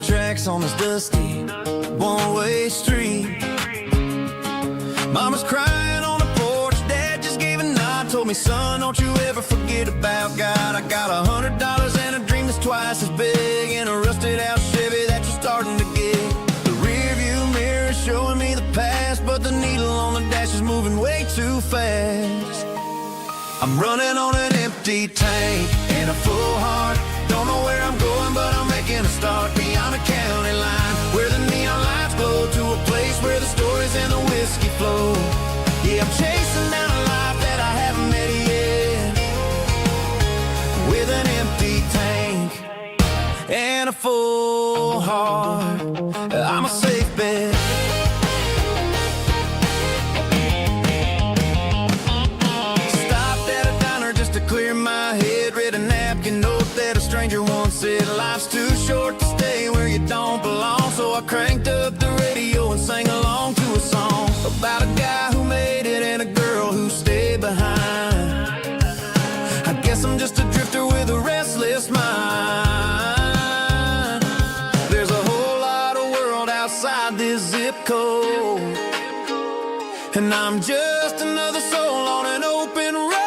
Tracks on this dusty one-way street. Mama's crying on the porch, Dad just gave a nod. Told me, son, don't you ever forget about God. I got $100 and a dream that's twice as big, and a rusted out Chevy that you're starting to get. The rear view mirror is showing me the past, but the needle on the dash is moving way too fast. I'm running on an empty tank and a full heart. Don't know where I'm going, but I'm making a start beyond a county line, where the neon lights glow, to a place where the stories and the whiskey flow. Yeah, I'm chasing down a life that I haven't met yet, with an empty tank and a full heart. I'm a safe bet. Stopped at a diner just to clear my head, read a napkin note that a stranger once said, life's too short to stay where you don't belong. So I cranked up the radio and sang along to a song about a guy who made it and a girl who stayed behind. I guess I'm just a drifter with a restless mind. There's a whole lot of world outside this zip code, and I'm just another soul on an open road.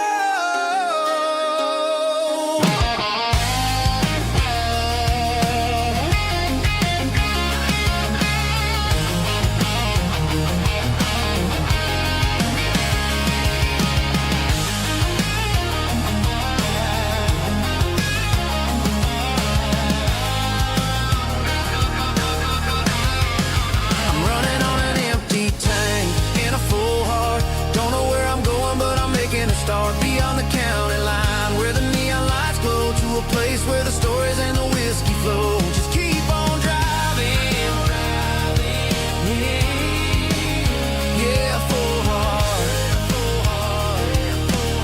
Start beyond the county line, where the neon lights glow, to a place where the stories and the whiskey flow. Just keep on driving, yeah, full heart, full heart, full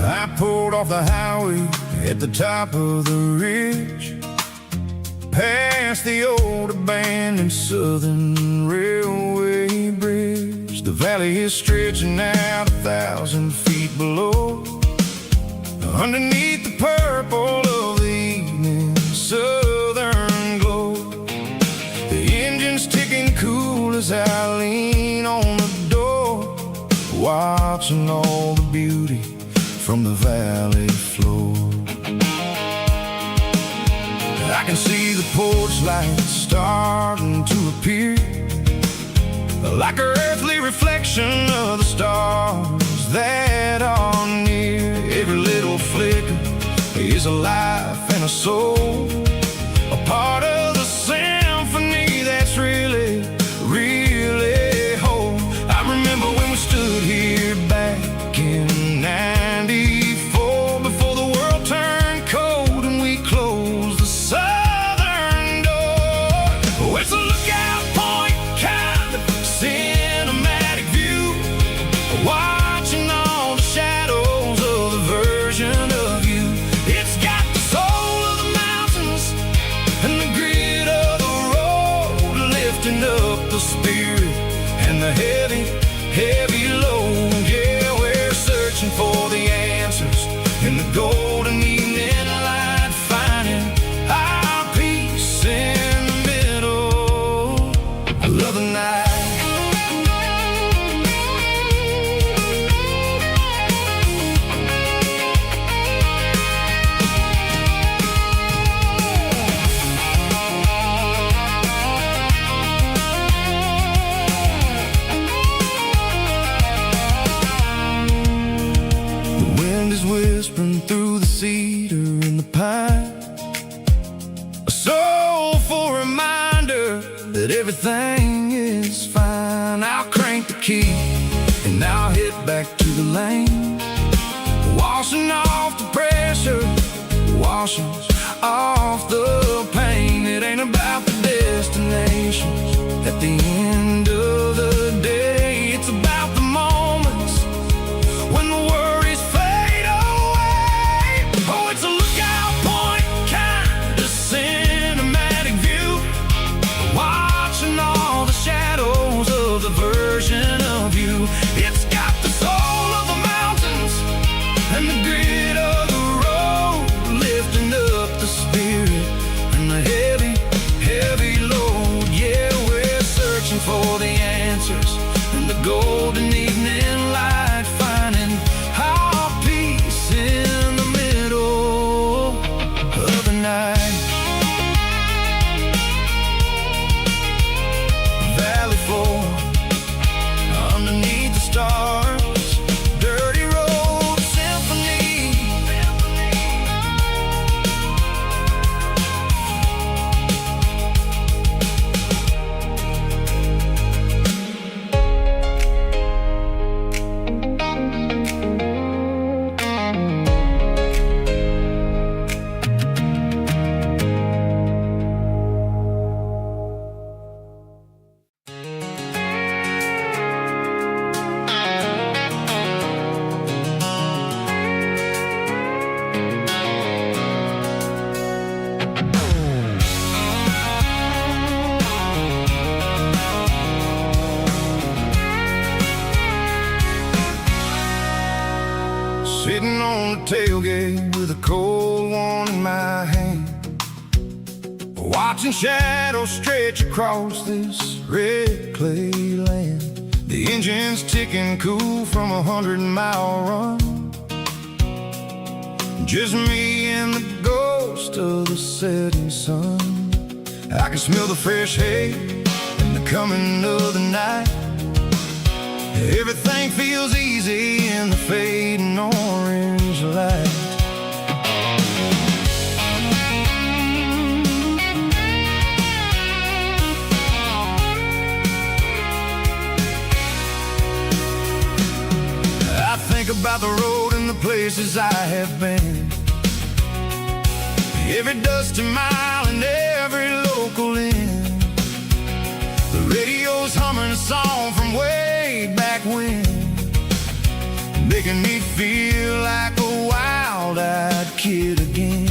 I pulled off the highway at the top of the ridge, past the old abandoned Southern Railway bridge. The valley is stretching out 1,000 feet below, underneath the purple of the evening southern glow. The engine's ticking cool as I lean on the door, watching all the beauty from the valley floor. I can see the porch lights starting to appear, like an earthly reflection of the stars that are near. Every little flicker is a life and a soul, a part of the symphony that's really, really whole. I remember when we stood here back in '94, before the world turned cold and we closed the southern door. Oh, it's a lookout point, kind of cinematic view, watching all the shadows of the version of you. It's got the soul of the mountains and the grit of the road, lifting up the spirit and the heavy, heavy load. Yeah, we're searching for the answers in the golden evening light, finding our peace in the middle of the night. Whispering through the cedar and the pine, a soulful reminder that everything is fine. I'll crank the key and I'll head back to the lane, washing off the pressure, washing off the pain. It ain't about the destination at the end of the day, it's about on the tailgate with a cold one in my hand, watching shadows stretch across this red clay land. The engine's ticking cool from 100-mile run. Just me and the ghost of the setting sun. I can smell the fresh hay and the coming of the night. Everything feels easy in the fading orange light. I think about the road and the places I have been, every dusty mile and every local inn. The radio's humming a song from way back when, making me feel like a wild-eyed kid again.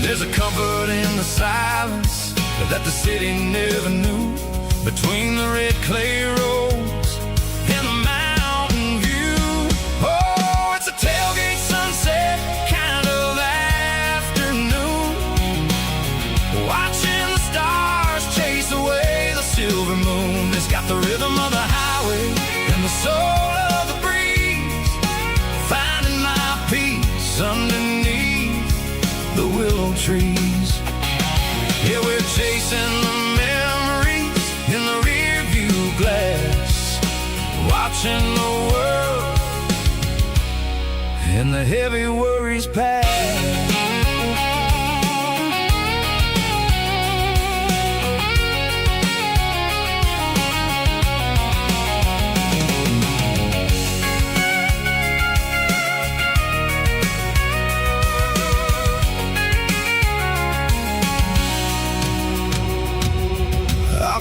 There's a comfort in the silence that the city never knew, between the red clay roads and the mountain view. Oh, it's a tailgate sunset kind of afternoon, watching the stars chase away the silver moon. It's got the rhythm of the highway and the soul of the breeze, finding my peace underneath the willow trees. Yeah, we're chasing the memories in the rear view glass, watching the world and the heavy worries pass.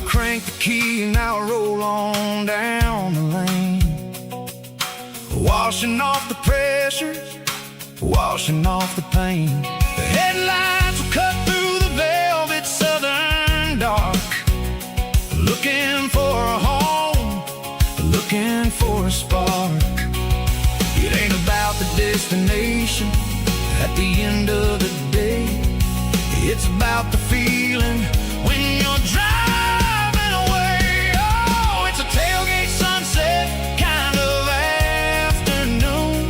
Crank the key and I'll roll on down the lane, washing off the pressure, washing off the pain. The headlights will cut through the velvet southern dark, looking for a home, looking for a spark. It ain't about the destination at the end of the day, it's about the feeling when you're driving. Tailgate sunset kind of afternoon,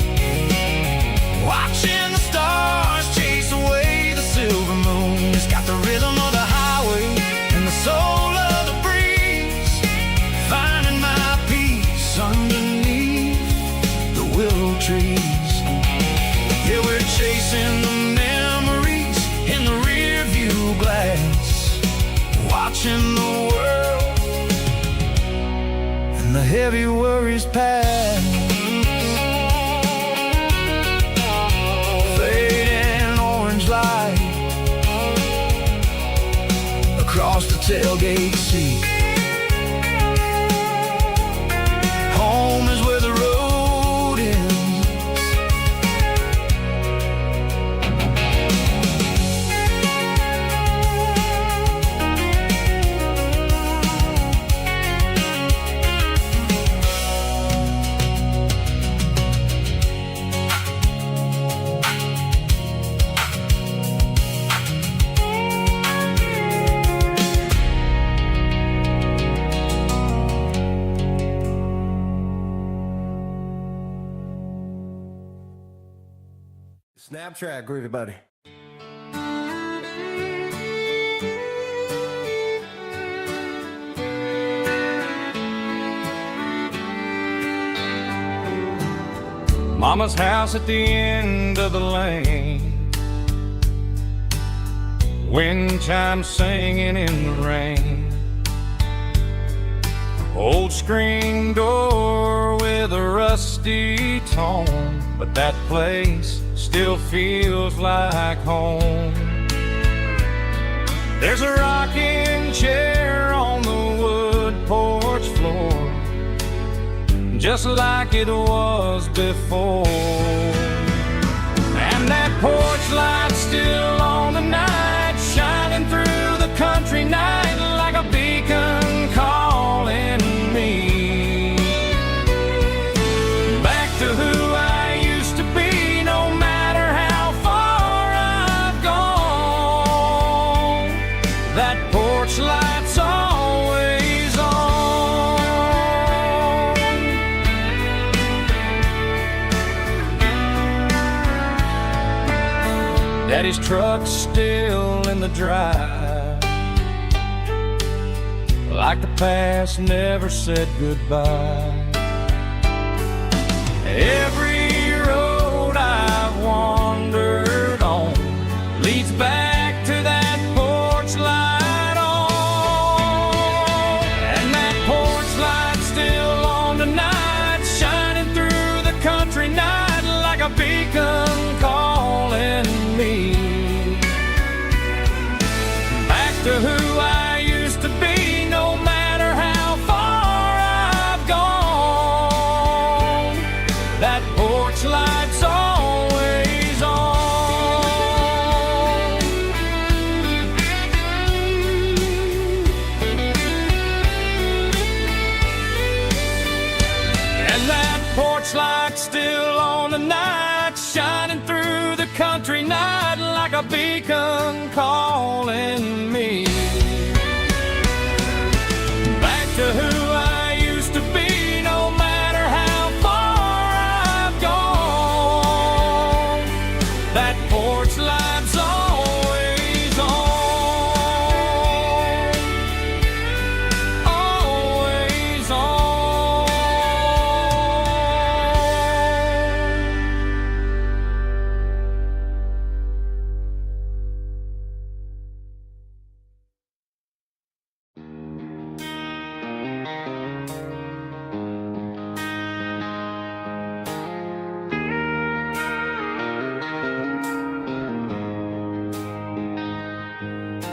watching the stars chase away the silver moon. It's got the rhythm of the highway and the soul of the breeze, finding my peace underneath the willow trees. Yeah, we're chasing the memories in the rear view glass, watching the world the heavy worries pass. Fading orange light across the tailgate seat. Home is where the road ends. Snap track, groovy buddy. Mama's house at the end of the lane, wind chimes singing in the rain. Old screen door with a rusty tone, but that place still feels like home. There's a rocking chair on the wood porch floor, just like it was before. And that porch light's still on tonight, shining through the country night like a beacon calling me back to who I used Daddy's truck's still in the drive, like the past never said goodbye. Every road I've wandered on leads back to that porch light on. And that porch light's still on tonight, shining through the country night like a beacon calling me back to who I used to be, no matter how far I've gone. That porch light's always on. And that porch light's still on tonight, shining through the country night like a beacon calling me back to who I used to be, no matter how far I've gone. That porch light's always on, always on.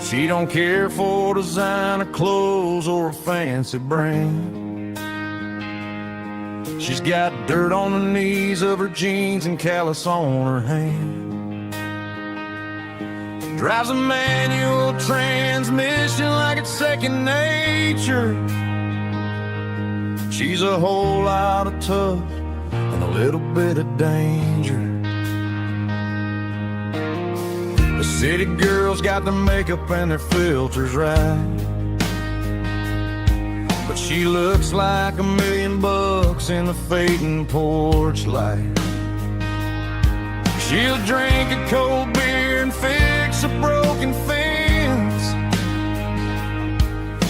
She don't care for designer clothes or a fancy brand. She's got dirt on the knees of her jeans and callus on her hand. Drives a manual transmission like it's second nature. She's a whole lot of tough and a little bit of danger. The city girls got their makeup and their filters right, but she looks like $1 million in the fading porch light. She'll drink a cold beer and fix a broken fence,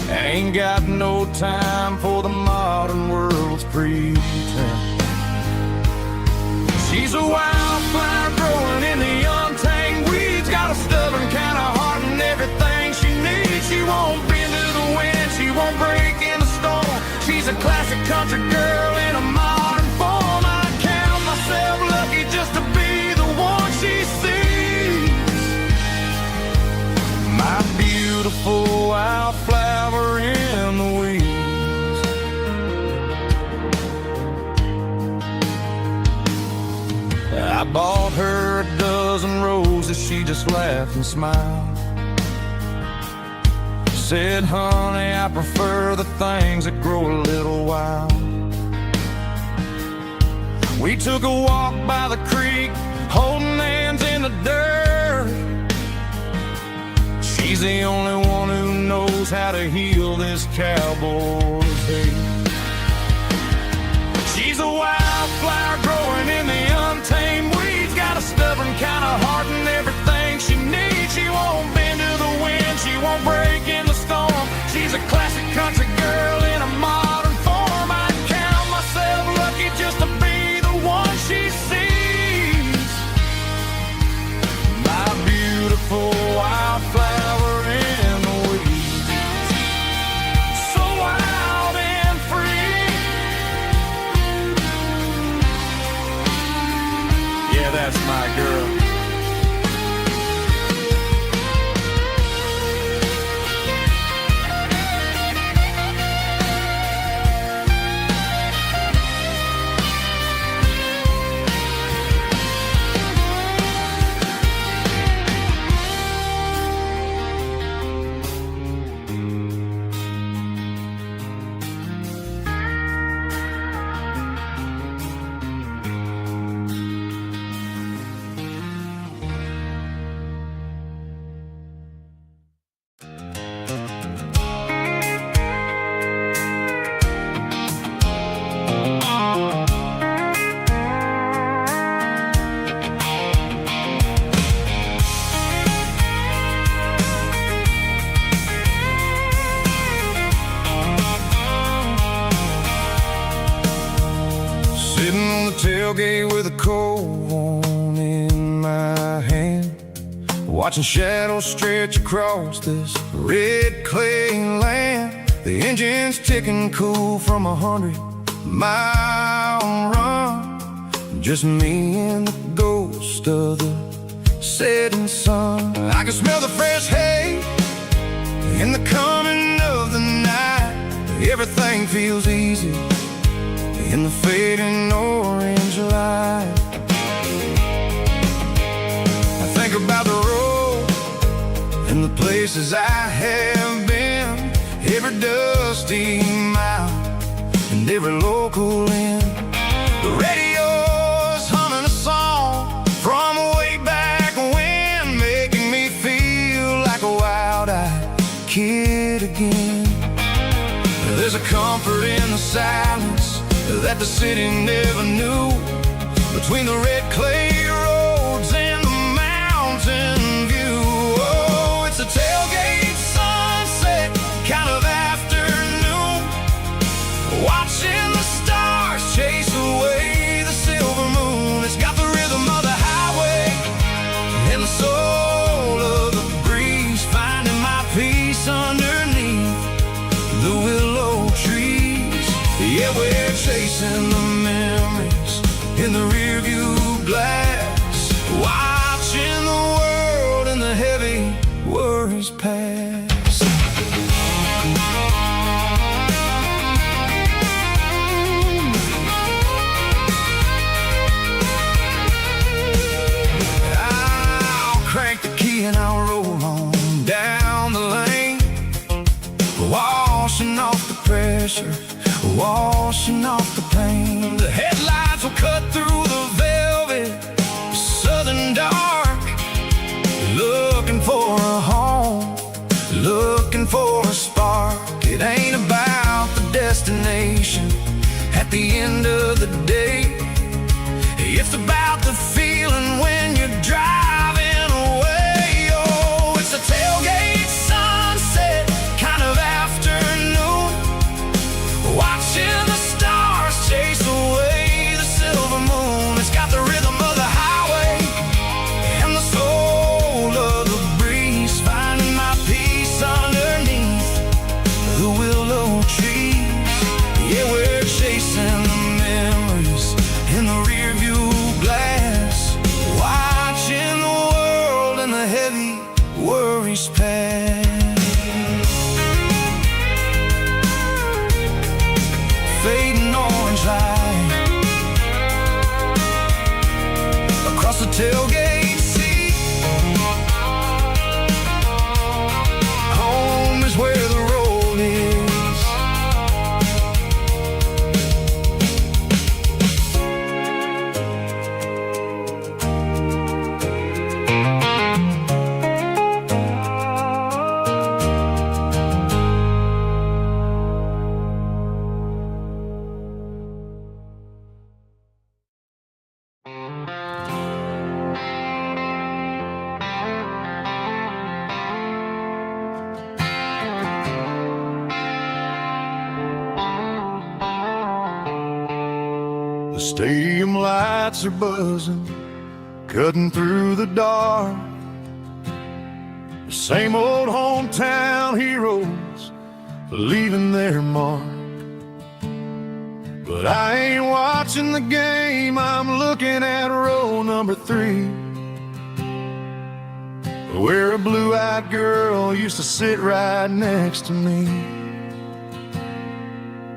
and ain't got no time for the modern world's pretense. She's a wildflower growing in the untamed weeds, got a stubborn kind of heart and everything she needs. She won't bend to the wind, she won't break in the storm. She's a classic country girl in a modern form. I count myself lucky just to be the one she sees. My beautiful wildflower in the weeds. I bought her a dozen roses, she just laughed and smiled. Said, honey, I prefer the things that grow a little wild. We took a walk by the creek, holding hands in the dirt. She's the only one who knows how to heal this cowboy's hate. She's a wildflower growing in the untamed weeds, got a stubborn kind of heart and everything she needs. She won't bend to the wind, she won't break in the storm. She's a classic country girl in a modern form. I count myself lucky just to be the one she sees. My beautiful wildflower in the weeds, so wild and free. Yeah, that's my girl. Sitting on the tailgate with a cold one in my hand, watching shadows stretch across this red clay land. The engine's ticking cool from 100-mile run. Just me and the ghost of the setting sun. I can smell the fresh hay in the coming of the night. Everything feels easy in the fading orange light. I think about the road and the places I have been, every dusty mile and every local inn. The radio's humming a song from way back when, making me feel like a wild-eyed kid again. There's a comfort in the silence that the city never knew, between the red clay roads and the mountain view. Oh, it's a tailgate sunset kind of afternoon, watching the stars chase away the silver moon. It's got the rhythm of the highway and the soul of the breeze, finding my peace underneath the willow trees. Yeah, we're chasing the memories in the rearview glass, watching the world and the heavy worries pass. I'll crank the key and I'll roll on down the lane, washing off the pressure, washing off the pain. The headlights will cut through the velvet southern dark, looking for a home, looking for a spark. It ain't about the destination at the end of the day, it's about the feeling when you're driving away. Oh, it's a tailgate sunset kind of afternoon, watching the stars chase away the silver moon. It's got the rhythm of the highway and the soul of the breeze, finding my peace underneath the willow trees. Yeah, we're chasing the memories in the rearview glass, watching the world and the heavy worries pass. Fading orange light across the tailgate seat. Home is where the road is. The stadium lights are buzzing, cutting through the dark. The same old hometown heroes leaving their mark. But I ain't watching the game, I'm looking at row number 3, where a blue-eyed girl used to sit right next to me.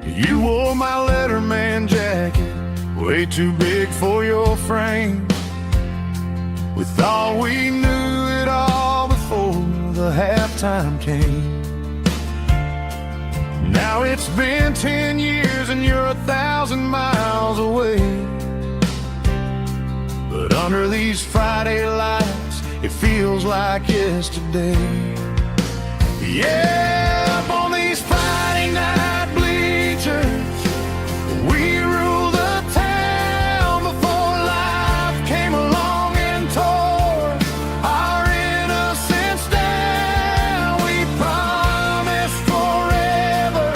You wore my Letterman jacket, way too big for your frame. We thought we knew it all before the halftime came. Now it's been 10 years and you're 1,000 miles away, but under these Friday lights it feels like yesterday. Yeah, up on these Friday night bleachers, we rule the town before life came along and tore our innocence down. We promised forever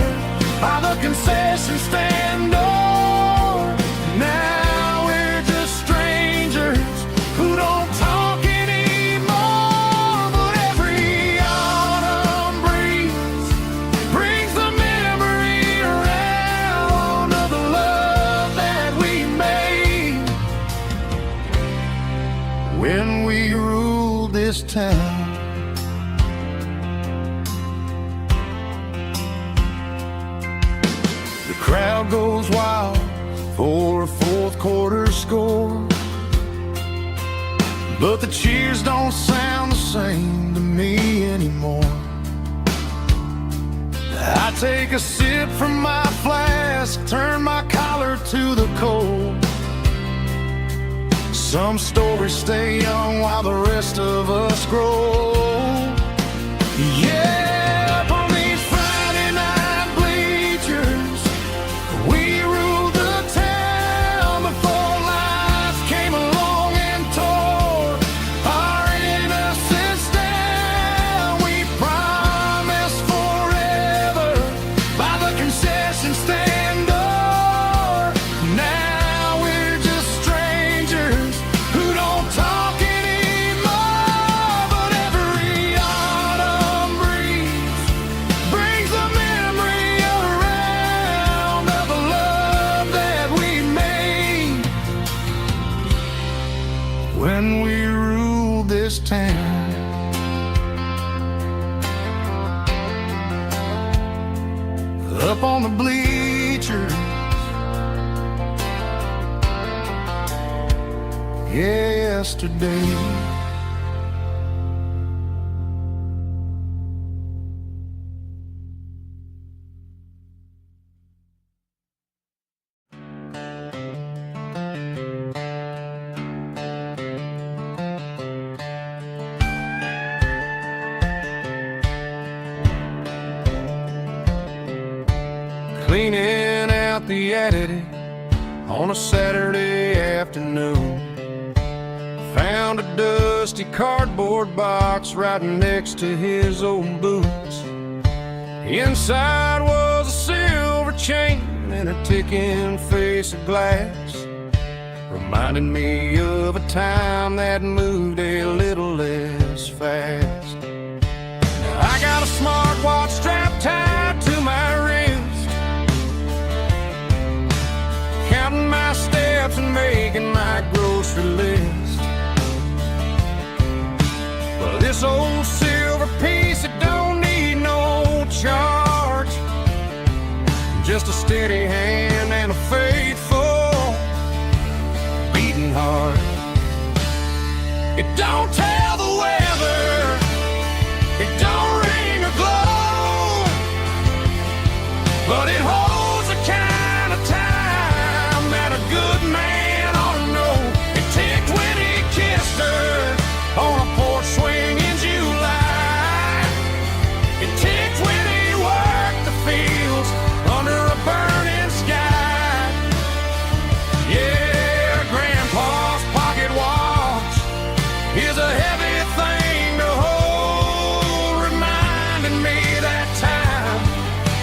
by the concession stand door. Now goes wild for a fourth quarter score. But the cheers don't sound the same to me anymore. I take a sip from my flask, turn my collar to the cold. Some stories stay young while the rest of us grow. Yeah, up on these Friday night bleachers, we ruled the town before life came along and tore our innocence down. We promised forever by the concession stand door. Now we're just strangers who don't talk anymore. But every autumn breeze brings the memory around of the love that we made when we ruled this town. Up on the bleachers, yesterday. Cleaning out the attic on a Saturday afternoon, found a dusty cardboard box right next to his old boots. Inside was a silver chain and a ticking face of glass, reminding me of a time that moved a little less fast. Now I got a smartwatch strapped tied to my wrist, counting my steps and making my grocery list. Well, this old silver piece, it don't need no charge, just a steady hand and a faithful beating heart. It don't tell the weather, it don't ring or glow, but it holds the kind of time that a good man ought to know. It ticked when he kissed her on a porch swing in July. It ticked when he worked the fields under a burning sky. Yeah, Grandpa's pocket watch is a heavy thing to hold, reminding me that time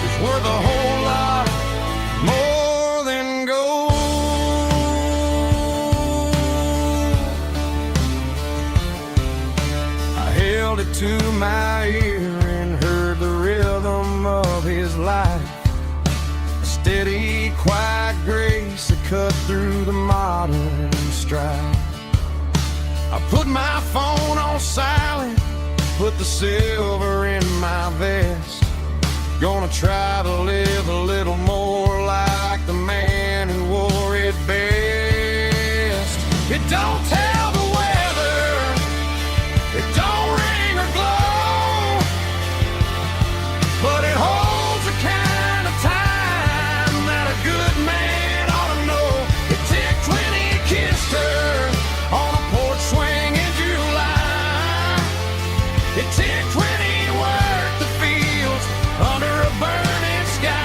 is worth a whole lot more than gold. I held it to my ear and heard the rhythm of his life, a steady, quiet grace that cut through the modern strife. I put my phone on silent, put the silver in my vest. Gonna try to live a little more like the man who wore it best. It don't tell the weather, it don't ring or glow, but it holds the kind of time that a good man ought to know. It ticked when he kissed her on a porch swing in July. It ticked when he worked the fields under a burning sky.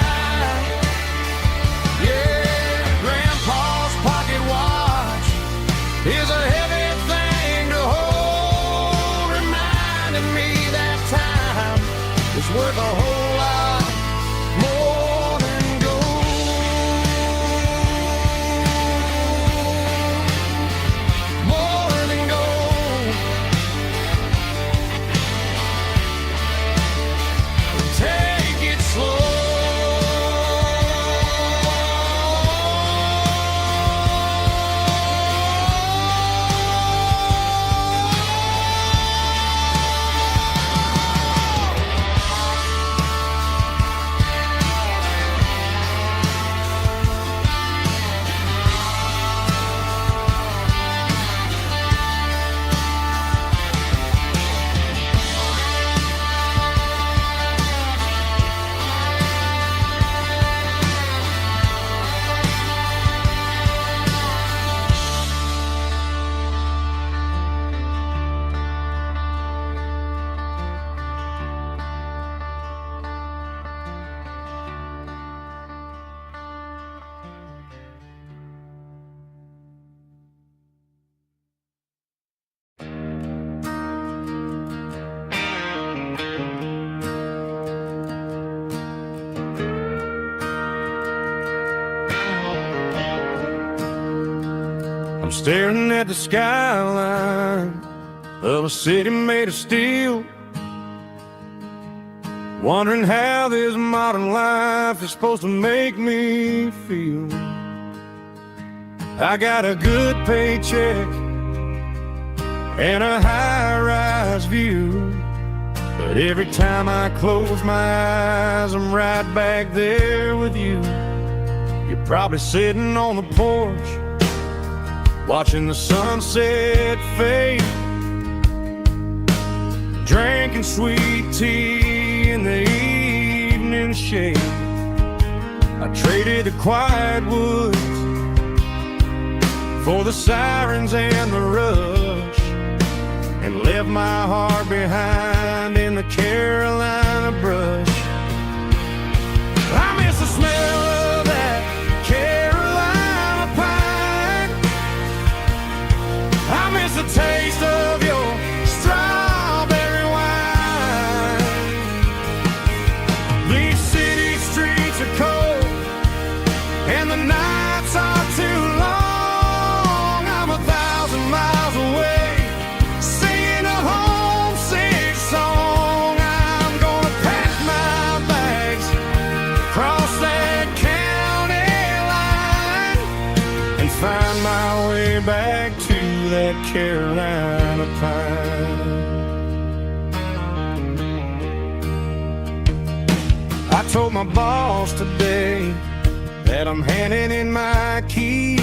staring at the skyline of a city made of steel, wondering how this modern life is supposed to make me feel. I got a good paycheck and a high-rise view, but every time I close my eyes, I'm right back there with you. You're probably sitting on the porch, watching the sunset fade, drinking sweet tea in the evening shade. I traded the quiet woods for the sirens and the rush, and left my heart behind in the Carolina brush. I miss the smell of that Carolina pine. I miss the taste of your strawberry wine. These city streets are cold and the nights are too long. I'm 1,000 miles away, singing a homesick song. I'm gonna pack my bags, cross that county line, and find my way back to that Carolina pine. I told my boss today that I'm handing in my keys.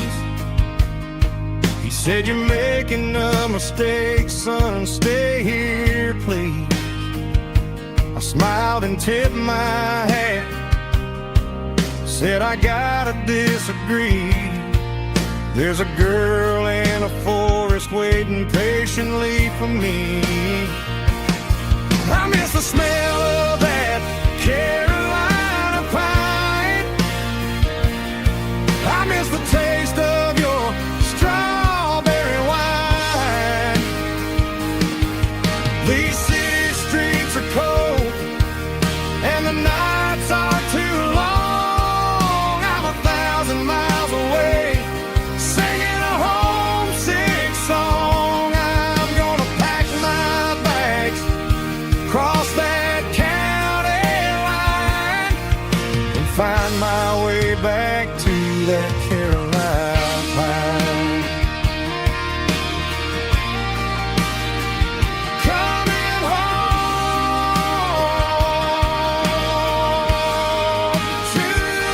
He said, "You're making a mistake, son, stay here, please." I smiled and tipped my hat, said, "I gotta disagree. There's a girl in a forest waiting patiently for me." I miss the smell of that Carolina pine. I miss the taste of your strawberry wine. These city streets are cold and the nights are too long. I'm 1,000 miles away, singing a homesick song. I'm gonna pack my bags, cross that county line, and find my way back to that Carolina pine. Coming home to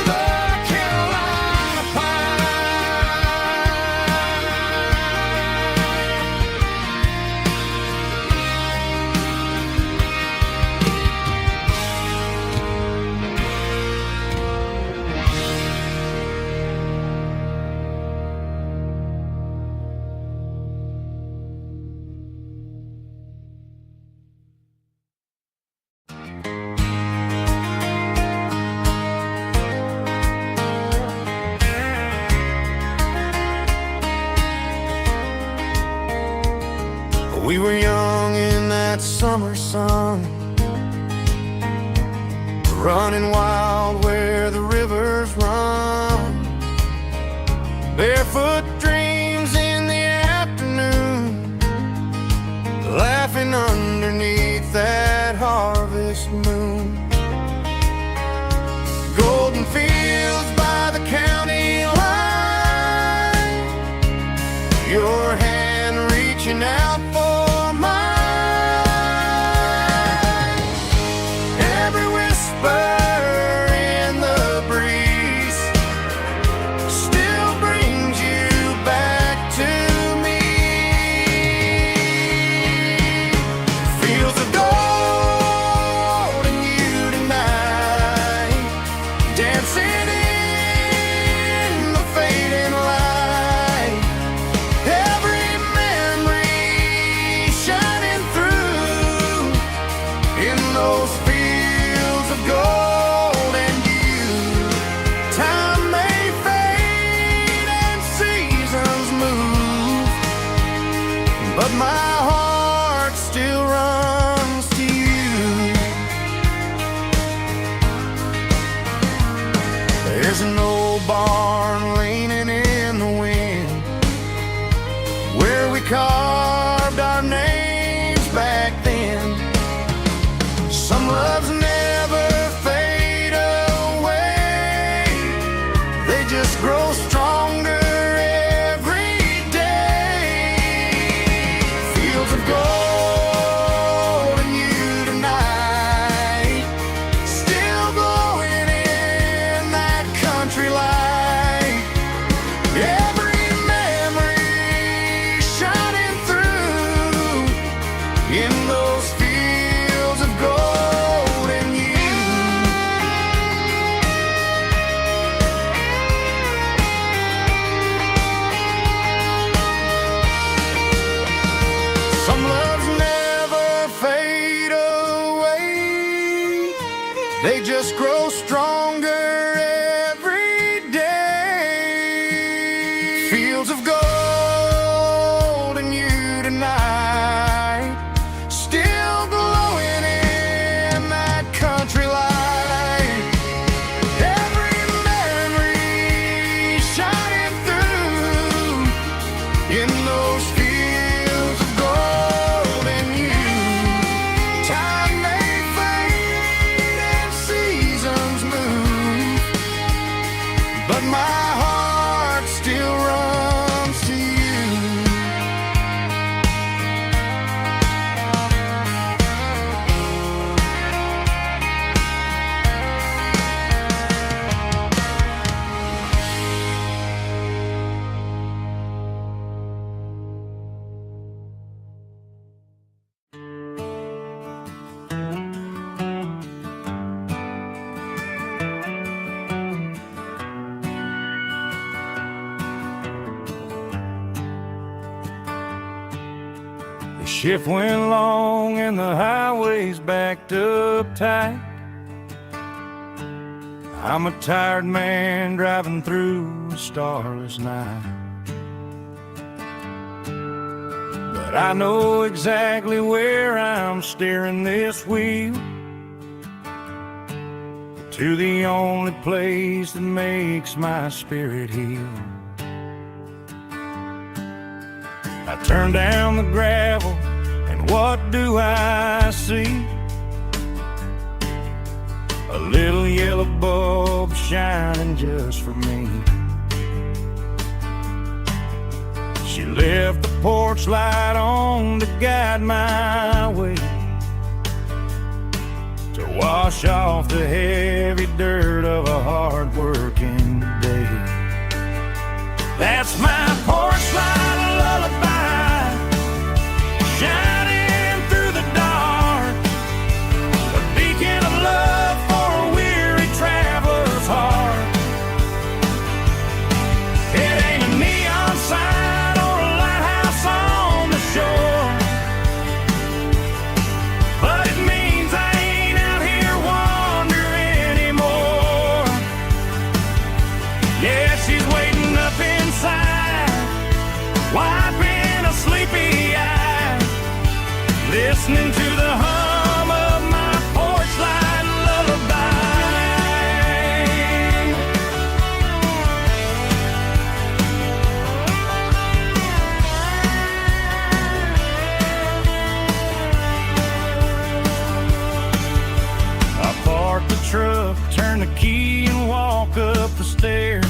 the Carolina We were young in that summer sun, running wild where the rivers run, barefoot dreams in the afternoon, laughing underneath that harvest moon. Golden fields by the county line, your hand reaching out for mine. Every whisper in the breeze still brings you back to me. Fields of gold and you tonight, dancing in the fading light. Every memory shining through in those fields of gold and you. Time may fade and seasons move, but my heart still runs to you. There's an old barn leaning in the wind, Shift went long and the highway's backed up tight. I'm a tired man driving through a starless night. But I know exactly where I'm steering this wheel, to the only place that makes my spirit heal. I turn down the gravel, and what do I see? A little yellow bulb shining just for me. She left the porch light on to guide my way, to wash off the heavy dirt of a hard-working day. That's my porch light lullaby, shining through the dark, a beacon of love for a weary traveler's heart. It ain't a neon sign or a lighthouse on the shore, but it means I ain't out here wandering anymore. Yeah, she's waiting up inside, wiping a sleepy eye, listening to the hum of my porch light lullaby. I park the truck, turn the key and walk up the stairs,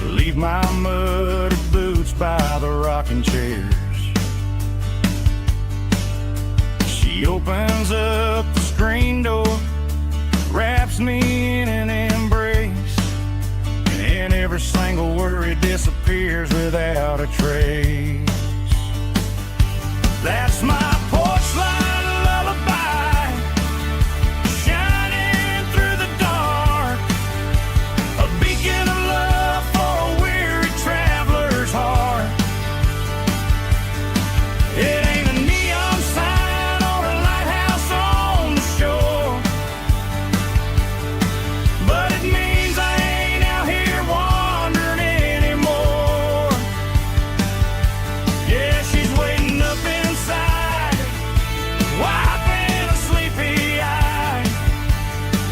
leave my muddy boots by the rocking chairs. She opens up the screen door, wraps me in an embrace, and every single worry disappears without a trace. That's my porch light lullaby, shining through the dark, a beacon of love for a weary traveler's heart. It ain't a neon sign or a lighthouse on the shore, but it means I ain't out here wandering anymore. Yeah, she's waiting up inside, wiping a sleepy eye,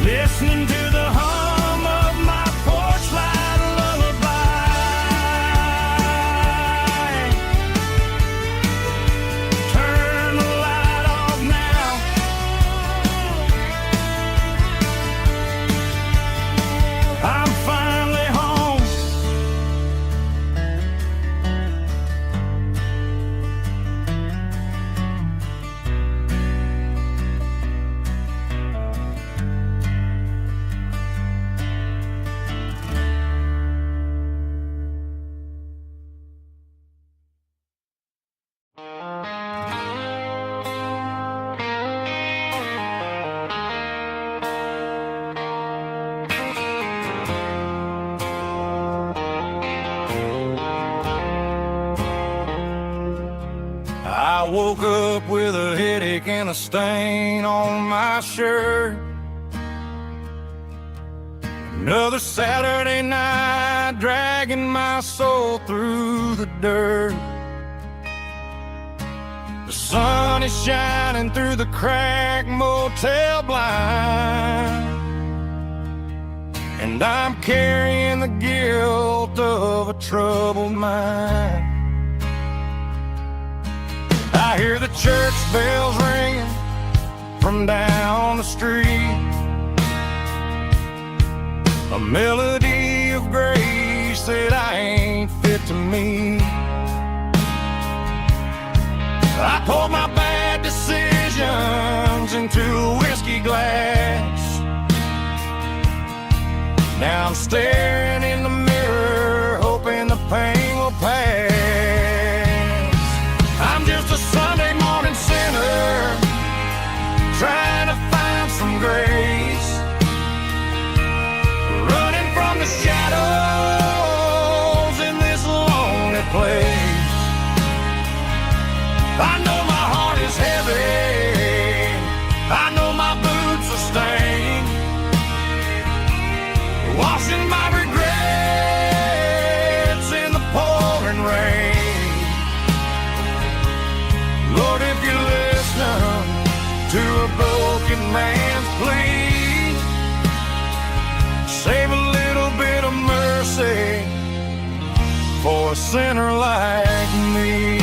listening to the hum of my porch light lullaby. Turn the light off now, I'm finally home. I woke up with a headache and a stain on my shirt. Another Saturday night, dragging my soul through the dirt. The sun is shining through the cracked motel blind, and I'm carrying the guilt of a troubled mind. I hear the church bells ringing from down the street, a melody of grace that I ain't fit to meet. I poured my bad decisions into a whiskey glass. Now I'm staring in the mirror, hoping the pain will pass. I'm just a Sunday morning sinner, trying to find some grace, running from the shadows in this lonely place. sinner like me.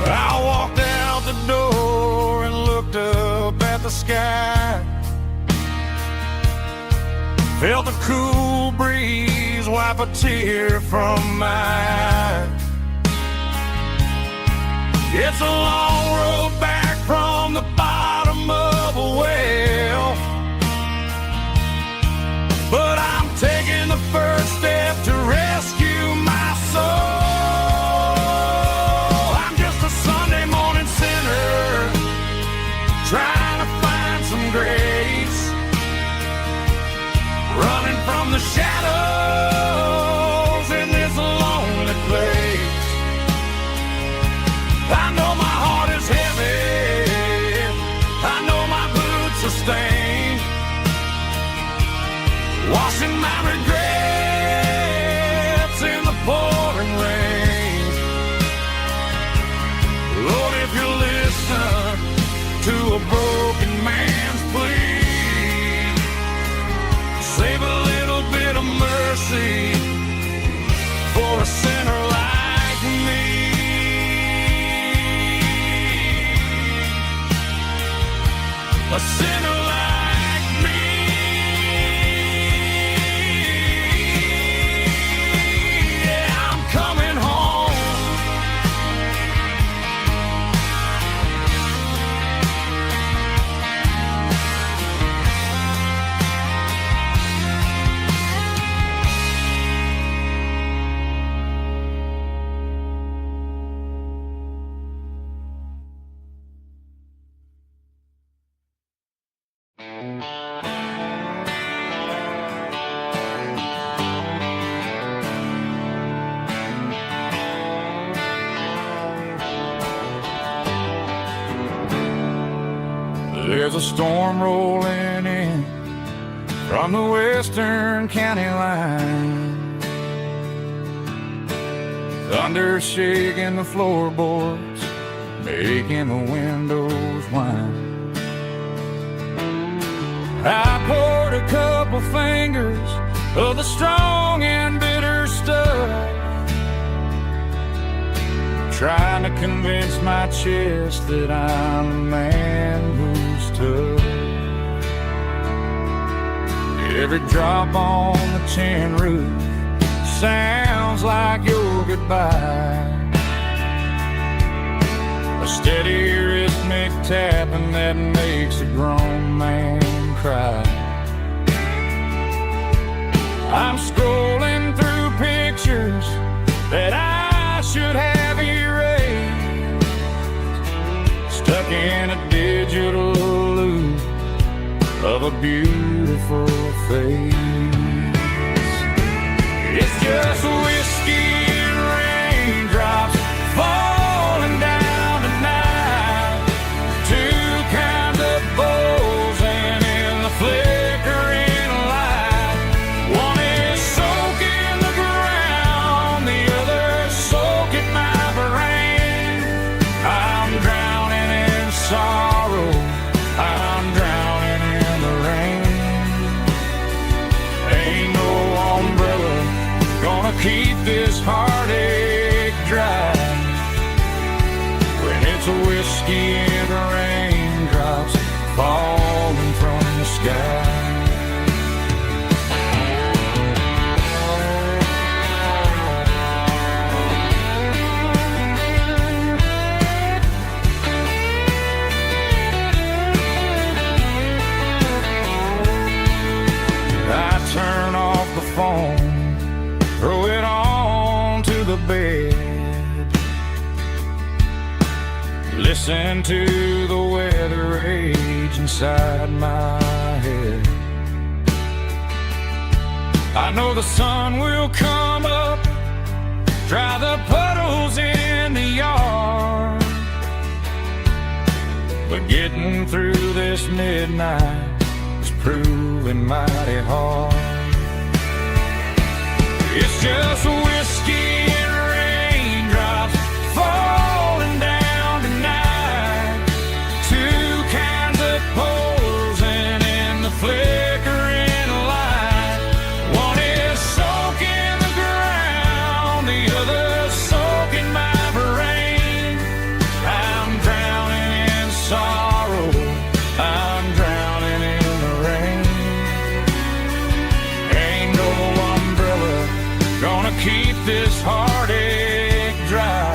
I walked out the door and looked up at the sky. Felt the cool breeze wipe a tear from my eye. It's a long road back from the bottom of a well, but I'm taking the first step to rescue my soul. I'm just a Sunday morning sinner trying to find some grace, running from the shadows in this lonely place. I know my heart is heavy, I know my boots are stained, washing my regrets in the pouring rain. Lord, if you listen to a broken man's plea, save a little bit of mercy for a sinner like me. A sinner like me. Yeah, I'm coming home. There's a storm rolling in from the western county line, thunder shaking the floorboards, making the windows whine. I poured a couple fingers of the strong and bitter stuff, trying to convince my chest that I'm a man who's tough. Every drop on the tin roof sounds like your goodbye, a steady rhythmic tapping that makes a grown man cry. I'm scrolling through pictures that I should have erased, stuck in a digital loop of a beautiful face. It's just whiskey and raindrops falling down tonight, two kinds of bowls and in the flickering light. One is soaking the ground, the other soaking my brain. I'm drowning in sorrow, I'm drowning in the rain. Ain't no umbrella gonna keep this heartache dry when it's a whiskey and raindrops falling from the sky. I turn off the phone, throw it on to the bed, listen to the weather rage inside my head. I know the sun will come up, dry the puddles in the yard, but getting through this midnight is proving mighty hard. It's just whiskey and raindrops falling down this heartache dry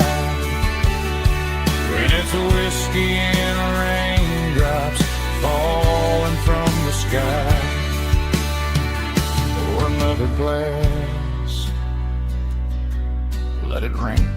when it's a whiskey and raindrops falling from the sky, or another glass, let it rain.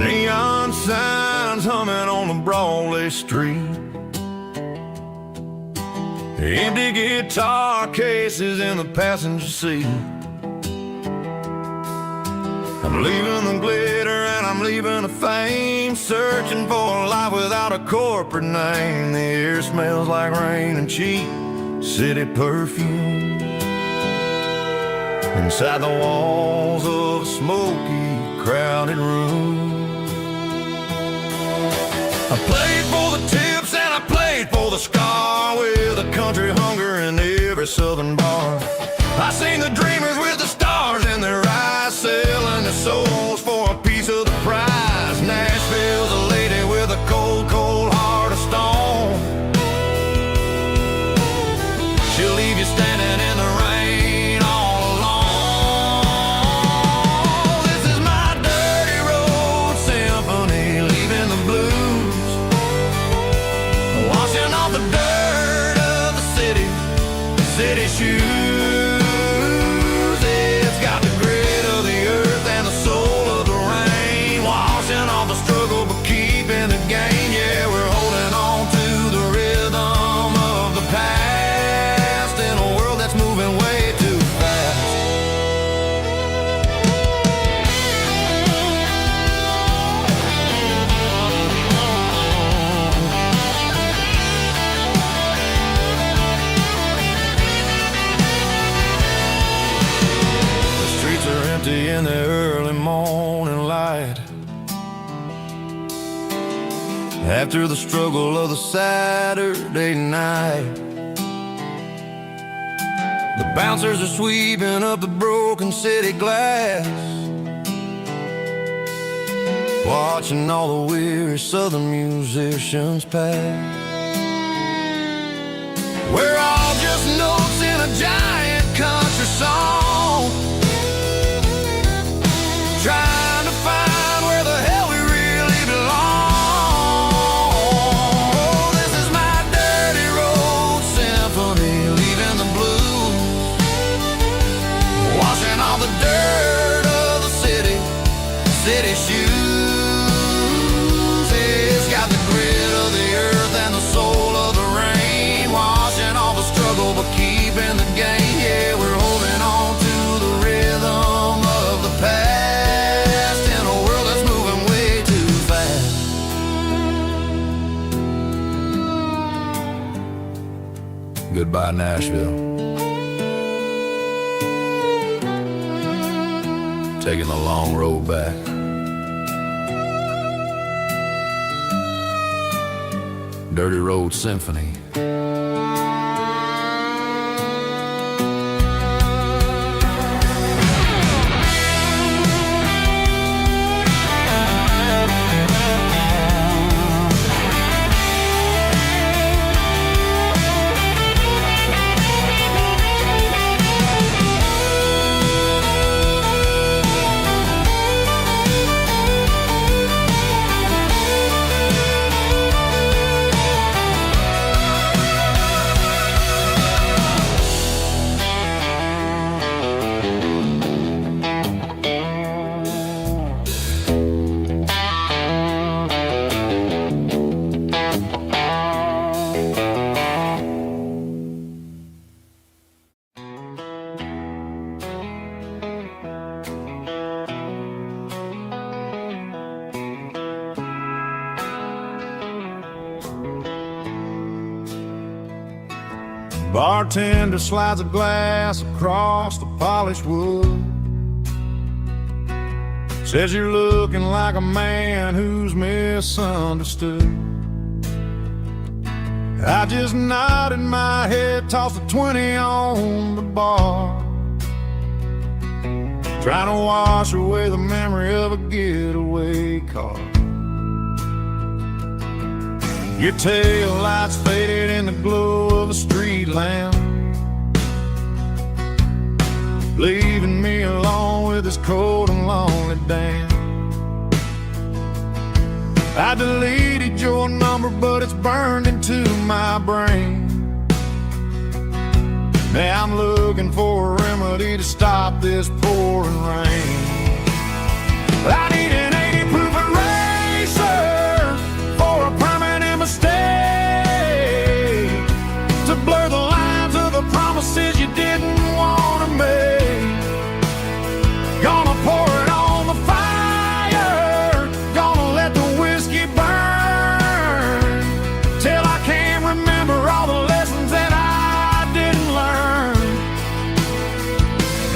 Neon signs humming on the Broadway street, empty guitar cases in the passenger seat. I'm leaving the glitter and I'm leaving the fame, searching for a life without a corporate name. The air smells like rain and cheap city perfume inside the walls of a smoky, crowded room. I played for the tips and I played for the scar, with a country hunger in every southern bar. I seen the dreamers with the stars in their eyes, selling their souls for a piece of the prize. Nashville's a lady with a cold, cold heart of stone. She'll leave you standing in the rain all alone. This is my dirty road symphony, leaving the blues, washing off the dirt of the city shoes. It's got the grit of the earth and the soul of the rain, washing off the struggle but keeping the gain. Yeah, we're holding on to the rhythm of the past in a world that's moving way too fast. In the early morning light, after the struggle of the Saturday night, the bouncers are sweeping up the broken city glass, watching all the weary southern musicians pass. We're all just notes in a giant country song, trying to find where the hell we really belong. Oh, this is my dirty road symphony, leaving the blues, washing all the dirt of the city shoes. It's got the grit of the earth and the soul of the rain, washing all the struggle but keeping the gain. Yeah, we're holding on to the rhythm of the past. Goodbye, Nashville. Taking the long road back. Dirty Road Symphony. bartender slides a glass across the polished wood. Says you're looking like a man who's misunderstood. I just nodded my head, tossed a 20 on the bar, trying to wash away the memory of a getaway car. Your tail lights faded in the glow of a street lamp, leaving me alone with this cold and lonely dance. I deleted your number, but it's burned into my brain. Now I'm looking for a remedy to stop this pouring rain. I need an 80 proof eraser for a permanent mistake, to blur the lines of the promises you didn't want to make. Gonna pour it on the fire, gonna let the whiskey burn, till I can't remember all the lessons that I didn't learn.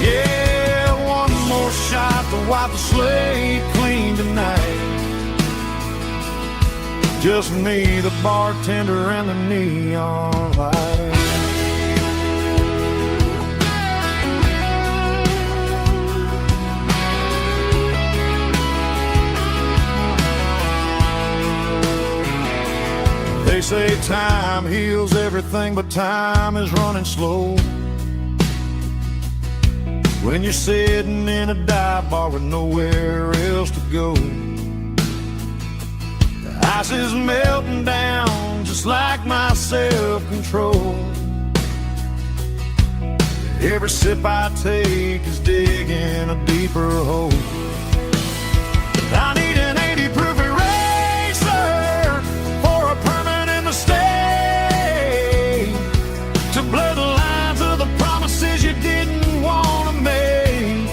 Yeah, one more shot to wipe the slate clean tonight. Just me, the bartender, and the neon light. They say time heals everything, but time is running slow when you're sitting in a dive bar with nowhere else to go. The ice is melting down just like my self-control. Every sip I take is digging a deeper hole. I need an 80 proof eraser for a permanent mistake, to blur the lines of the promises you didn't want to make.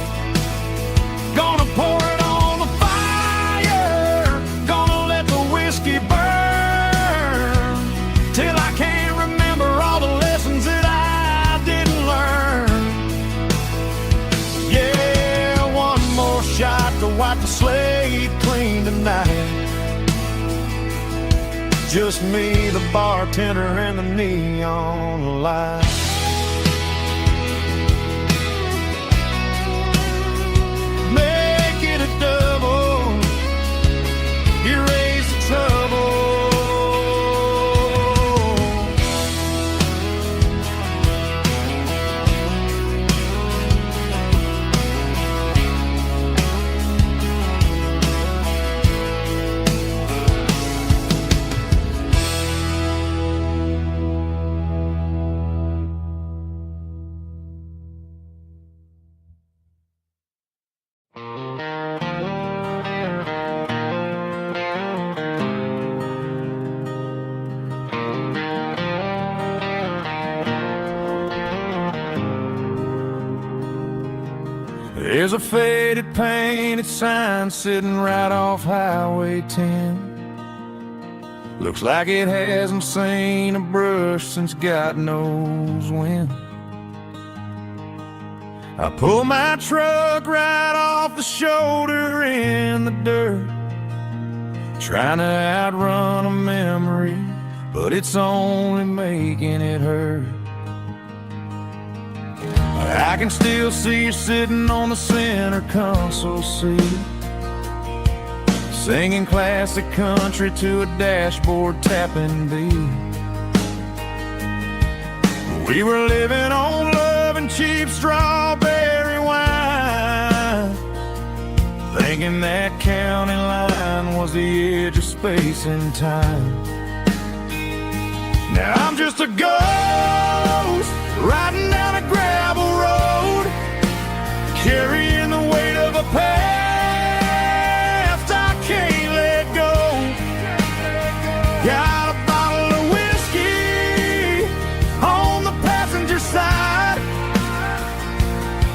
Gonna pour it on the fire, gonna let the whiskey burn, till I can't remember all the lessons that I didn't learn. Yeah, one more shot to wipe the slate clean tonight. Just me, the bartender, and the neon light. Make it a double, erase the trouble. There's a faded painted sign sitting right off Highway 10. Looks like it hasn't seen a brush since God knows when. I pull my truck right off the shoulder in the dirt, trying to outrun a memory, but it's only making it hurt. I can still see you sitting on the center console seat, singing classic country to a dashboard tapping beat. We were living on love and cheap strawberry wine, thinking that county line was the edge of space and time. Now I'm just a ghost riding down a gravel road, carrying the weight of a past I can't let go. Got a bottle of whiskey on the passenger side,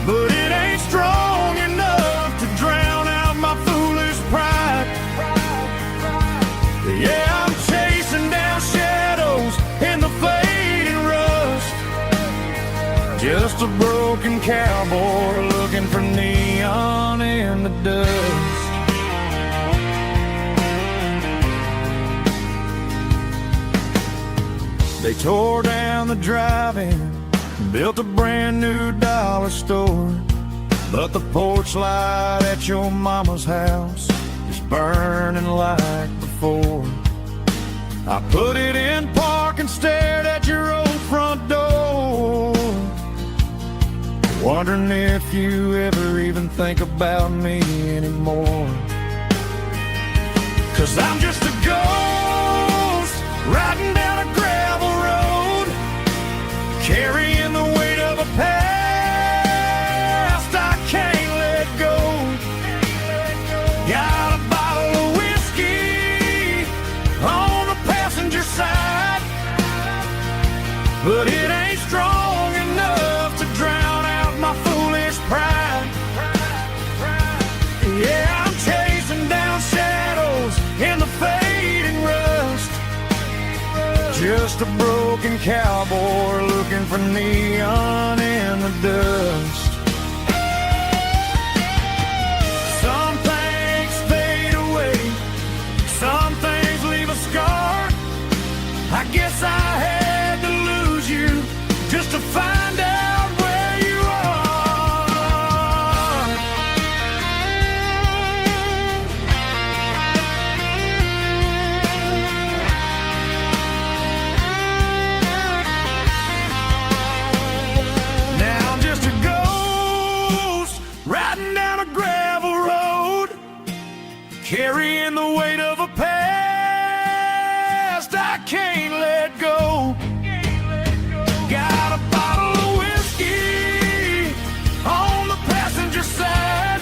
but it ain't strong enough to drown out my foolish pride. Yeah, I'm chasing down shadows in the fading rust, Just a broken cowboy looking for neon in the dust. They tore down the drive-in, built a brand new dollar store, but the porch light at your mama's house is burning like before. I put it in park and stared at your old front door, wondering if you ever even think about me anymore. 'Cause I'm just a ghost riding down a gravel road, carrying the weight of a past I can't let go. Got a bottle of whiskey on the passenger side, but it ain't strong enough to drown out my foolish pride. Yeah, I'm chasing down shadows in the fading rust, just a broken cowboy looking for neon in the dust. Some things fade away, some things leave a scar. I guess I had to lose you just to find out where you are. Now I'm just a ghost riding down a gravel road, carrying the weight of a past I can't let go. Got a bottle of whiskey on the passenger side,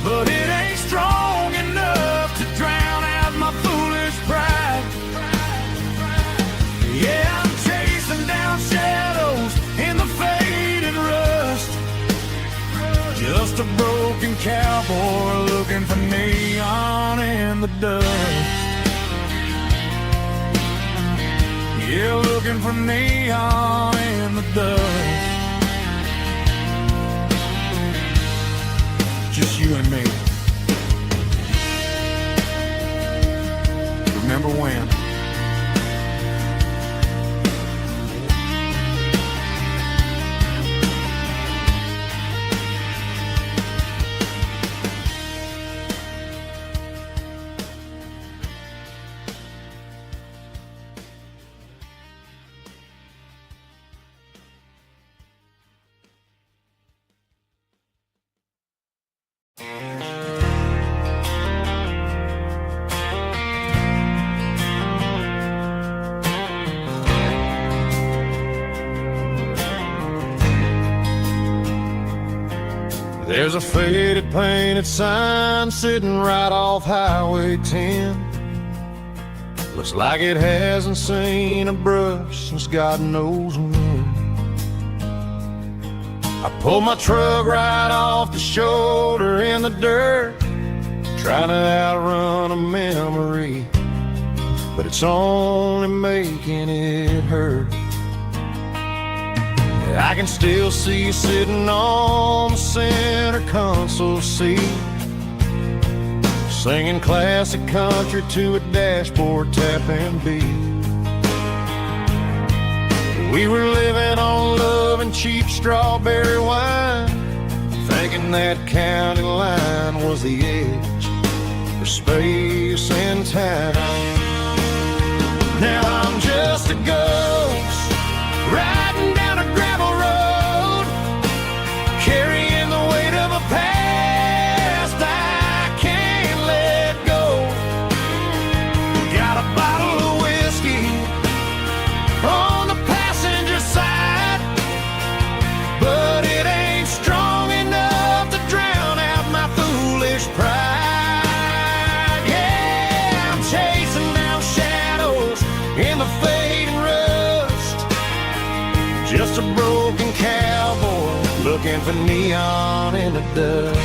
but it ain't strong enough to drown out my foolish pride. Yeah, I'm chasing down shadows in the fading rust, just a broken cowboy looking for neon in the dust. Yeah, looking for neon in the dust. Just you and me. Remember when? There's a faded painted sign sitting right off Highway 10. Looks like it hasn't seen a brush since God knows when. I pulled my truck right off the shoulder in the dirt, trying to outrun a memory, but it's only making it hurt. I can still see you sitting on the center console seat, singing classic country to a dashboard tapping beat. We were living on love and cheap strawberry wine, thinking that county line was the edge for space and time. Now I'm just a ghost riding down a gravel road, carrying the weight of a past I can't let go. Got a bottle of whiskey on the passenger side, but it ain't strong enough to drown out my foolish pride. Yeah, I'm chasing down shadows in the fading rust, just a broken cowboy looking for neon in the dust.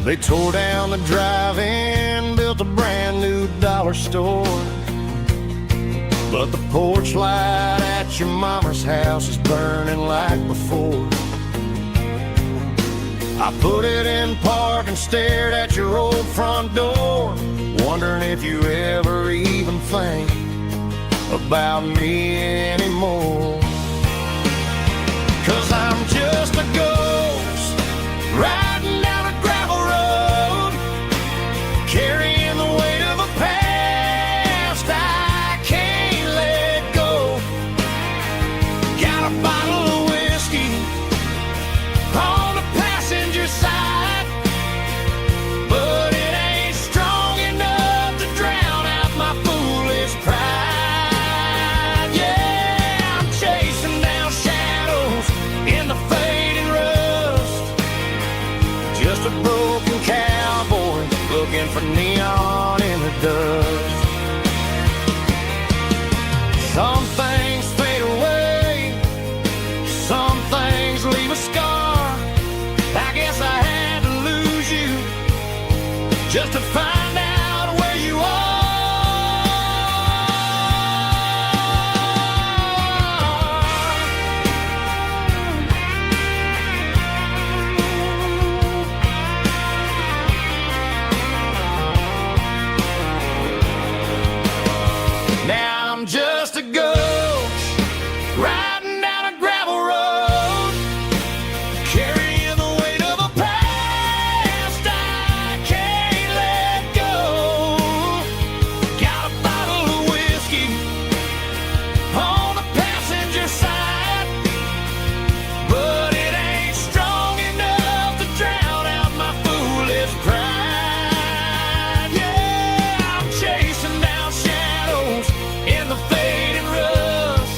They tore down the drive-in, built a brand new dollar store, but the porch light at your mama's house is burning like before. I put it in park and stared at your old front door, wondering if you ever even think about me anymore. 'Cause I'm just a ghost riding down a gravel road, carrying the weight of a past I can't let go. Got a bottle of whiskey on the passenger side, but it ain't strong enough to drown out my foolish pride. Yeah, I'm chasing down shadows in the fading rust, just a broken cowboy looking for neon in the dust. Some things fade away, some things leave a scar. I guess I had to lose you just to find out where you are. Now I'm just a ghost riding down a gravel road, carrying the weight of a past I can't let go. Got a bottle of whiskey on the passenger side, but it ain't strong enough to drown out my foolish pride. Yeah, I'm chasing down shadows in the fading rust,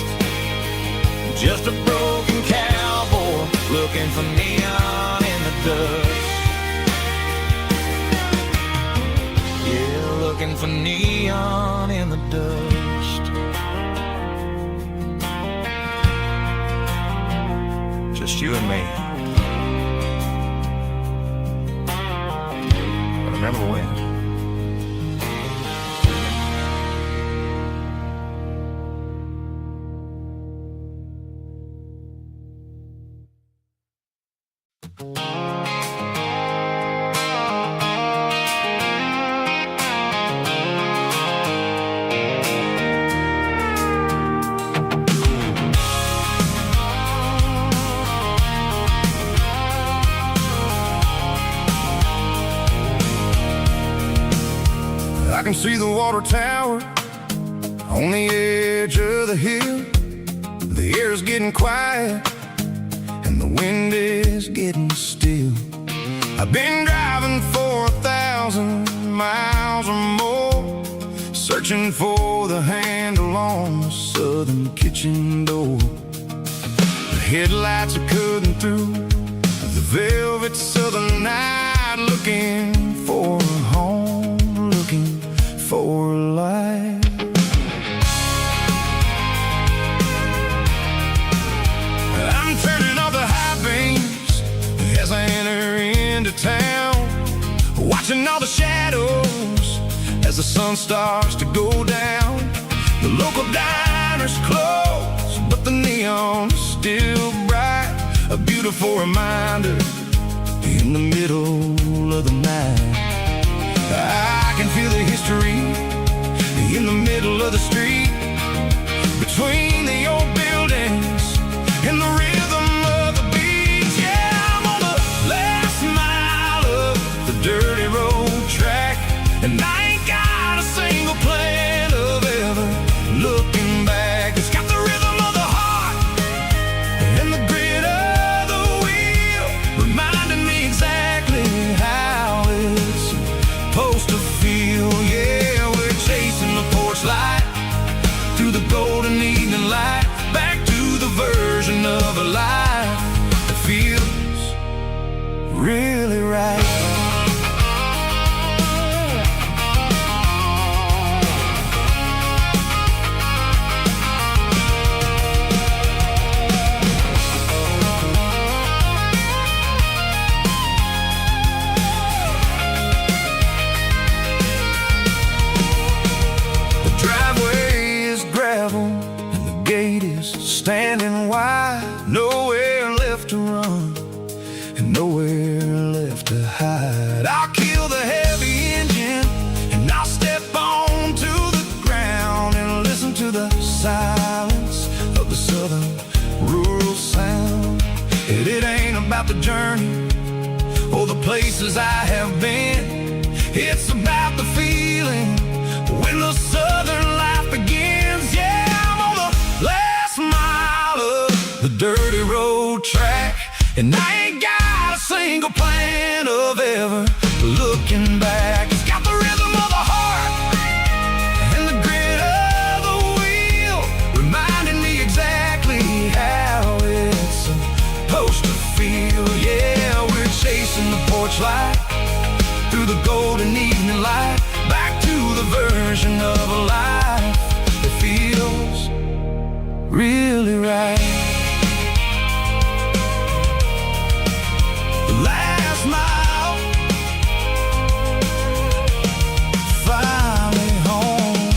just a broken cowboy looking for neon in the dust. Yeah, looking for neon in the dust. Just you and me. But remember when? I can see the water tower on the edge of the hill. The air is getting quiet and the wind is getting still. I've been driving for 1,000 miles or more, searching for the handle on the southern kitchen door. The headlights are cutting through the velvet southern night, looking for a home, looking for a life. I'm turning off the high beams as I enter into town, watching all the shadows as the sun starts to go down. The local diner's closed, but the neon's still bright, a beautiful reminder in the middle of the night. I can feel the history in the middle of the street, between the old buildings and the rhythm of the beats. Yeah, I'm on the last mile of the dirty road track, and I ain't got a single plan of ever looking back. It's got the rhythm of the heart and the grit of the wheel, reminding me exactly how it's supposed to feel. Yeah, we're chasing the porch light through the golden evening light, back to the version of a life that feels really right. standing wide, nowhere left to run and nowhere left to hide. I'll kill the heavy engine and I'll step onto the ground and listen to the silence of the southern rural sound. And it ain't about the journey or the places I have been, it's about the feeling when the southern life begins. Yeah, I'm on the last mile of the dirty road track, and I ain't got a single plan of ever looking back. It's got the rhythm of the heart and the grit of the wheel, reminding me exactly how it's supposed to feel. Yeah, we're chasing the porch light through the golden evening light, back to the version of a life that feels really right. The last mile, finally home.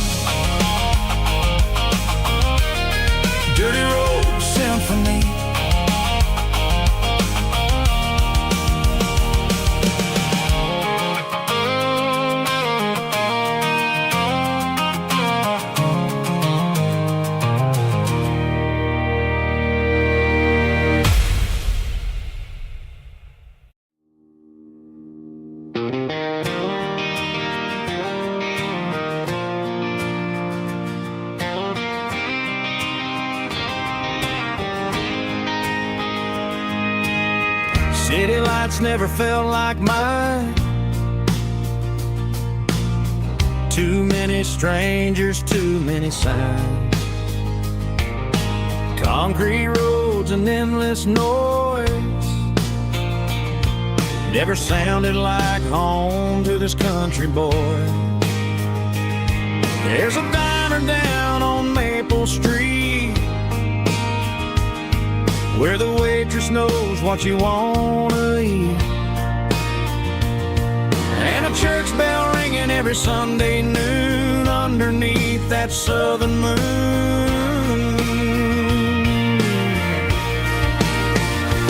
Dirty Road Symphony. City lights never felt like mine. Too many strangers, too many signs. Concrete roads and endless noise never sounded like home to this country boy. There's a diner down on Maple Street where the waitress knows what you wanna eat, and a church bell ringing every Sunday noon underneath that southern moon.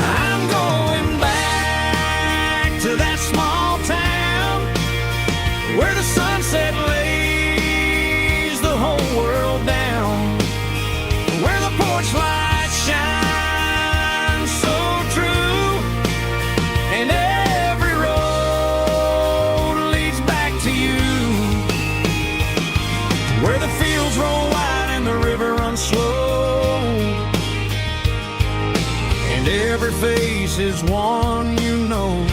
I'm going back to that small town where the sunset lays the whole world down, where the porch lights shine slow, and every face is one you know.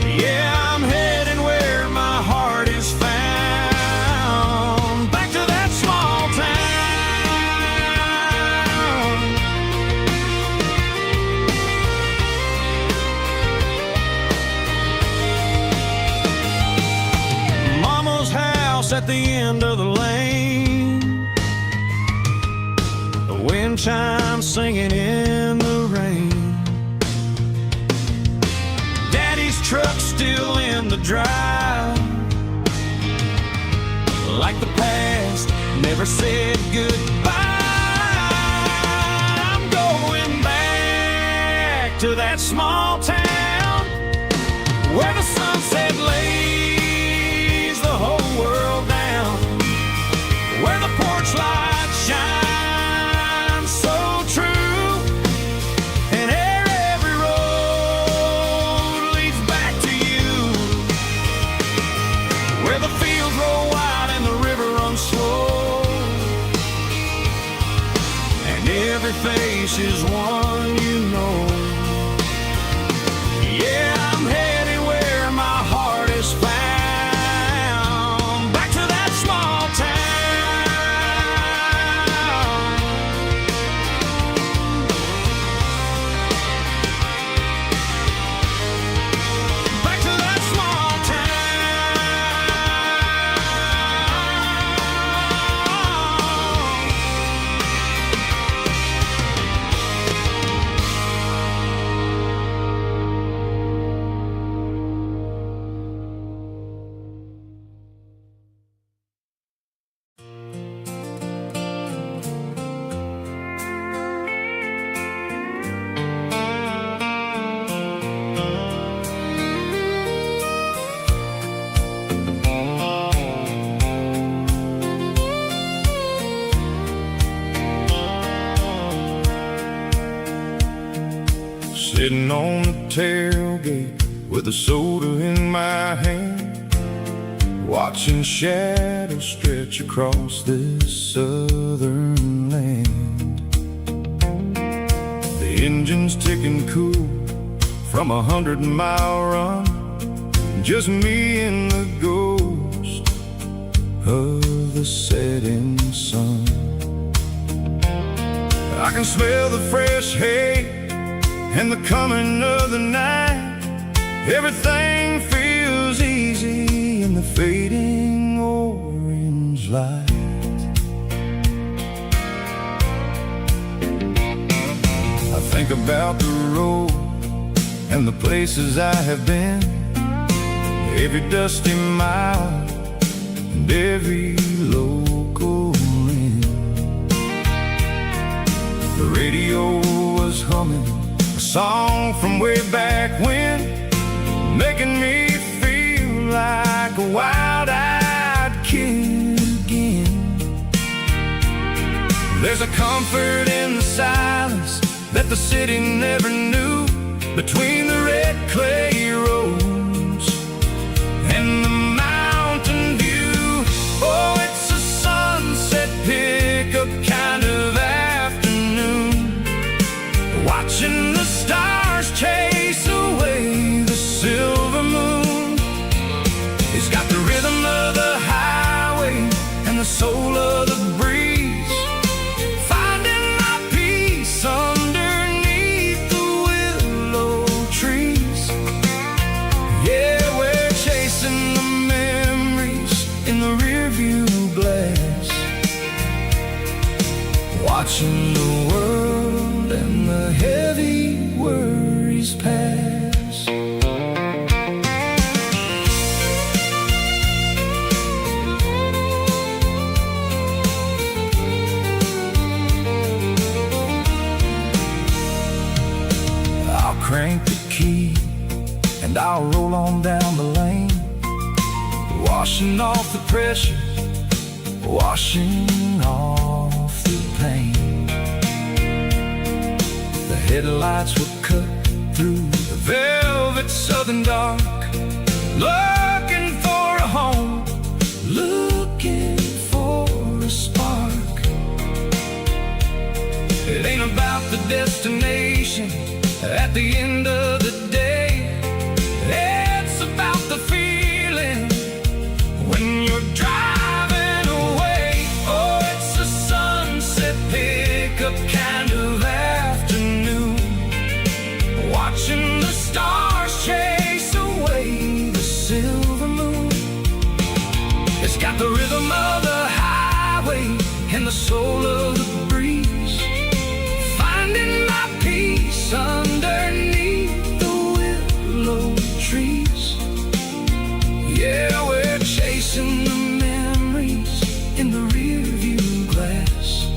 Yeah, I'm heading where my heart is found, back to that small town. Mama's house at the end of the lane, wind chimes singing in the rain. Daddy's truck still in the drive, like the past never said goodbye. I'm going back to that small town where the sunset lays the whole world down, where the porch lights shine face is one you know. Yeah, I'm heading where my heart is found, back to that small town. Back to that small town. Sitting on the tailgate with a soda in my hand, watching shadows stretch across this southern land. The engine's ticking cool from 100-mile run, just me and the ghost of the setting sun. I can smell the fresh hay and the coming of the night. Everything feels easy in the fading orange light. I think about the road and the places I have been, every dusty mile and every local inn. The radio was humming a song from way back when, making me feel like a wild-eyed kid again. There's a comfort in the silence that the city never knew, between the red clay roads and the mountain view. Oh, it's a sunset pickup kind of afternoon, watching the stars chase away the silver moon. It's got the rhythm of the highway and the soul of the breeze, finding my peace underneath the willow trees. Yeah, we're chasing the memories in the rearview glass, watching the world and the heavy worries pass. I'll crank the key and I'll roll on down the lane, washing off the pressure, washing off the pain. The headlights will cut through the velvet southern dark, looking for a home, looking for a spark. It ain't about the destination at the end of the day, it's about the feeling when you're driving away. Oh, it's a sunset pickup kind of afternoon, watching the stars chase away the silver moon. It's got the rhythm of the highway and the soul of the breeze, finding my peace underneath the willow trees. Yeah, we're chasing the memories in the rearview glass,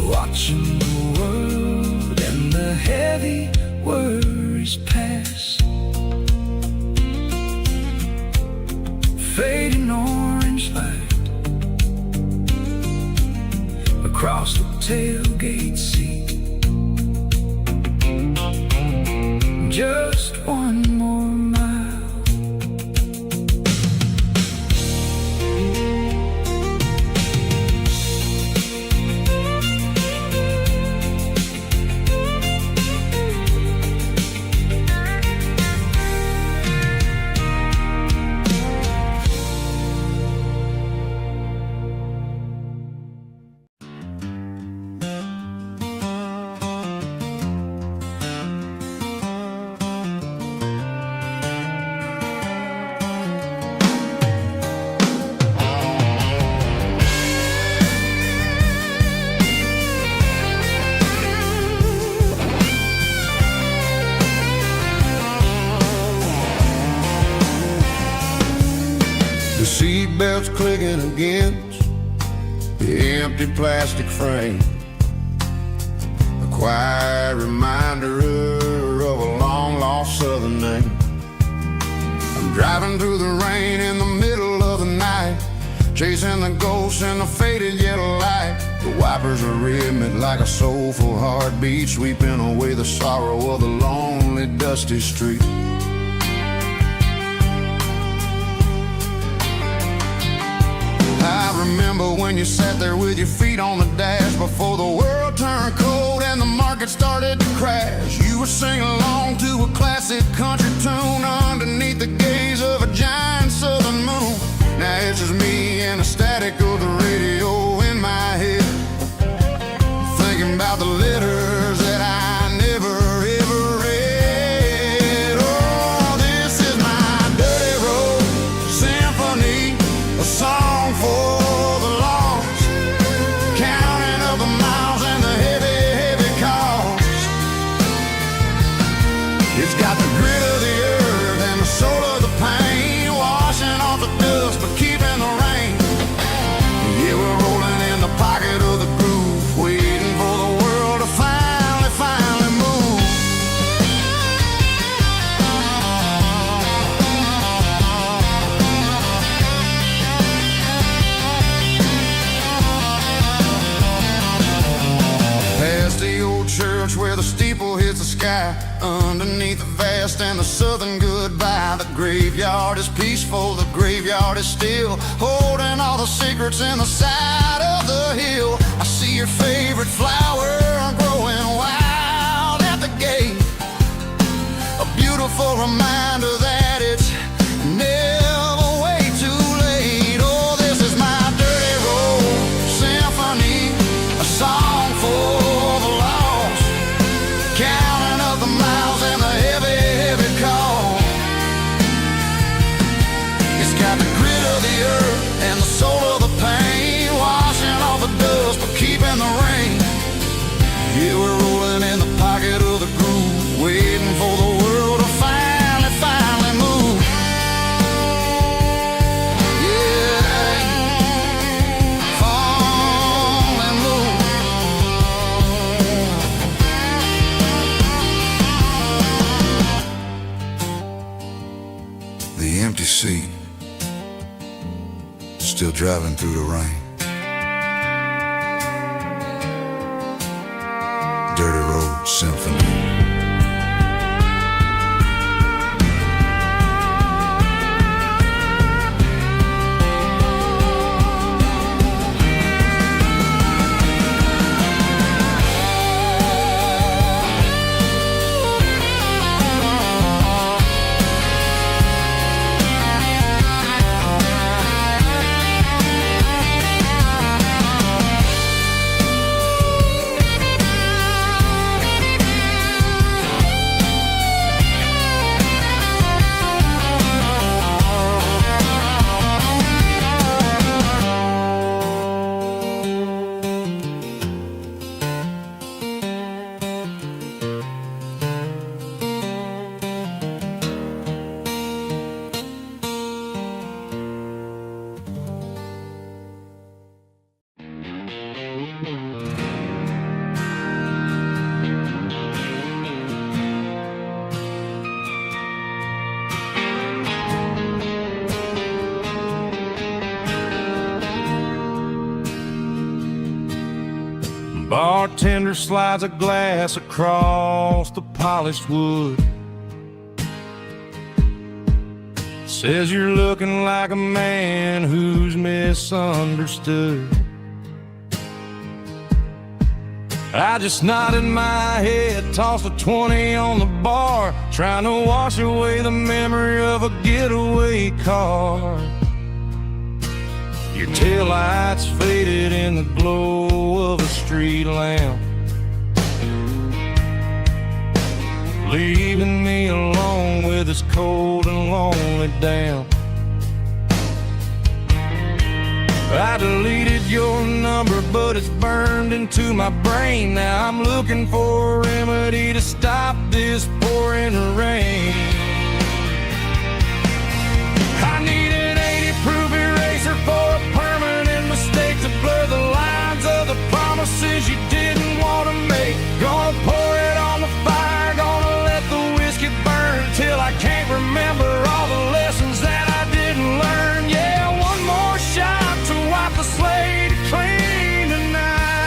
watching the world and the heavy worries pass. Fading orange light across the tailgate seat, just one more mile. The seatbelt's clicking against the empty plastic frame, a quiet reminder of a long-lost southern name. I'm driving through the rain in the middle of the night, chasing the ghosts in the faded yellow light. The wipers are rhythmic like a soulful heartbeat, sweeping away the sorrow of the lonely, dusty street. I remember when you sat there with your feet on the dash before the world turned cold and the market started to crash. You were singing along to a classic country tune underneath the gaze of a giant southern moon. Now it's just me and the static of the radio in my head, thinking about the letters that I never ever read. Oh, this is my dirty road symphony, a song for the lost, counting up the miles and the heavy, heavy cost. It's got the grit of the earth and the soul of the pain, washing off the dust but keeping the rain. Yeah, we're rolling in the pocket of the groove, waiting for the world to finally move. Past the old church where the steeple hits the sky, underneath the vast and the southern goodbye. The graveyard is peaceful, the graveyard is still, holding all the secrets in the side of the hill. I see your favorite flower growing wild at the gate, a beautiful reminder that it's never way too late. Oh, this is my dirty road symphony, a song for the lost, counting up the miles and the heavy, heavy cost. It's got the grit of the earth and the soul of the pain, washing off the dust but keeping the rain. Yeah, we're rolling in the pocket of the groove, waiting for the world to finally move. Yeah, finally move. The empty seat, still driving through the rain. Dirty Road Symphony. Bartender slides a glass across the polished wood, says you're looking like a man who's misunderstood. I just nodded my head, tossed a 20 on the bar, trying to wash away the memory of a getaway car. Your taillights faded in the glow of a street lamp, leaving me alone with this cold and lonely damp. I deleted your number, but it's burned into my brain. Now I'm looking for a remedy to stop this pouring rain. I need an 80-proof eraser for a permanent mistake to blur the lines of the promises you didn't want to make. Gonna pour it on the fire, gonna let the whiskey burn till I can't remember all the lessons that I didn't learn. Yeah, one more shot to wipe the slate clean tonight.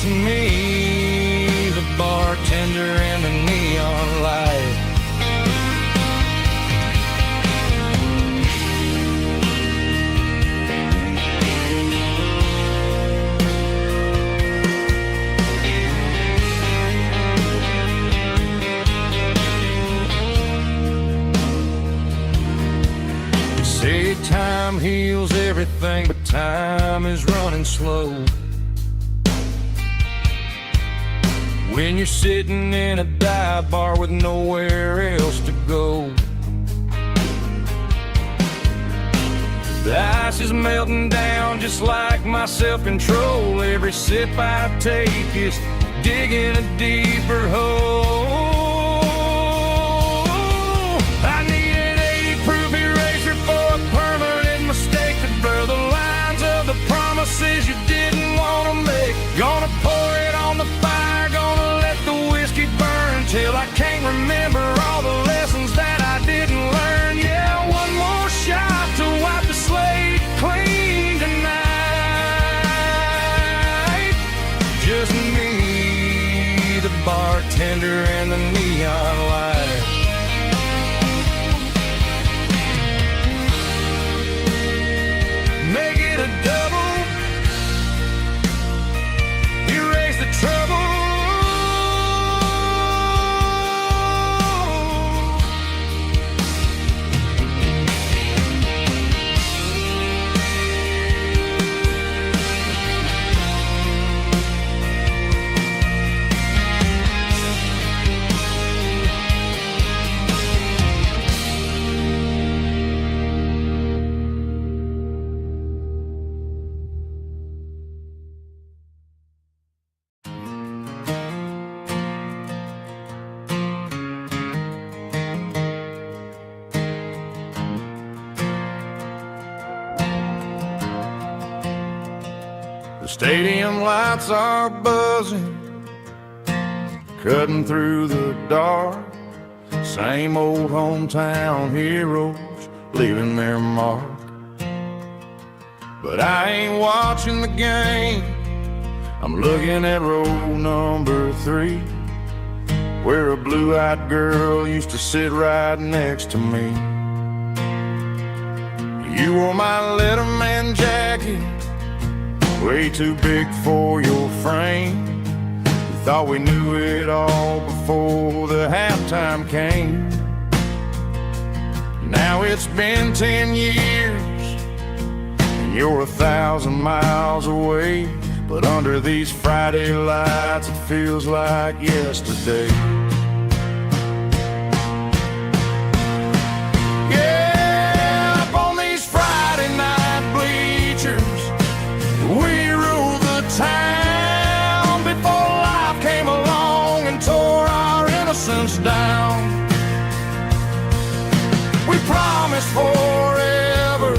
just me, the bartender and the neon light. Say time heals everything, but time is running slow. When you're sitting in a dive bar with nowhere else to go, the ice is melting down just like my self-control. Every sip I take is digging a deeper hole. I need an 80-proof eraser for a permanent mistake to blur the lines of the promises you didn't want to make. Gonna pour it on the fire, gonna let the whiskey burn till I can't remember all the lessons that I didn't learn. Yeah, one more shot to wipe the slate clean tonight. Just me, the bartender and the neon light. Make it a double, erase the trouble. The stadium lights are buzzing, cutting through the dark. Same old hometown heroes leaving their mark. But I ain't watching the game, I'm looking at row number 3, where a blue-eyed girl used to sit right next to me. You wore my Letterman jacket, way too big for your frame. We thought we knew it all before the halftime came. Now it's been 10 years and you're 1,000 miles away, but under these Friday lights it feels like yesterday. Yeah, up on these Friday night bleachers, we ruled the town before life came along and tore our innocence down. We promised forever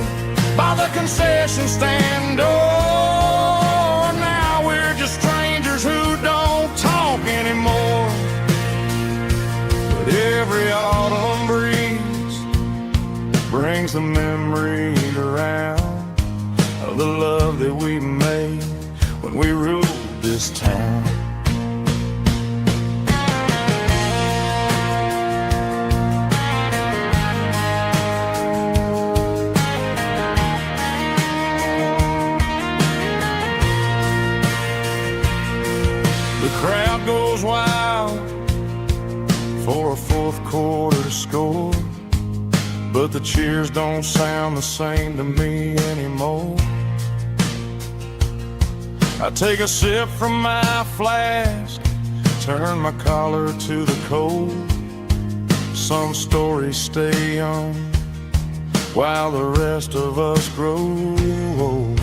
by the concession stand door. Now we're just strangers who don't talk anymore. But every autumn breeze brings the memories around of the love that we made when we ruled this town. The crowd goes wild for a fourth quarter score, but the cheers don't sound the same to me anymore. I take a sip from my flask, turn my collar to the cold. Some stories stay young while the rest of us grow old.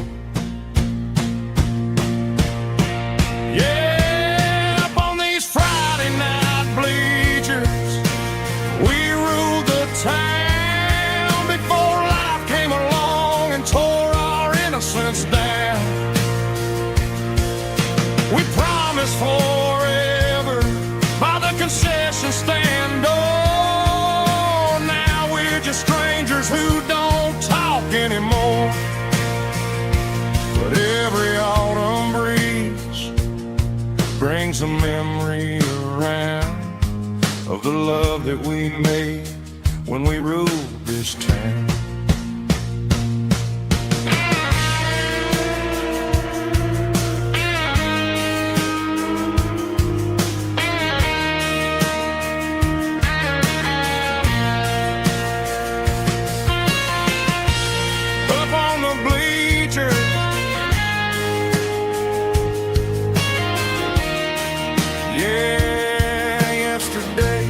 Yeah, up on these Friday night bleachers, we ruled the town before life came along and tore our innocence down. We promised forever by the concession stand door. Now we're just strangers who don't talk anymore. But every autumn breeze that we made when we ruled this town. Up on the bleachers, yeah, yesterday.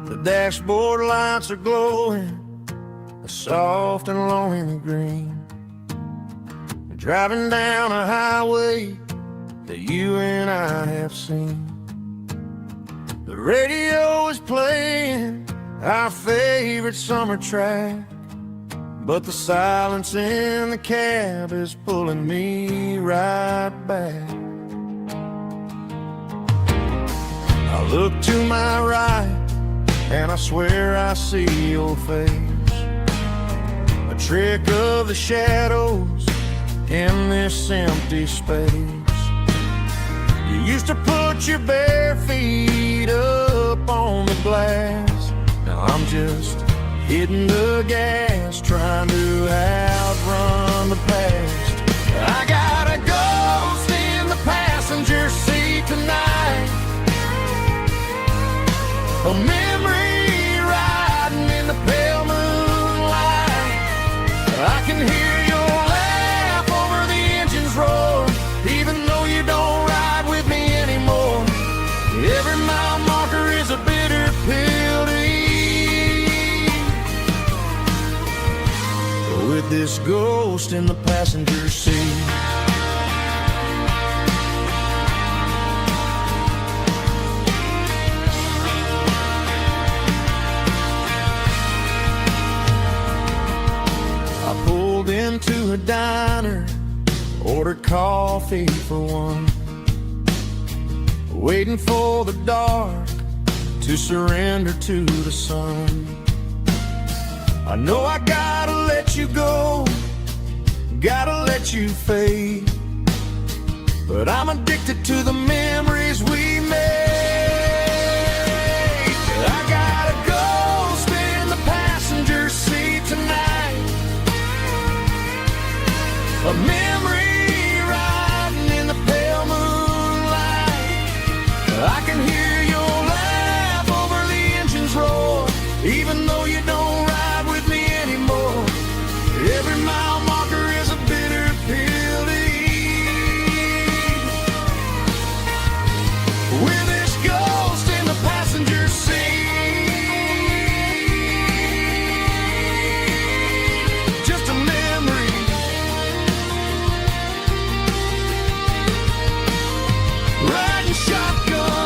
The dashboard lights are glowing a soft and lonely green. We're driving down a highway that you and I have seen. The radio is playing our favorite summer track, but the silence in the cab is pulling me right back. I look to my right and I swear I see your face, a trick of the shadows in this empty space. You used to put your bare feet up on the glass. Now I'm just hitting the gas, trying to outrun the past. I got a ghost in the passenger seat tonight, a memory riding in the pale moonlight. I can hear your laugh over the engine's roar, even though you don't ride with me anymore. Every mile marker is a bitter pill to eat, with this ghost in the passenger seat. Into a diner, ordered coffee for one, waiting for the dark to surrender to the sun. I know I gotta let you go, gotta let you fade, but I'm addicted to the memories we made. I got a ghost in the passenger seat tonight, a memory riding in the pale moonlight. I can hear your laugh over the engine's roar, even though you don't ride with me anymore. Every mile marker is a bitter pill to eat, with this ghost in the passenger seat. Just a memory, riding shotgun.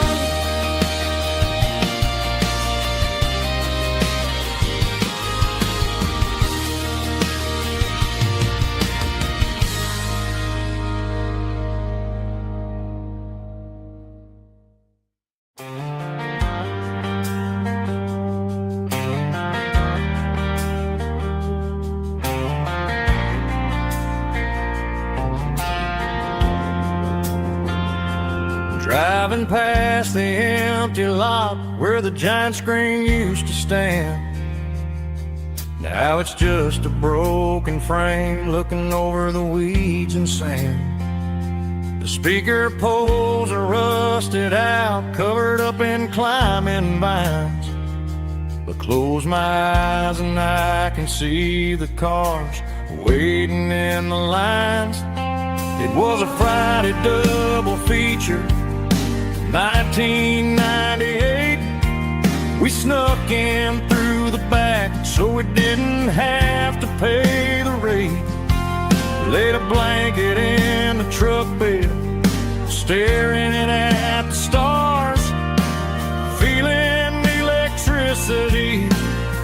Driving past the empty lot where the giant screen used to stand, Now it's just a broken frame looking over the weeds and sand. The speaker poles are rusted out, covered up in climbing vines. But close my eyes and I can see the cars waiting in the lines. It was a Friday double feature, 1998. We snuck in through the back so we didn't have to pay the rate. Laid a blanket in the truck bed, staring at the stars, feeling the electricity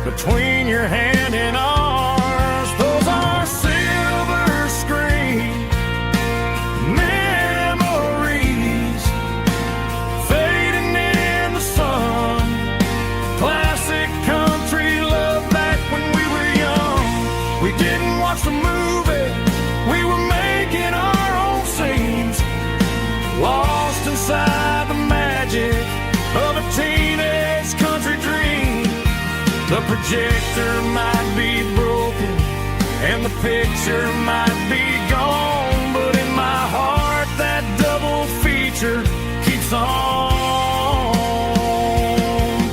between your hand and ours. Those are silver screen memories fading in the sun. Classic country love back when we were young. We didn't watch the movie, we were making our own scenes, lost inside the magic of a teenage country dream. The projector might be broken and the picture might be gone, but in my heart that double feature keeps on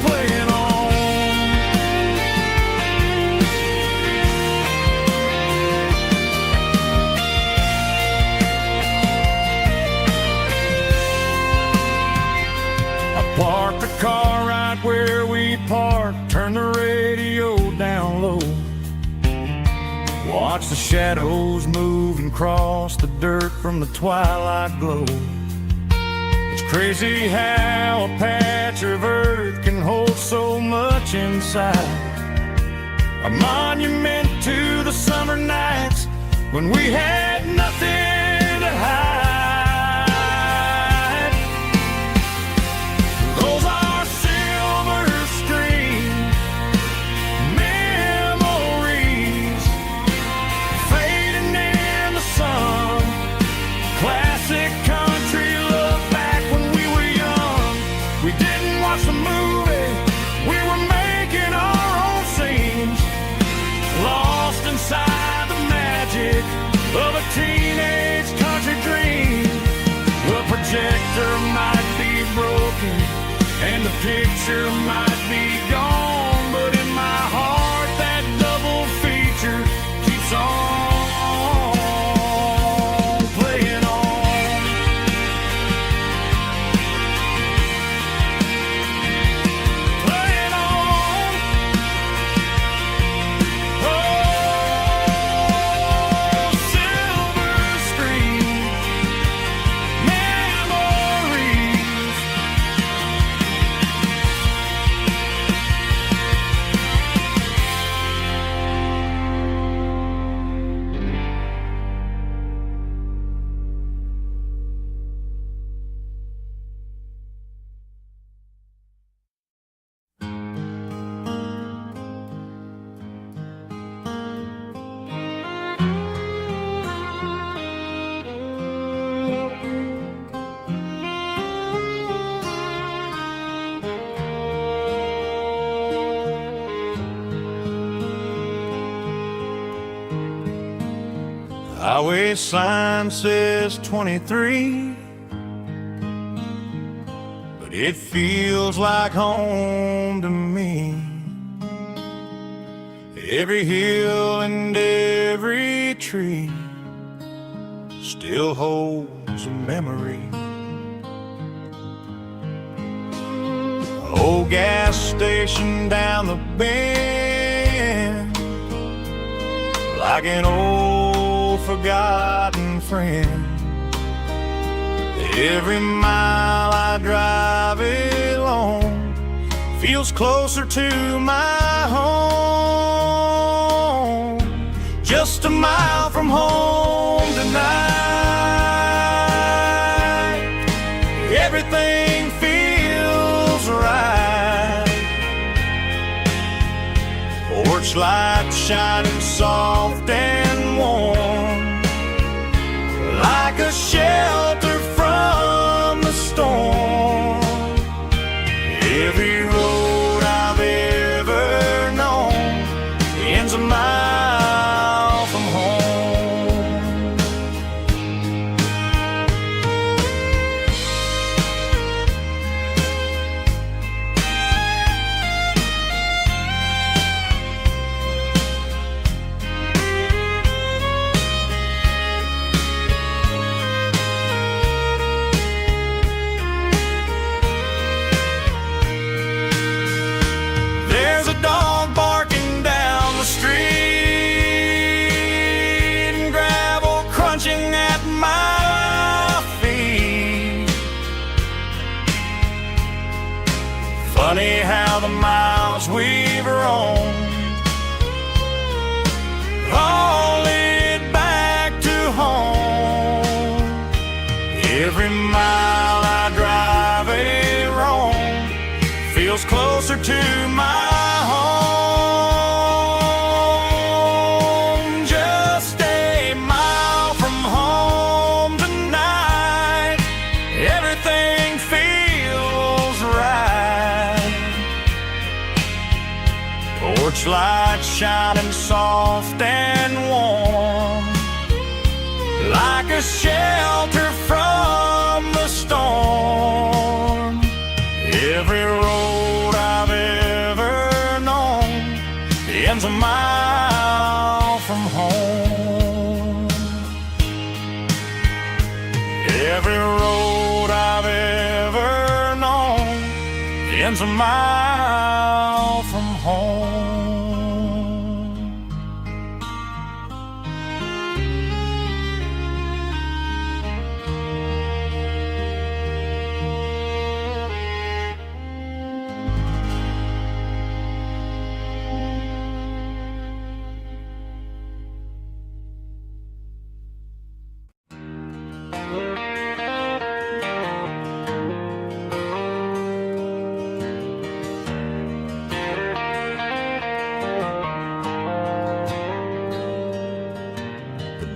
playing on. I parked the car right where we parked, turned the radio down low, watch the shadows move and cross the dirt from the twilight glow. It's crazy how a patch of earth can hold so much inside. A monument to the summer nights when we had nothing to hide. Those are silver screen memories fading in the sun. Classic country love back when we were young. We didn't watch the movie, we were making our own scenes, lost inside the magic of a teenage country dream. The projector might be broken and the picture might be gone, but in my heart that double feature keeps on playing on. Playing on. Oh, silver screen memories. Highway sign says 23, but it feels like home to me. Every hill and every tree still holds a memory. Old gas station down the bend, like an old forgotten friend. Every mile I drive it along feels closer to my home. Just a mile from home tonight, everything feels right. Porch light shining soft and warm, like a shelter from the storm. Every road I've ever known ends a miles we've roamed, hauled back to home. Every mile I drive a roam feels closer to my home. Just a mile from home tonight, everything feels right. Porch light shining soft and warm, like a shelter from the storm. Every road I've ever known ends a mile from home. Every road I've ever known ends a mile from home.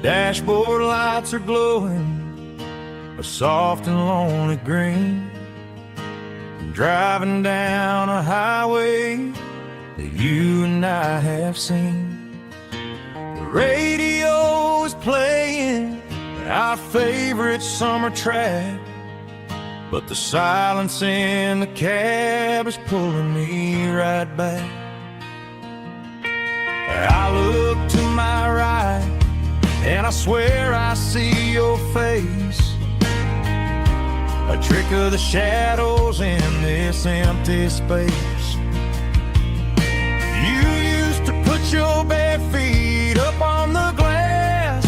Dashboard lights are glowing a soft and lonely green. I'm driving down a highway that you and I have seen. The radio is playing our favorite summer track, but the silence in the cab is pulling me right back. I look to my right and I swear I see your face, a trick of the shadows in this empty space. You used to put your bare feet up on the glass.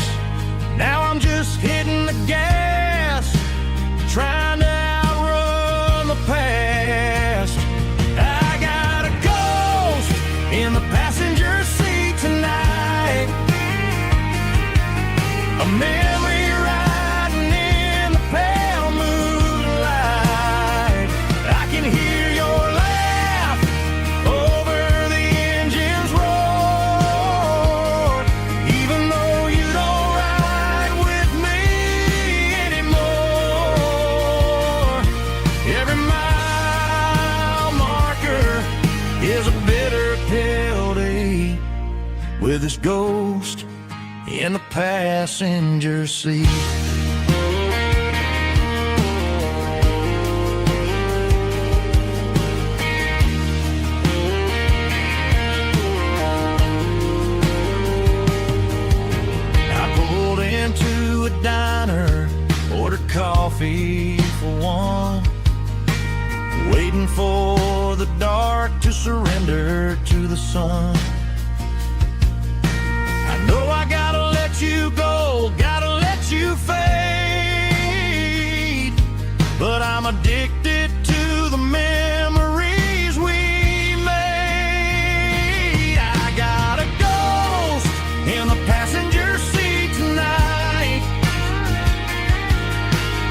Now I'm just hitting the gas, trying to outrun the past. I got a ghost in the passenger seat tonight, a memory riding in the pale moonlight. I can hear your laugh over the engine's roar, even though you don't ride with me anymore. Every mile marker is a bitter pill to eat, with this ghost in the passenger seat. I pulled into a diner, ordered coffee for one, waiting for the dark to surrender to the sun. I know I gotta let you go, gotta let you fade, but I'm addicted to the memories we made. I got a ghost in the passenger seat tonight,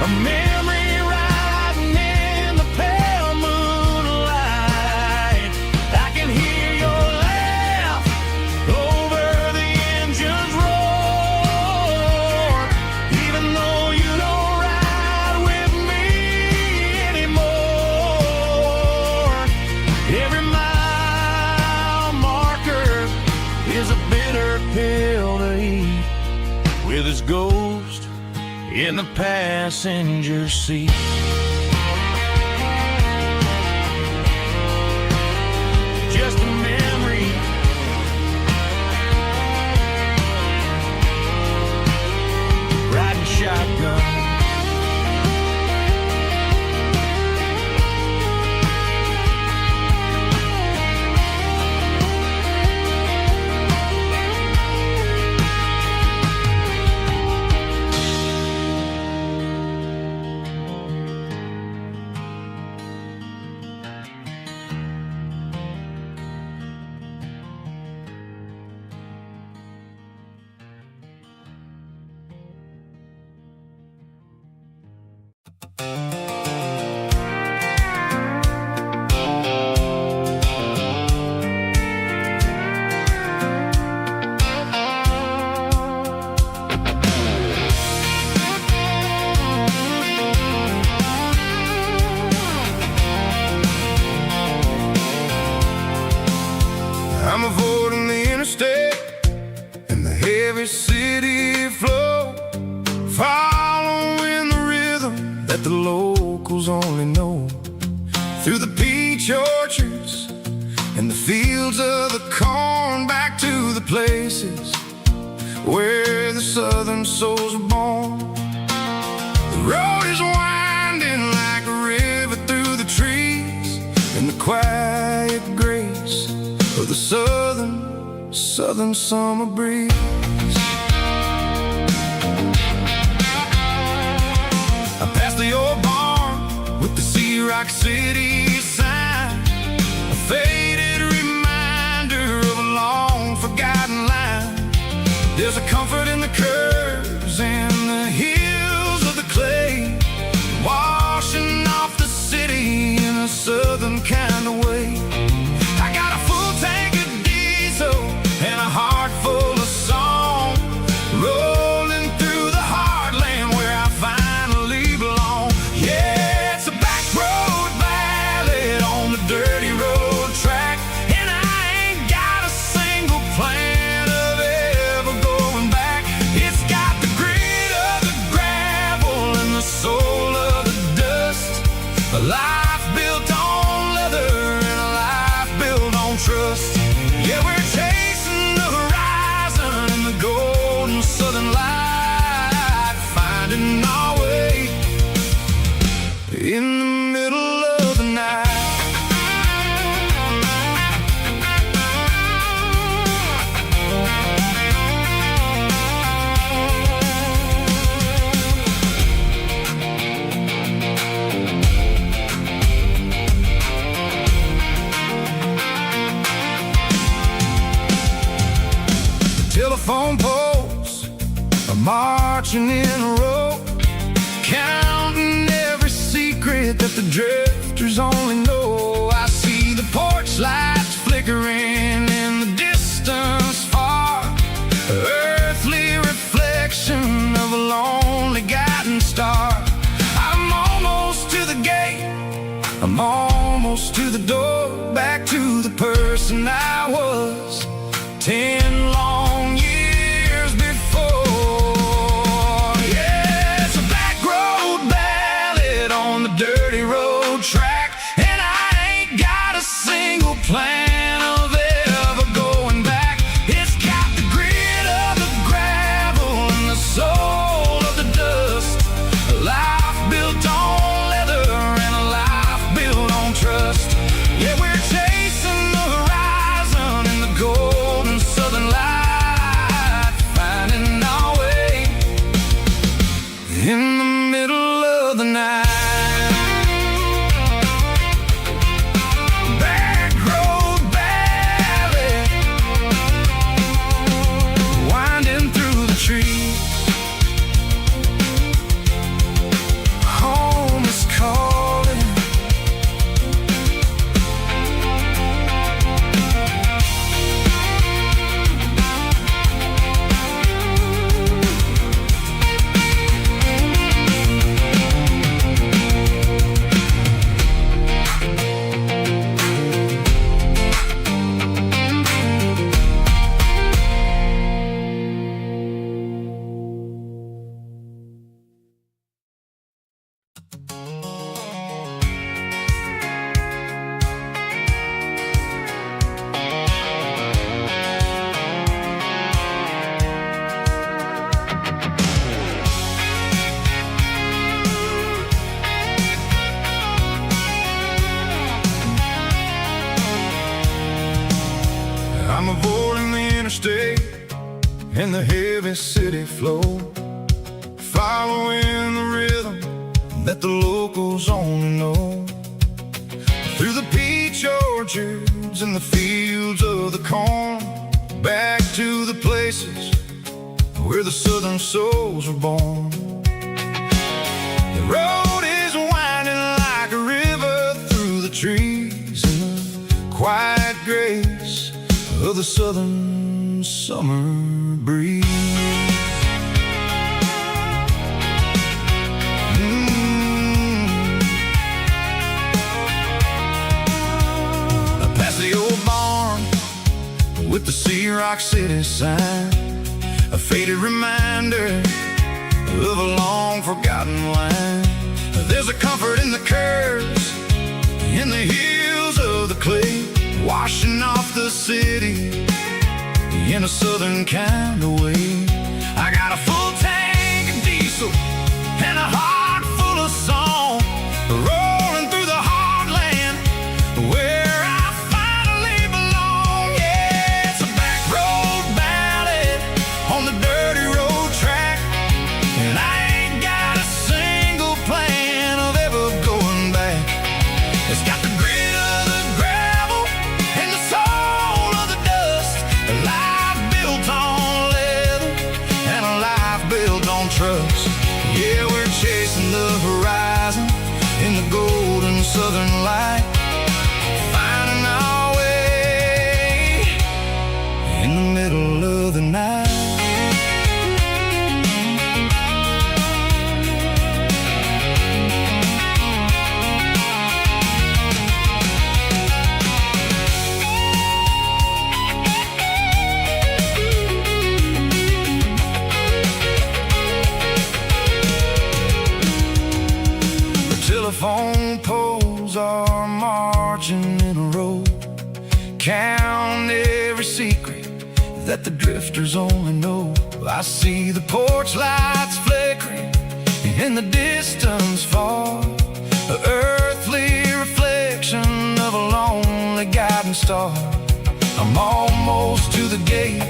a memory riding in the pale moonlight. I can hear your laugh over the engine's roar, even though you don't ride with me anymore. Every mile marker is a bitter pill to eat, with his ghost in the passenger seat. Just a memory, riding shotgun. heavy city flow, following the rhythm that the locals only know. Through the peach orchards and the fields of the corn, back to the places where the southern souls were born. The road is winding like a river through the trees, in the quiet grace of the southern summer breeze. I passed the old barn with the Sea Rock City sign, a faded reminder of a long forgotten line. There's a comfort in the curves and the hills of the clay, washing off the city in a southern kind of way. I got a full tank of diesel and a heart full of song, rolling through the heartland where I finally belong. Yeah, it's a back road ballad on the dirty road track, and I ain't got a single plan of ever going back. It's got the grit of the gravel and the soul of the dust, a life built on leather and a life built on trust. Yeah, we're chasing the horizon in the golden southern light, finding our way in the middle of the night. Telephone poles are marching in a row, counting every secret that the drifters only know. I see the porch lights flickering in the distance far, earthly reflection of a lonely guiding star. I'm almost to the gate, I'm almost to the door, back to the person I was 10 long years before. Yeah, it's a back road ballad on the dirty road track, and I ain't got a single plan of ever going back. It's got the grit of the gravel and the soul of the dust, a life built on leather and a life built on trust. Yeah, we're chasing the horizon in the golden southern light, finding our way in the middle of the night. Back road ballad, winding through the trees. Home is calling. I'm avoiding the interstate and the heavy city flow, following the rhythm that the locals only know. Through the peach orchards and the fields of the corn, back to the places where the southern souls were born. The road is winding like a river through the trees in the quiet grace of the southern summer breeze. Past the old barn with the Sea Rock City sign, a faded reminder of a long forgotten line. There's a comfort in the curves, in the heels of the clay, washing off the city in a southern kind of way. I got a full tank of diesel and a heart full of song, rolling through the heartland where I finally belong. Yeah, it's a back road ballad on the dirty road track, and I ain't got a single plan of ever going back. It's got the grit of the gravel and the soul of the dust, a life built on leather and a life built on trust. Yeah, we're chasing the horizon in the golden southern light, finding our way in the middle of the night. Telephone poles are marching in a row, count every secret that the drifters only know. I see the porch lights flickering in the distance far, an earthly reflection of a lonely guiding star. I'm almost to the gate,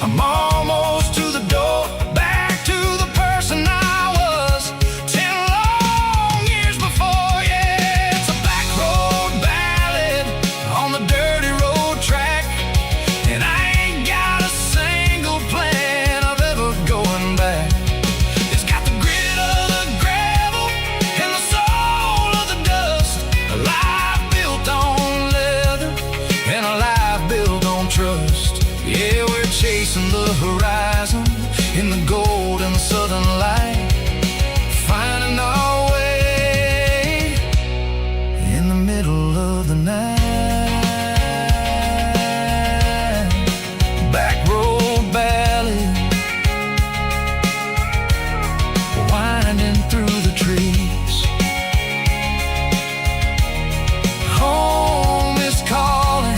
I'm almost to the door, back to the person I was 10 long years before. Yeah, it's a back road ballad on the dirty road track, and I ain't got a single plan of ever going back. It's got the grit of the gravel and the soul of the dust, a life built on leather and a life built on trust. Yeah, we're chasing the horizon in the golden southern light, finding our way in the middle of the night. Back road ballad, winding through the trees. Home is calling.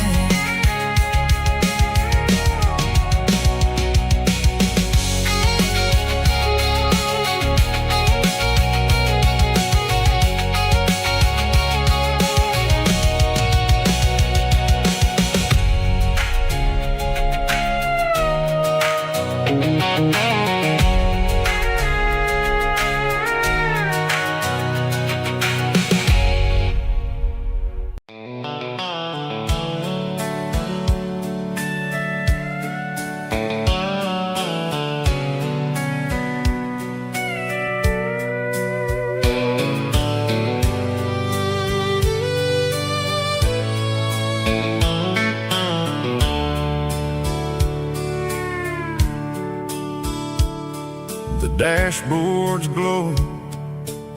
The dashboard's glowing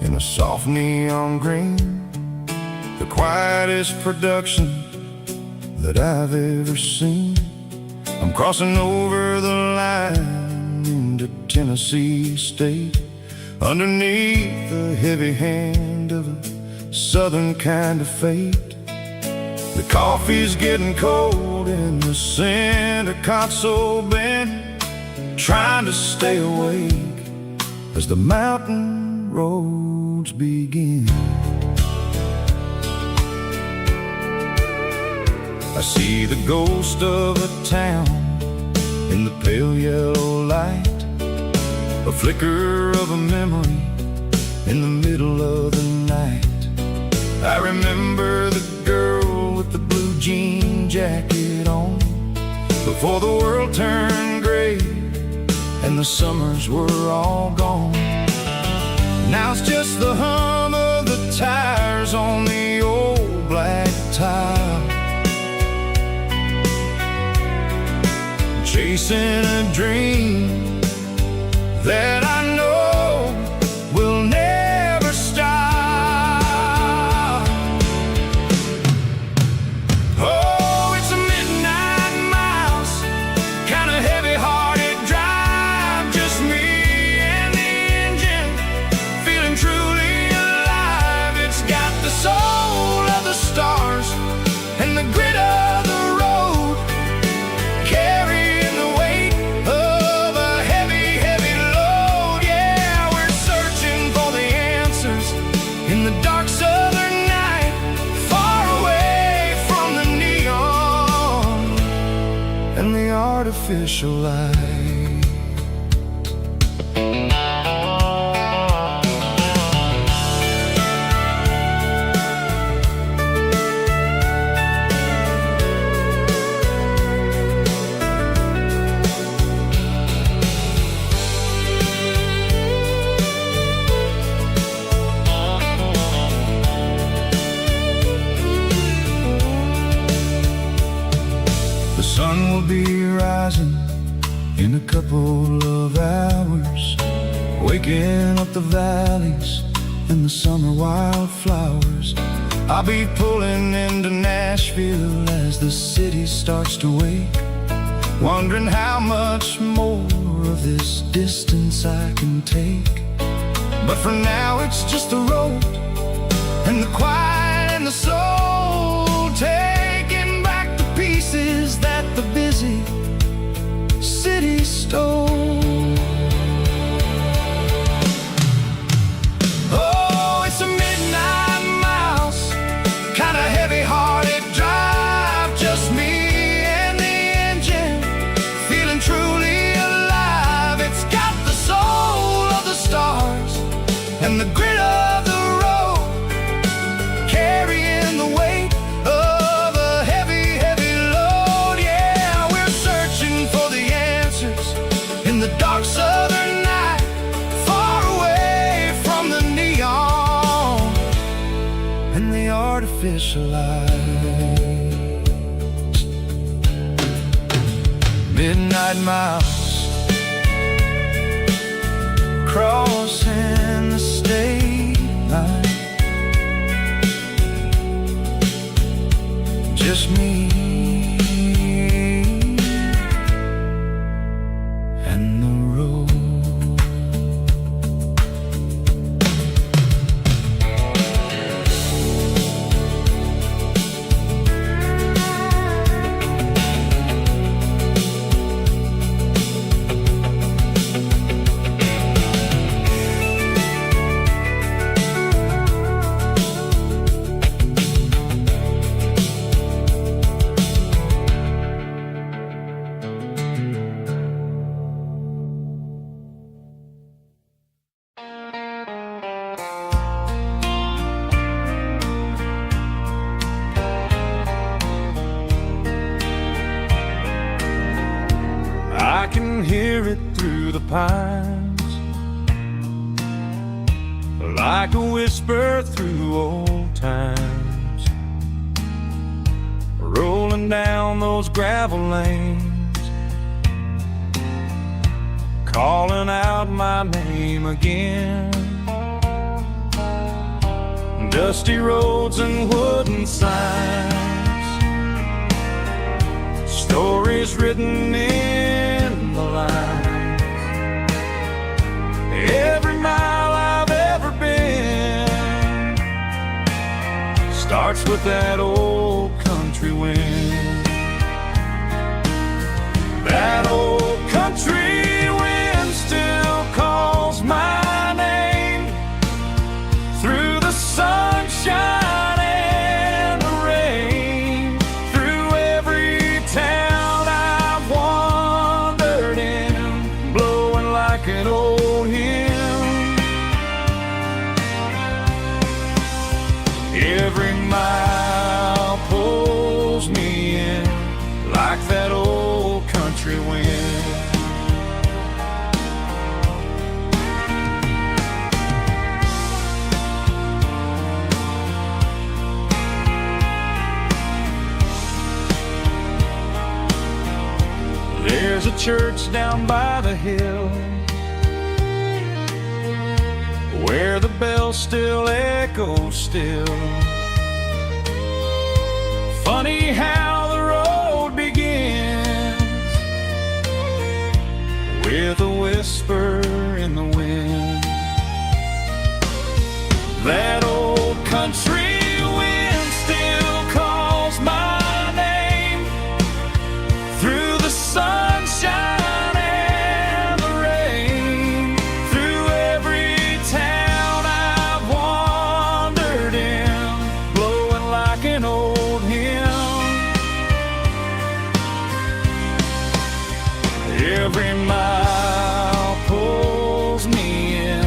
in a soft neon green, the quietest production that I've ever seen. I'm crossing over the line into Tennessee State, underneath the heavy hand of a southern kind of fate. The coffee's getting cold in the center console bin, trying to stay awake as the mountain roads begin. I see the ghost of a town in the pale yellow light, a flicker of a memory in the middle of the night. I remember the girl with the blue jean jacket on, before the world turned gray and the summers were all gone. Now it's just the hum of the tires on the old black tile, chasing a dream that I know will never stop. Oh, it's a midnight miles, kind of heavy-hearted drive, artificial light. The sun will be rising in a couple of hours, waking up the valleys and the summer wildflowers. I'll be pulling into Nashville as the city starts to wake, wondering how much more of this distance I can take. But for now it's just the road and the quiet and the soul, taking back the pieces that the busy city stole. Oh, it's a midnight miles, kinda heavy-hearted drive, just me and the engine, feeling truly alive. It's got the soul of the stars and the grit of the road, carrying the weight of a heavy, heavy load. Yeah, we're searching for the answers in the dark southern night, far away from the neon and the artificial lights. Midnight miles, crossing the state line, just me and the road. I can hear it through the pines, like a whisper through old times, rolling down those gravel lanes, calling out my name again. Dusty roads and wooden signs, stories written in the lines. Every mile I've ever been starts with that old country wind. That old country wind still calls my name through the sunshine and the rain, through every town I've wandered in, blowing like an old hymn. Every mile pulls me in like that old country wind. There's a church down by the hill where the bells still echo still. Funny how the road begins with a whisper in the wind. That old country wind still calls my name through the sunshine and the rain, through every town I've wandered in, blowing like an old hymn. Every mile pulls me in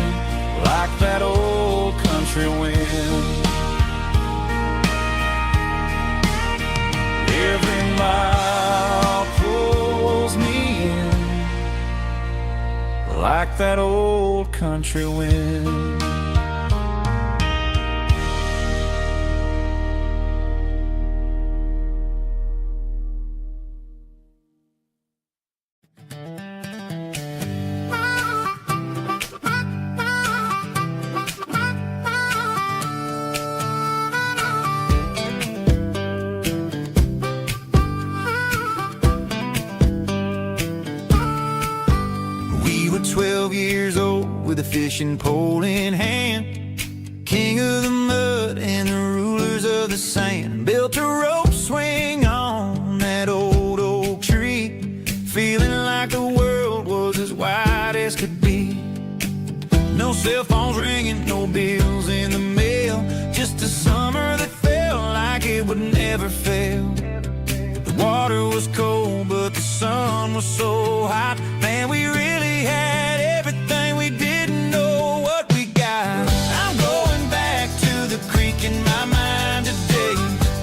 like that old country wind. Every mile pulls me in like that old country wind. We were 12 years old with a fishing pole in hand, king of the mud and the rulers of the sand. Built a rope swing on that old oak tree, feeling like the world was as wide as could be. No cell phones ringing, no bills in the mail, just a summer that felt like it would never fail. The water was cold, but the sun was so hot. Man, we really had everything, we didn't know what we got. I'm going back to the creek in my mind today,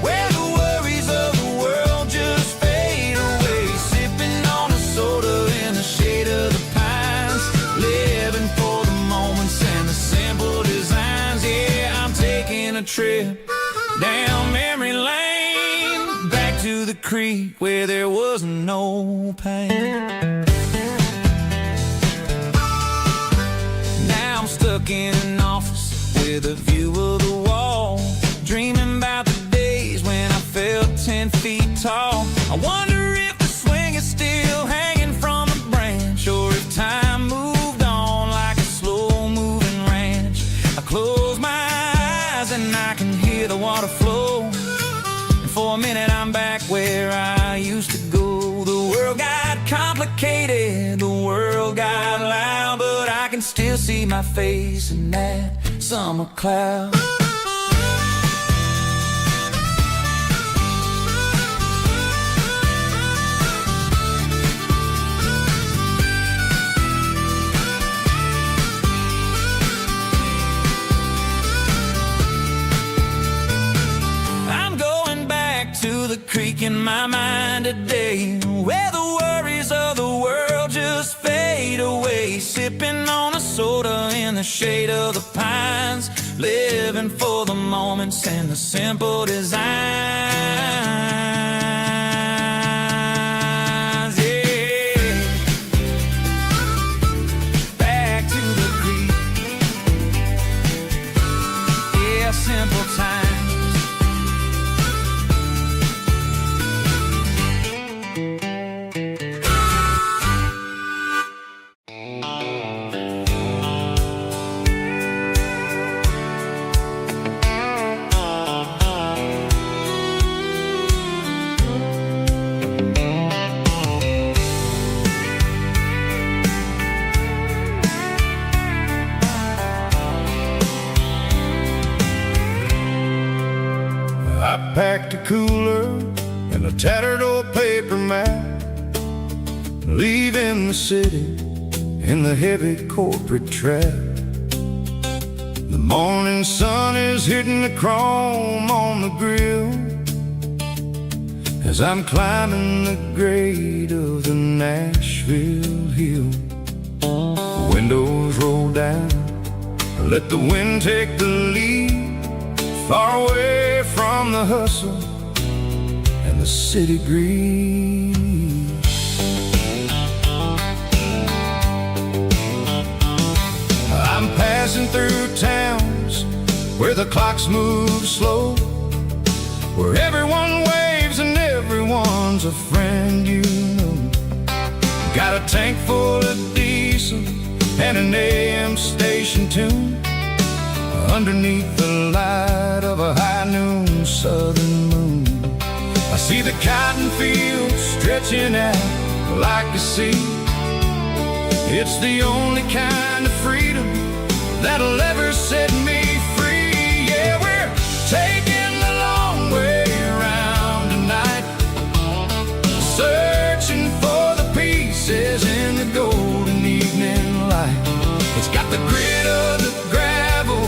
where the worries of the world just fade away. Sipping on a soda in the shade of the pines, living for the moments and the simple designs. Yeah, I'm taking a trip down memory lane, back to the creek where there was no pain. Now I'm stuck in an office with a view of the wall, dreaming about the days when I felt 10 feet tall. I wonder if the swing is still hanging from a branch, or if time moved on like a slow-moving ranch. I close my eyes and I can hear the water flow, and for a minute I'm back where I used to go. The world got complicated, the world got loud, but I can still see my face in that summer cloud. I'm going back to the creek in my mind today, where the worries of the world just fade away. Sipping on a soda in the shade of the pines, living for the moments and the simple designs. Yeah, back to the creek. Yeah, simple times. I packed a cooler and a tattered old paper map, leaving the city in the heavy corporate trap. The morning sun is hitting the chrome on the grill as I'm climbing the grade of the Nashville hill. Windows roll down, let the wind take the lead, far away from the hustle and the city breeze. I'm passing through towns where the clocks move slow, where everyone waves and everyone's a friend you know. Got a tank full of diesel and an AM station tune, underneath the light of a high noon southern moon. I see the cotton fields stretching out like a sea. It's the only kind of freedom that'll ever set me free. Yeah, we're taking the long way around tonight, searching for the pieces light. It's got the grit of the gravel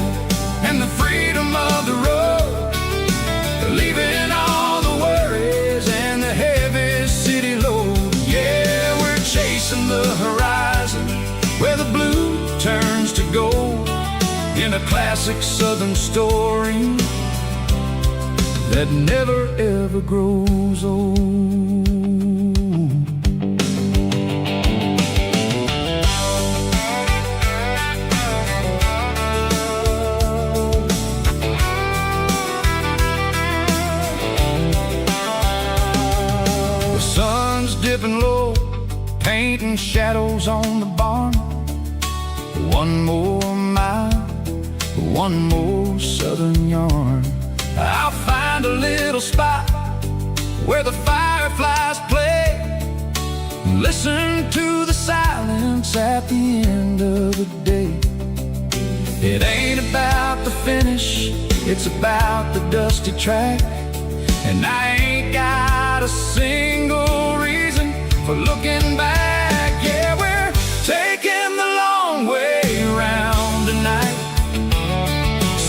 and the freedom of the road, leaving all the worries and the heavy city load. Yeah, we're chasing the horizon where the blue turns to gold, in a classic southern story that never ever grows old. The sun's dipping low, painting shadows on the barn. One more mile, one more southern yarn. I'll find a little spot where the fireflies play, listen to the silence at the end of the day. It ain't about the finish, it's about the dusty track. And I ain't got a single reason for looking back. Yeah, we're taking the long way around tonight,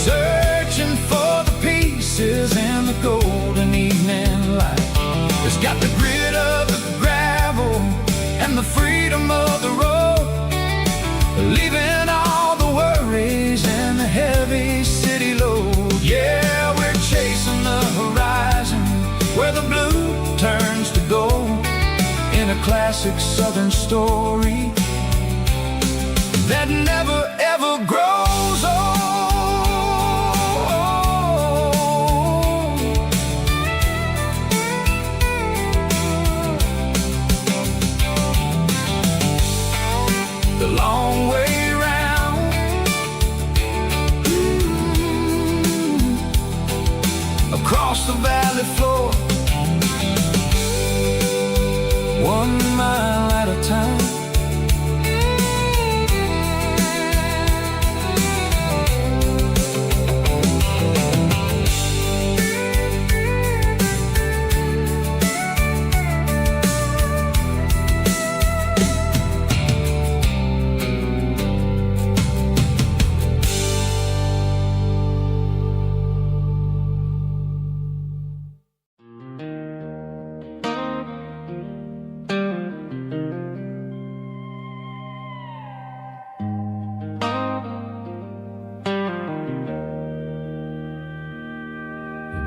searching for the pieces in the golden evening light. It's got the grit of the gravel and the freedom of the road, leaving all the worries and the heavy city load. Yeah, we're chasing the horizon where the blue turns to gold, in a classic southern story that never ever grows old. The long way round, across the valley floor, 1 mile at a time.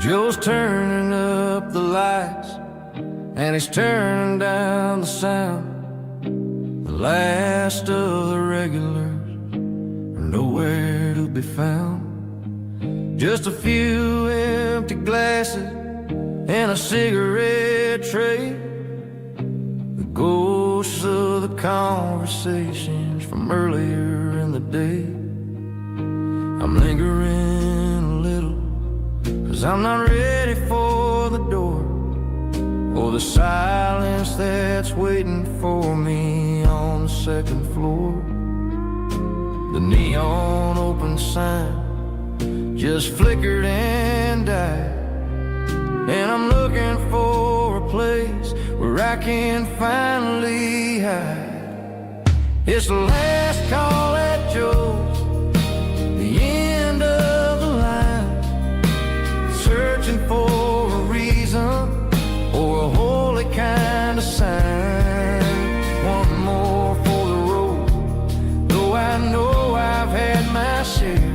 Joe's turning up the lights and he's turning down the sound. The last of the regulars are nowhere to be found. Just a few empty glasses and a cigarette tray, the ghosts of the conversations from earlier in the day. I'm lingering a little, 'cause I'm not ready for the door, or the silence that's waiting for me on the second floor. The neon open sign just flickered and died, and I'm looking for a place where I can finally hide. It's the last call at Joe's, the end of the line, searching for a reason or a holy kind of sign. One more for the road, though I know I've had my share,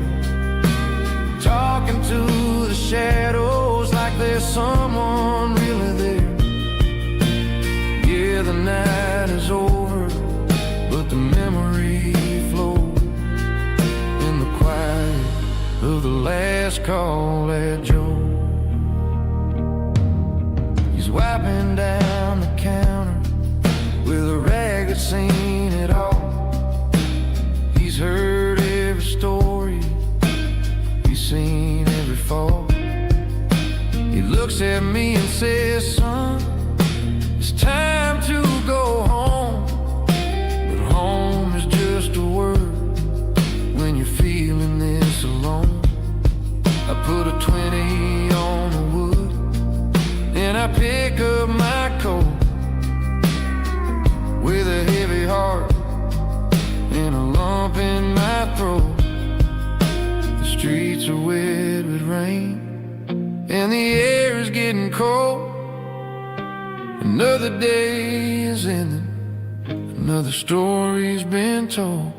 talking to the shadows like there's someone really there. Yeah, the night is over, but the memory flows in the quiet of the last call at Joe. He's wiping down the counter with a rag that's seen it all. He's heard every story, he's seen every fall. He looks at me and says, son, it's time to go home. But home is just a word when you're feeling this alone. I put a 20 on the wood and I pick up my coat with a heavy heart and a cold. Another day is ending, another story's been told.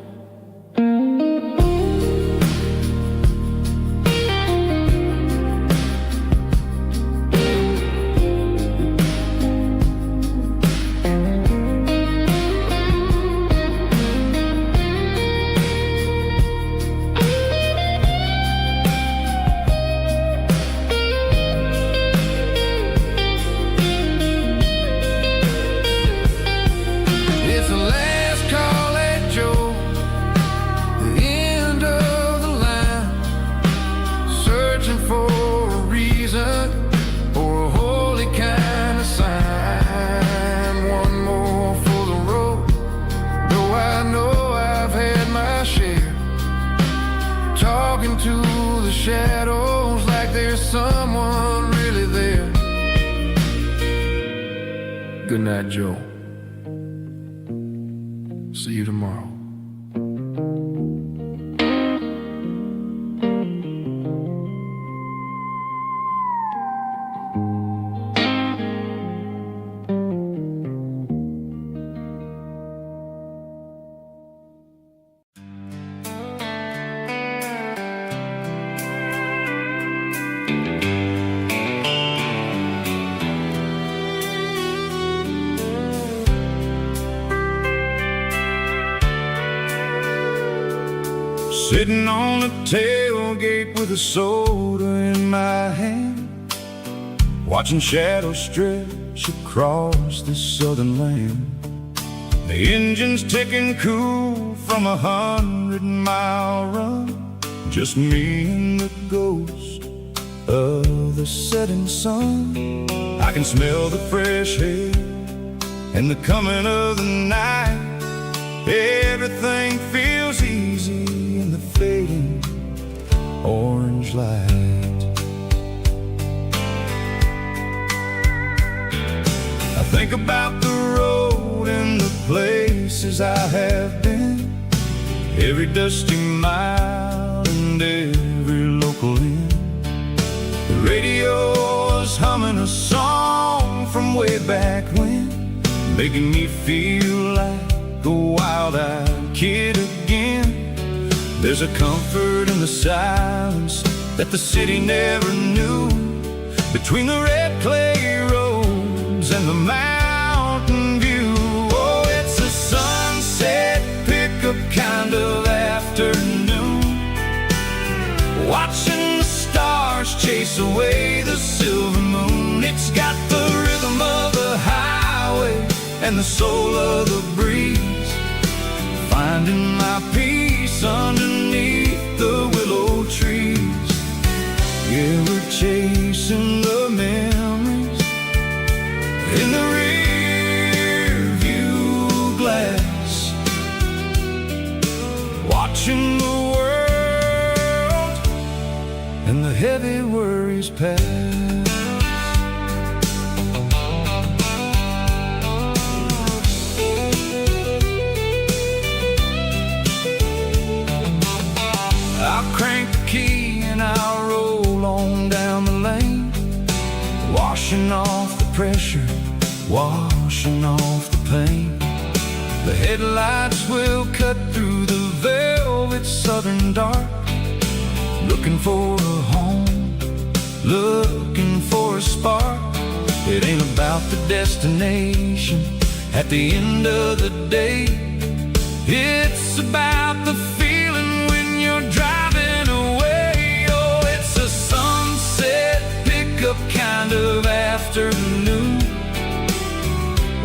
Talking to the shadows like there's someone really there. Good night, Joe. See you tomorrow. Sitting on the tailgate with a soda in my hand, watching shadows stretch across this southern land. The engine's ticking cool from 100-mile run, just me and the ghost of the setting sun. I can smell the fresh air and the coming of the night. Everything feels easy in the fading orange light. I think about the road and the places I have been, every dusty mile and every local inn. The radio is humming a song from way back when, making me feel like a wild-eyed kid again. There's a comfort in the silence that the city never knew, between the red clay roads and the mountain view. Oh, it's a sunset pickup kind of afternoon, watching the stars chase away the silver moon. It's got the rhythm of the highway and the soul of the breeze, finding my peace underneath the willow trees. Yeah, we're chasing the memories in the rear view glass, watching the world and the heavy worries pass. I'll crank the key and I'll roll on down the lane, washing off the pressure, washing off the pain. The headlights will cut through the velvet southern dark, looking for a home, looking for a spark. It ain't about the destination at the end of the day, it's about the feeling when you're driving away. Oh, it's a sunset pickup kind of afternoon,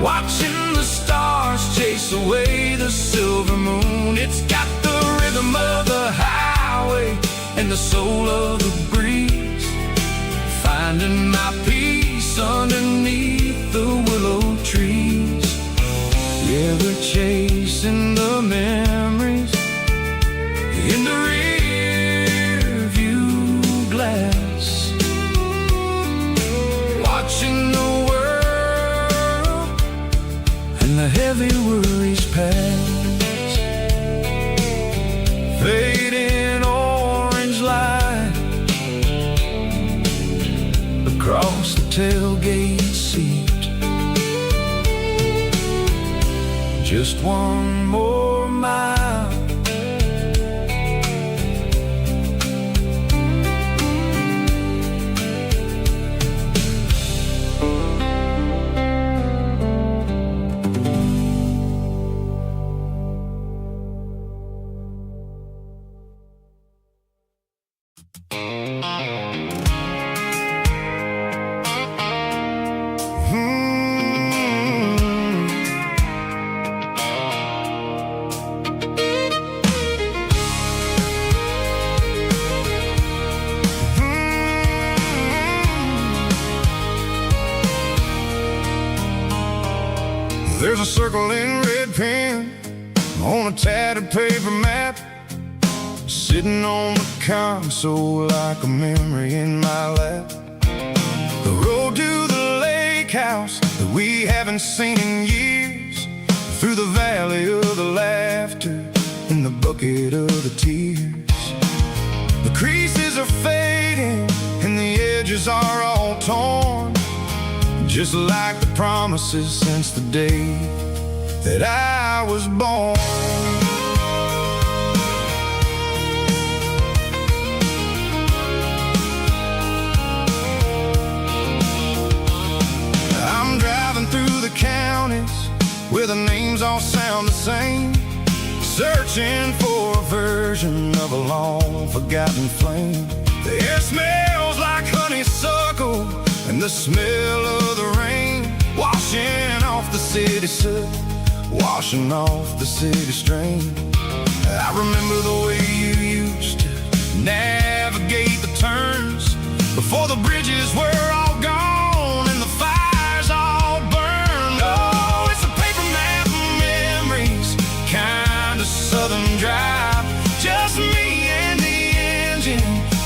watching the stars chase away the silver moon. It's got the rhythm of the highway and the soul of the breeze, finding my peace underneath the willow trees. Yeah, we're chasing the memories in the rear view glass, watching the world and the heavy worries pass. Fading orange light across the tailgate seat. Just one more mile. There's a circle in red pen on a tattered paper map, sitting on the console like a memory in my lap. The road to the lake house that we haven't seen in years, through the valley of the laughter and the bucket of the tears. The creases are fading and the edges are all torn, just like the promises since the day that I was born. I'm driving through the counties where the names all sound the same, searching for a version of a long forgotten flame. The air smells like honeysuckle and the smell of the rain, washing off the city soot, washing off the city strain. I remember the way you used to navigate the turns before the bridges were all gone and the fires all burned. Oh, it's a paper map of memories, kind of southern drive, just me and the engine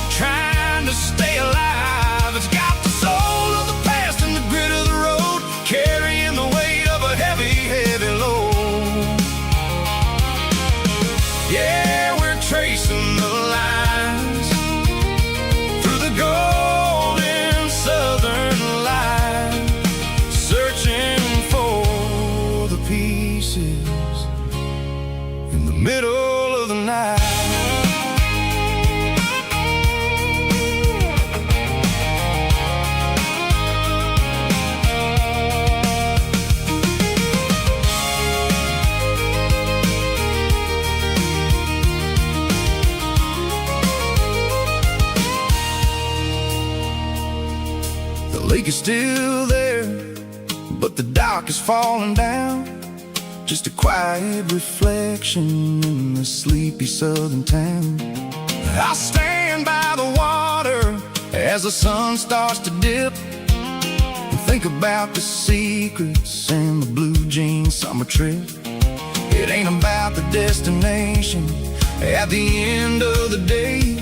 trying to stay alive. It's got the soul of the past and the grit of the road, carrying the weight of a heavy, heavy load. Yeah, we're tracing the lines through the golden southern light, searching for the pieces in the middle of the night. The lake is still there, but the dock is falling down, just a quiet reflection in the sleepy southern town. I stand by the water as the sun starts to dip, and think about the secrets and the blue jean summer trip. It ain't about the destination at the end of the day,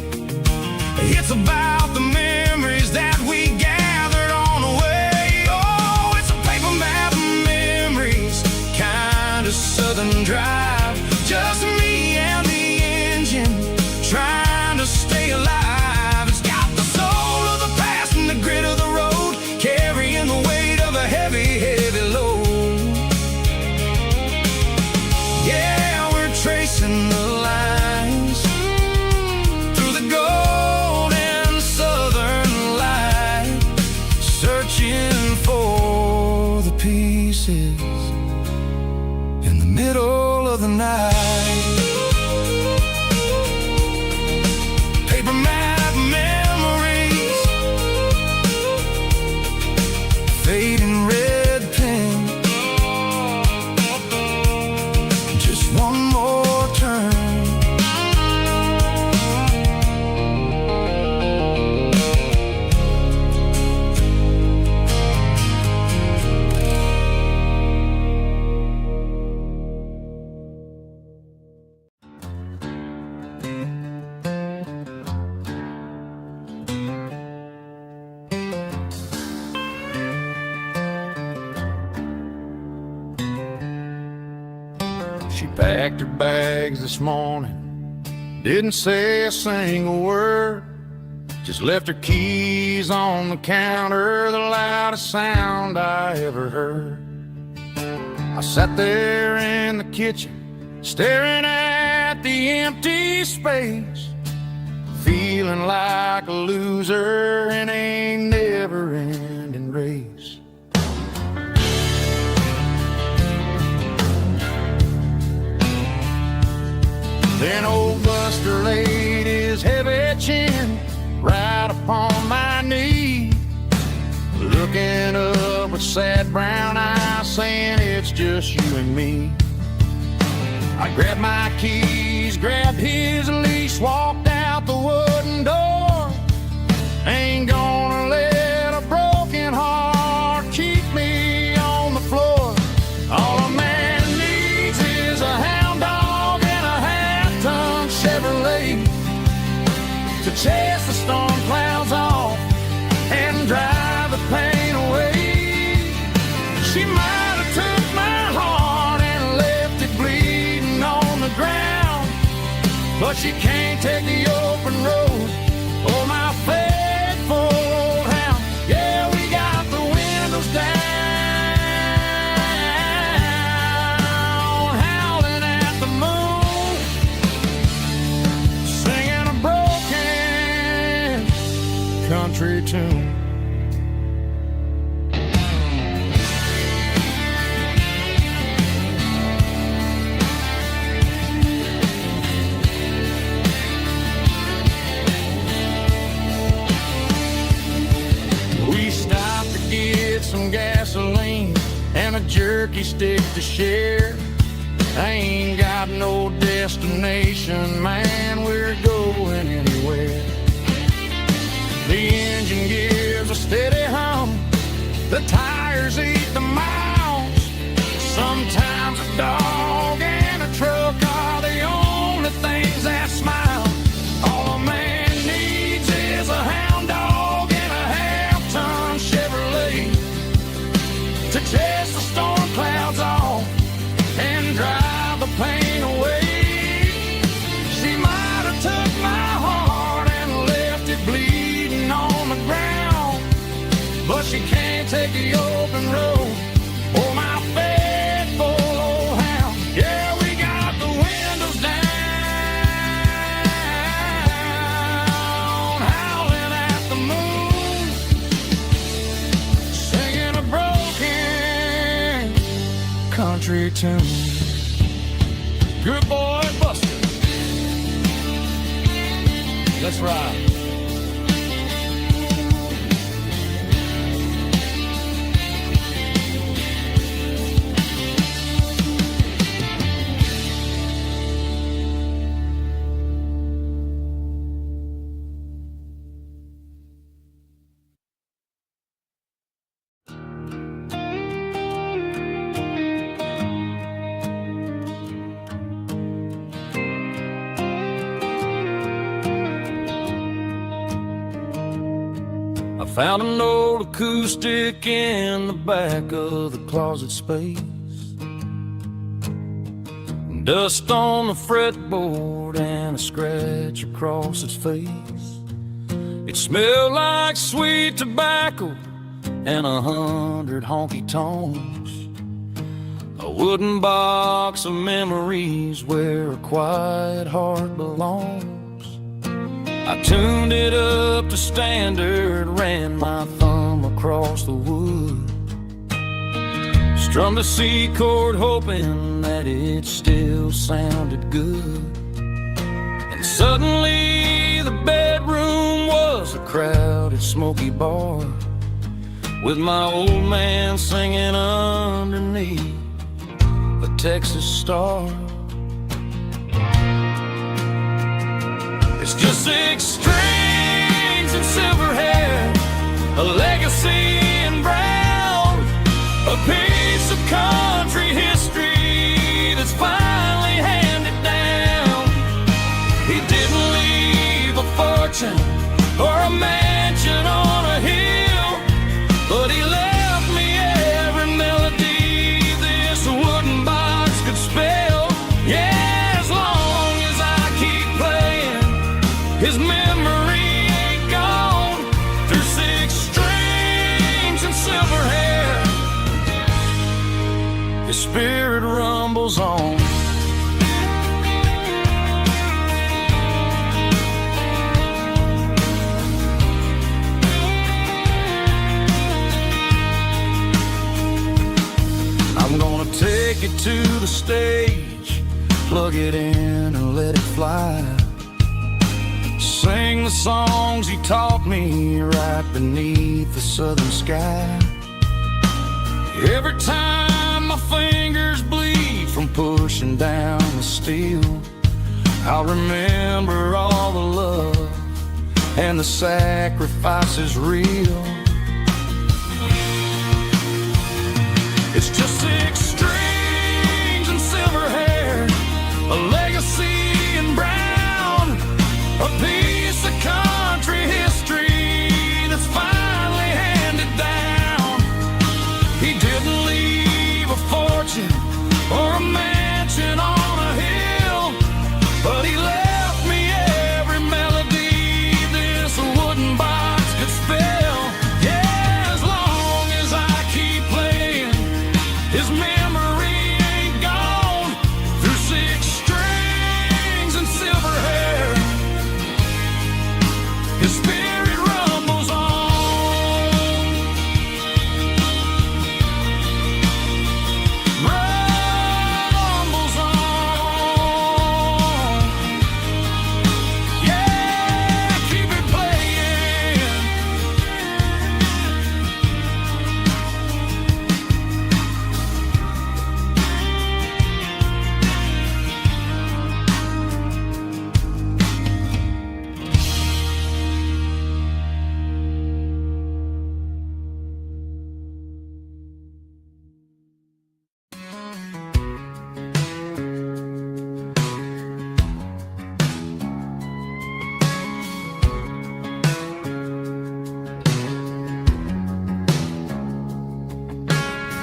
it's about the memories that we gathered on the way. Oh, it's a paper map of memories, kind of southern drive, just me and the engine trying to stay alive. It's got the soul of the past and the grit of the road, carrying the weight of a heavy, heavy load. Yeah, we're tracing the lines through the golden southern light, searching for the pieces in the middle of the night. Paper map memories, fading red pen, just one more turn. She packed her bags this morning, didn't say a single word. Just left her keys on the counter, the loudest sound I ever heard. I sat there in the kitchen, staring at the empty space, feeling like a loser in a never-ending race. Then old Buster laid his heavy chin right upon my knee, looking up with sad brown eyes, saying it's just you and me. I grabbed my keys, grabbed his leash, walked out the wooden door. Ain't gonna let a broken heart keep me on the floor. All a man needs is a hound dog and a half-ton Chevrolet to chase the storm clouds off and drive the pain away. She might have took my heart and left it bleeding on the ground, but she can't take the open road. Oh, my faithful old hound. Yeah, we got the windows down, howling at the moon, singing a broken country tune. We stopped to get some gasoline and a jerky stick to share. I ain't got no destination, man, we're going anywhere. The engine gives a steady hum, the tires eat the miles. Sometimes a dog and a truck are the only things that smile. All a man needs is a hound dog and a half-ton Chevrolet to chase the storm clouds off and drive the pain away. She might have took my heart and left it bleeding on the ground, but she can't take the open road. Oh, my faithful old hound. Yeah, we got the windows down, howling at the moon, singing a broken country tune. Good boy, Buster. Let's ride. I found an old acoustic in the back of the closet space. Dust on the fretboard and a scratch across its face. It smelled like sweet tobacco and 100 honky-tonks. A wooden box of memories where a quiet heart belongs. I tuned it up to standard, ran my thumb across the wood, strummed a C chord hoping that it still sounded good. And suddenly the bedroom was a crowded smoky bar, with my old man singing underneath a Texas star. It's just 6 strings and silver hair, a legacy in brown, a piece of country history that's finally handed down. He didn't leave a fortune or a mansion on a hill, but he left me every melody this wooden box could spell. Yeah, as long as I keep playing, his memory ain't gone. His spirit rumbles on. I'm gonna take it to the stage, plug it in and let it fly. Sing the songs he taught me right beneath the southern sky. Every time my fingers bleed from pushing down the steel, I'll remember all the love and the sacrifices real. It's just 6 strings and silver hair, a legacy in brown, a piece of country history that's finally handed down. He didn't leave a fortune or a mansion on a hill, but he left me every melody this wooden box could spell. Yeah, as long as I keep playing, his memory ain't gone. Through 6 strings and silver hair, his spirit rumbles on. Rumbles on. Yeah, keep it playing.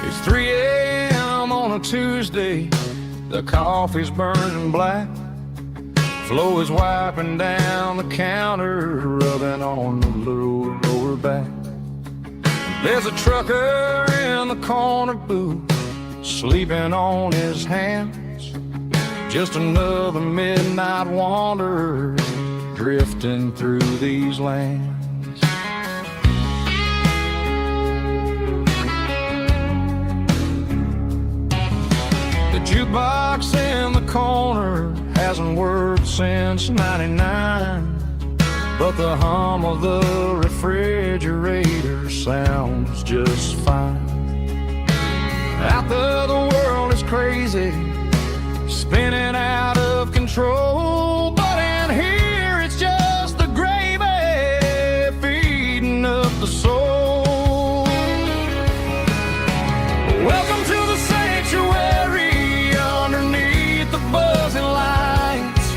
It's 3 a.m. on a Tuesday. The coffee's burning black. Flo is wiping down the counter, rubbing on the little lower back. There's a trucker in the corner booth, sleeping on his hands. Just another midnight wanderer drifting through these lands. The jukebox in the corner hasn't worked since '99, but the hum of the refrigerator sounds just fine. Out there the world is crazy, spinning out of control, but in here it's just the gravy feeding up the soul. Welcome to the sanctuary underneath the buzzing lights,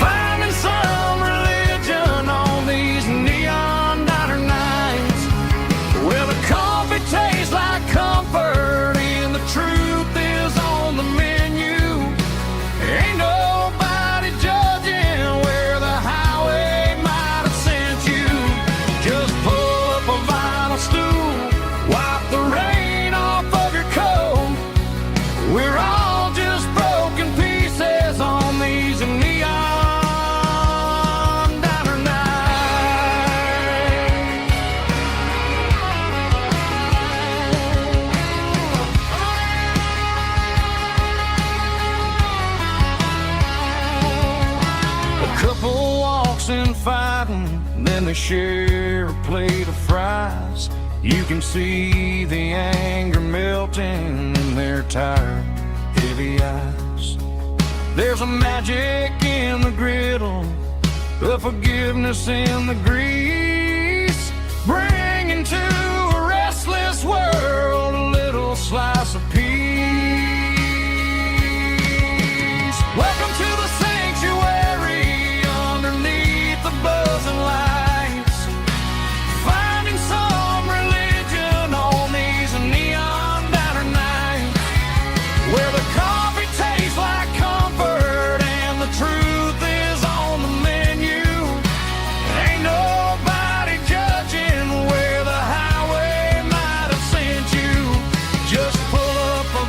finding some religion on these neon diner nights, where the coffee tastes like comfort and the truth is on the menu. Ain't nobody judging where the highway might have sent you. Just pull up a vinyl stool, wipe the rain off of your coat. We're all just broken pieces on these neon diner nights. A couple walks in fighting, then they share a plate of fries. You can see the anger melting in their tired, heavy eyes. There's a magic in the griddle, a forgiveness in the grease, bringing to a restless world a little slice of peace. Welcome to the sanctuary underneath the buzzing lights, finding some religion on these neon diner nights, where the coffee tastes like comfort and the truth is on the menu. Ain't nobody judging where the highway might have sent you. Just pull up a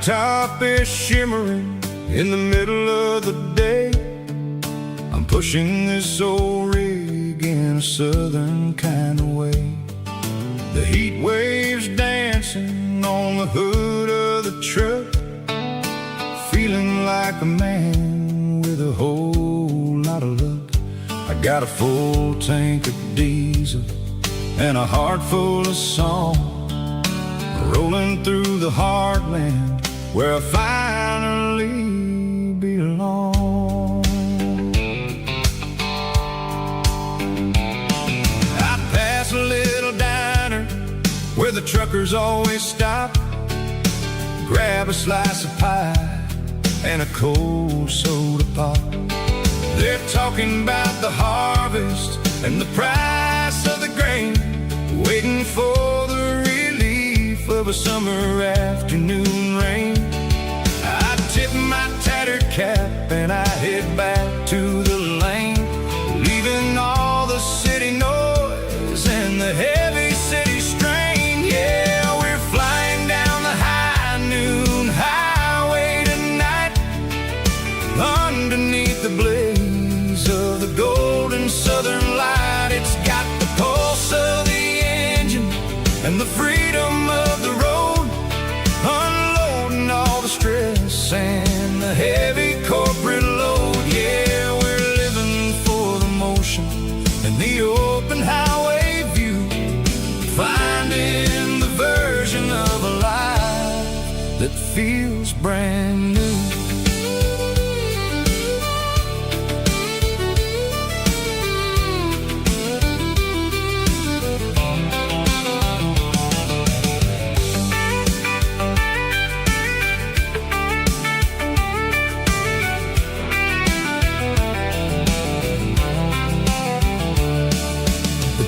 top is shimmering in the middle of the day. I'm pushing this old rig in a southern kind of way. The heat waves dancing on the hood of the truck, feeling like a man with a whole lot of luck. I got a full tank of diesel and a heart full of song, rolling through the heartland where I finally belong. I pass a little diner where the truckers always stop, grab a slice of pie and a cold soda pop. They're talking about the harvest and the price of the grain, waiting for the relief of a summer afternoon rain. I tip my tattered cap and I head back to the lane, leaving all the city noise and the heavy city strain. Yeah, we're flying down the high noon highway tonight, underneath the blaze of the golden southern light. It's got the pulse of the engine and the freedom of the road, unloading all the stress and the heavy corporate load. Yeah, we're living for the motion and the open highway view, finding the version of a life that feels brand new.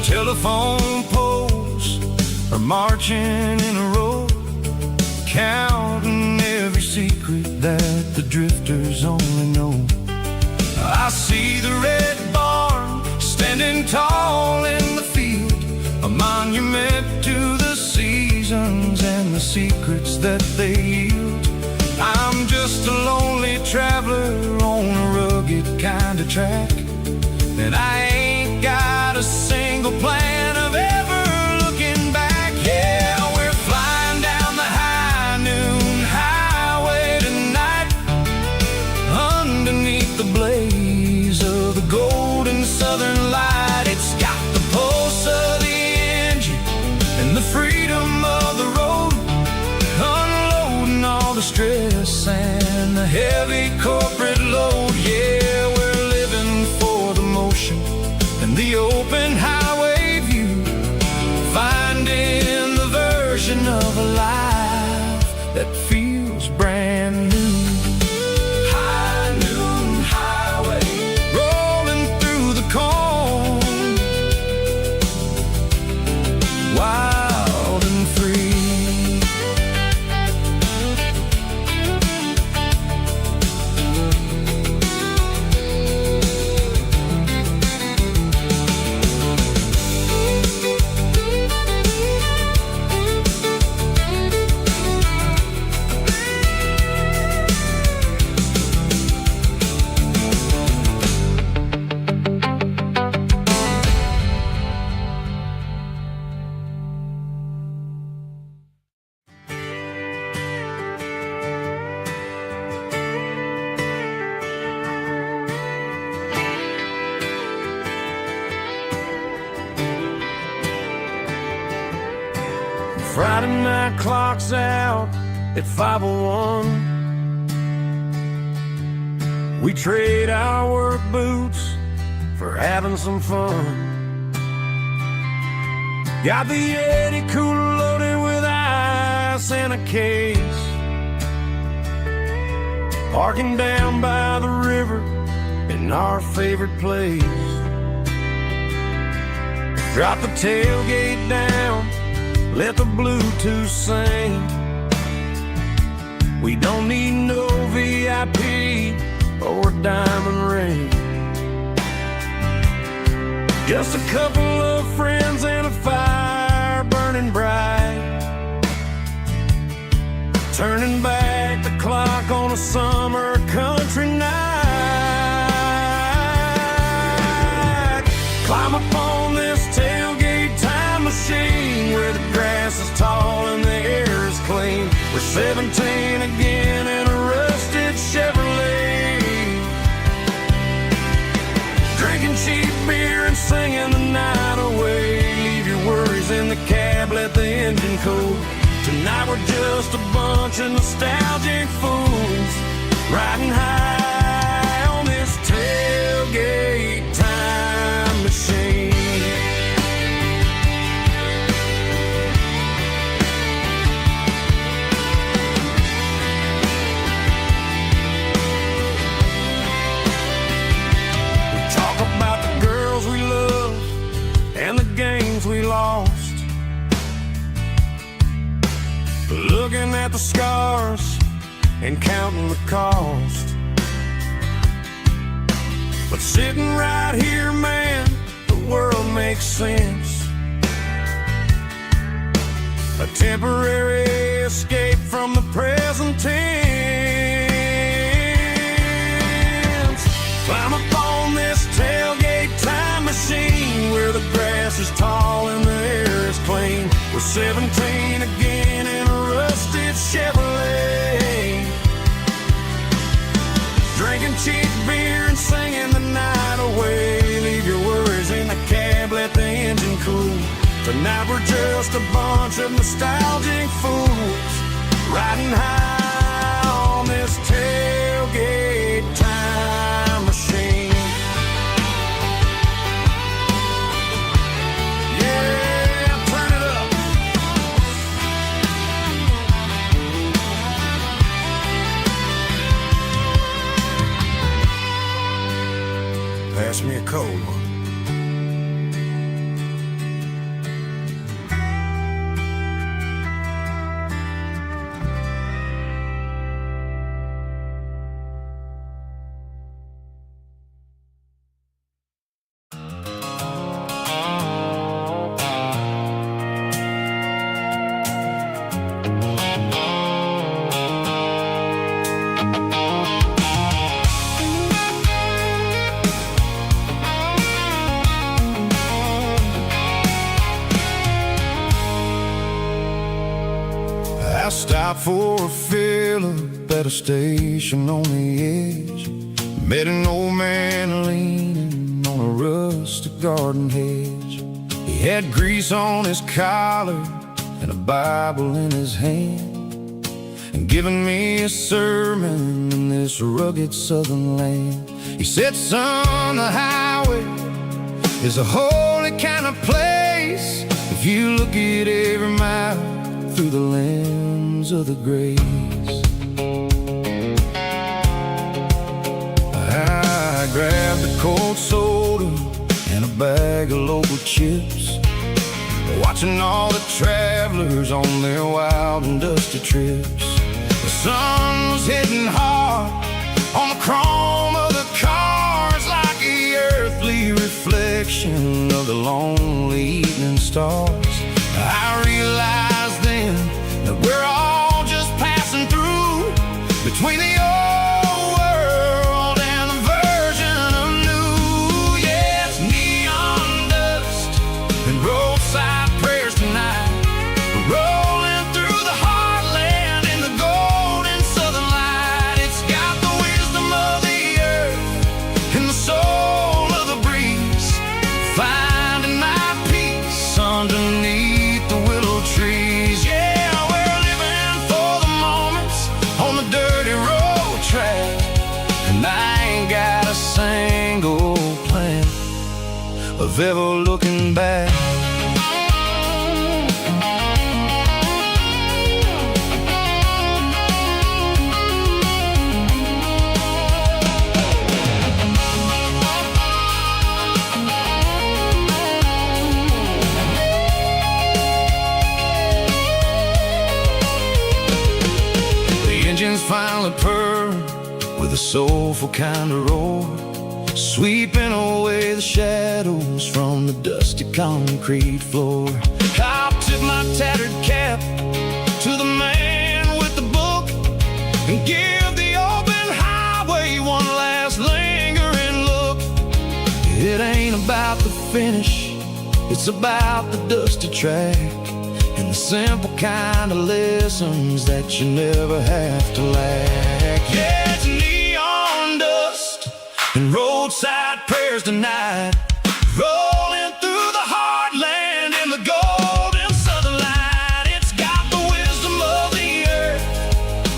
Telephone poles are marching in a row, counting every secret that the drifters only know. I see the red barn standing tall in the field, a monument to the seasons and the secrets that they yield. I'm just a lonely traveler on a rugged kind of track, and I ain't got a single plan of ever looking back. Yeah, we're flying down the high noon highway tonight, underneath the blaze of the golden southern light. It's got the pulse of the engine and the freedom of the road, unloading all the stress and the heavy corporate load. Yeah, we're living for the motion and the open highway view, finding the version of a life that feels brand new. High noon highway, rolling through the corn, wild and free. Friday night clock's out at 5:01. We trade our work boots for having some fun. Got the Yeti cooler loaded with ice and a case, parking down by the river in our favorite place. Drop the tailgate down, let the Bluetooth sing. We don't need no VIP or a diamond ring. Just a couple of friends and a fire burning bright, turning back a summer country night. Climb up on this tailgate time machine where the grass is tall and the air is clean. We're 17 again in a rusted Chevrolet, drinking cheap beer and singing the night away. Leave your worries in the cab, let the engine cool. Tonight we're just a bunch of nostalgic fools riding high on this tailgate time machine. We talk about the girls we love and the games we lost, looking at the scars and counting the cost. But sitting right here, man, the world makes sense. A temporary escape from the present tense. Climb up on this tailgate time machine where the grass is tall and the air is clean. We're 17 again in a rusted Chevrolet, drinking cheap beer and singing the night away. Leave your worries in the cab, let the engine cool. Tonight we're just a bunch of nostalgic fools riding high on this tailgate time machine. Yeah, turn it up. Pass me a cold one. I stopped for a fill-up at a station on the edge. Met an old man leaning on a rusted garden hedge. He had grease on his collar and a Bible in his hand, and giving me a sermon in this rugged southern land. He said, son, the highway is a holy kind of place if you look at every mile through the lens of the grace. I grabbed a cold soda and a bag of local chips, watching all the travelers on their wild and dusty trips. The sun was hitting hard on the chrome of the cars, like the earthly reflection of the lonely evening stars. I realized then that we're all just passing through between the old world and the version of new. Yeah, it's neon dust and roadside prayers tonight. We're rolling through the heartland in the golden southern light. It's got the wisdom of the earth and the soul of the breeze, finding my peace underneath the willow trees. Yeah, we're living for the moments on the dirty road track, and I ain't got a single plan of ever looking back. Engines finally purr with a soulful kind of roar, sweeping away the shadows from the dusty concrete floor. I'll tip my tattered cap to the man with the book and give the It ain't about the finish, it's about the dusty track and the simple kind of lessons that you never have to lack. Yeah, it's neon dust and roadside prayers tonight, rolling through the heartland in the golden southern light. It's got the wisdom of the earth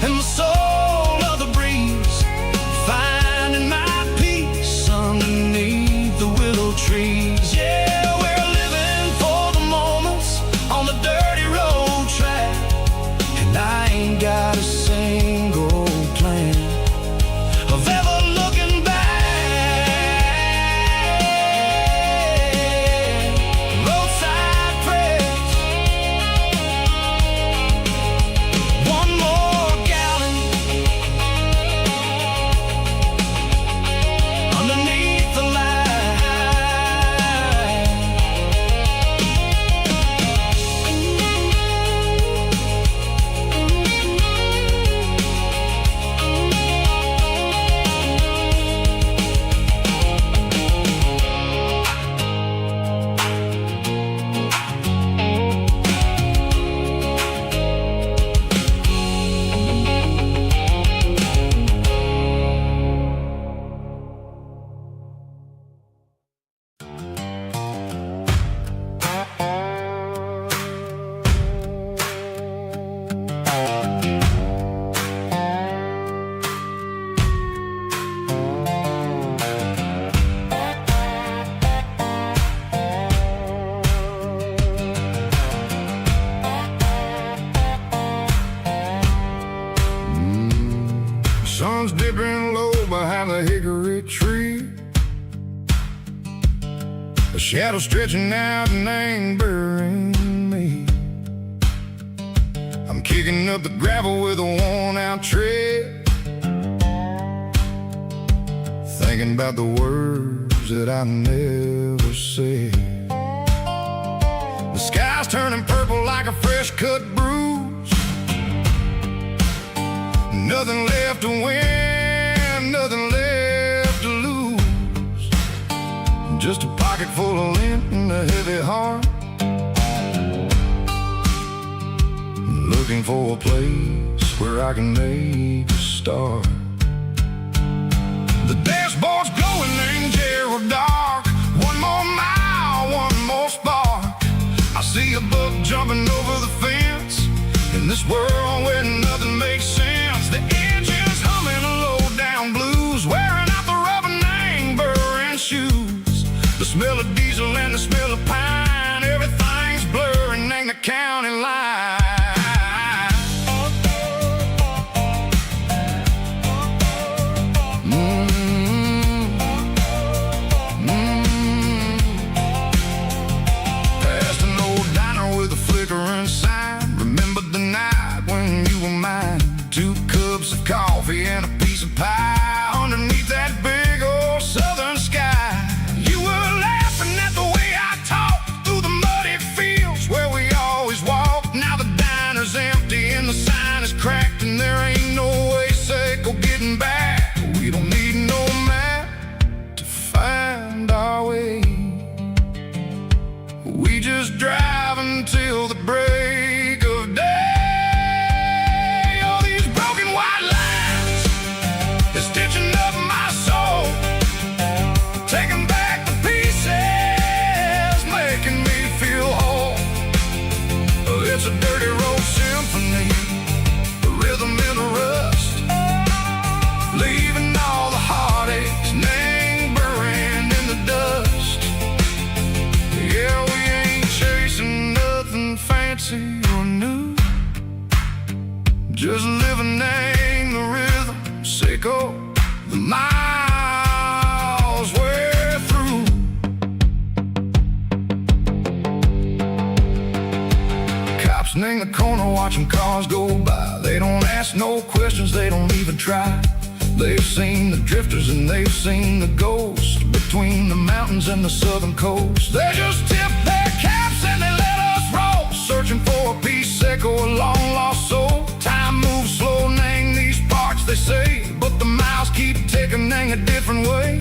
and the soul of the breeze, finding my peace underneath the willow trees. Yeah, we're living for the moments on the dirty road track, and I ain't got a single plan of ever looking back. Roadside prayers, one more gallon underneath the light. Sun's dipping low behind the hickory tree, a shadow stretching out and ain't burying me. I'm kicking up the gravel with a worn-out tread, thinking about the words that I never said. The sky's turning purple like a fresh-cut bruise. Nothing left to win, nothing left to lose. Just a pocket full of lint and a heavy heart, looking for a place where I can make a start. The dashboard's glowing in Gerald dark. One more mile, one more spark. I see a buck jumping over the fence in this world where nothing makes sense. The engine's humming a low-down blues, wearing out the rubber name burring shoes. The smell of diesel and the smell of pine, everything's blurring in the county line. Past an old diner with a flickering sign, remember the night when you were mine. 2 cups of coffee and a piece of pie underneath that big old southern sky. You were laughing at the way I talked through the muddy fields where we always walked. Now the diner's empty and the sign is cracked, and there ain't no way safe of getting back. We don't need no map to find our way. We just drive until the break of day. Stitching up my soul, taking back the pieces, making me feel whole. It's a dirty road symphony, a rhythm in the rust, leaving all the heartaches lingering in the dust. Yeah, we ain't chasing nothing fancy or new, just living in the rhythm, sicko. The miles we're through. Cops in the corner watching cars go by. They don't ask no questions, they don't even try. They've seen the drifters and they've seen the ghosts between the mountains and the southern coast. They just tip their caps and they let us roll, searching for a piece, echo, a long lost soul. Time moves slow, nang these parts they say, but the miles keep ticking a different way.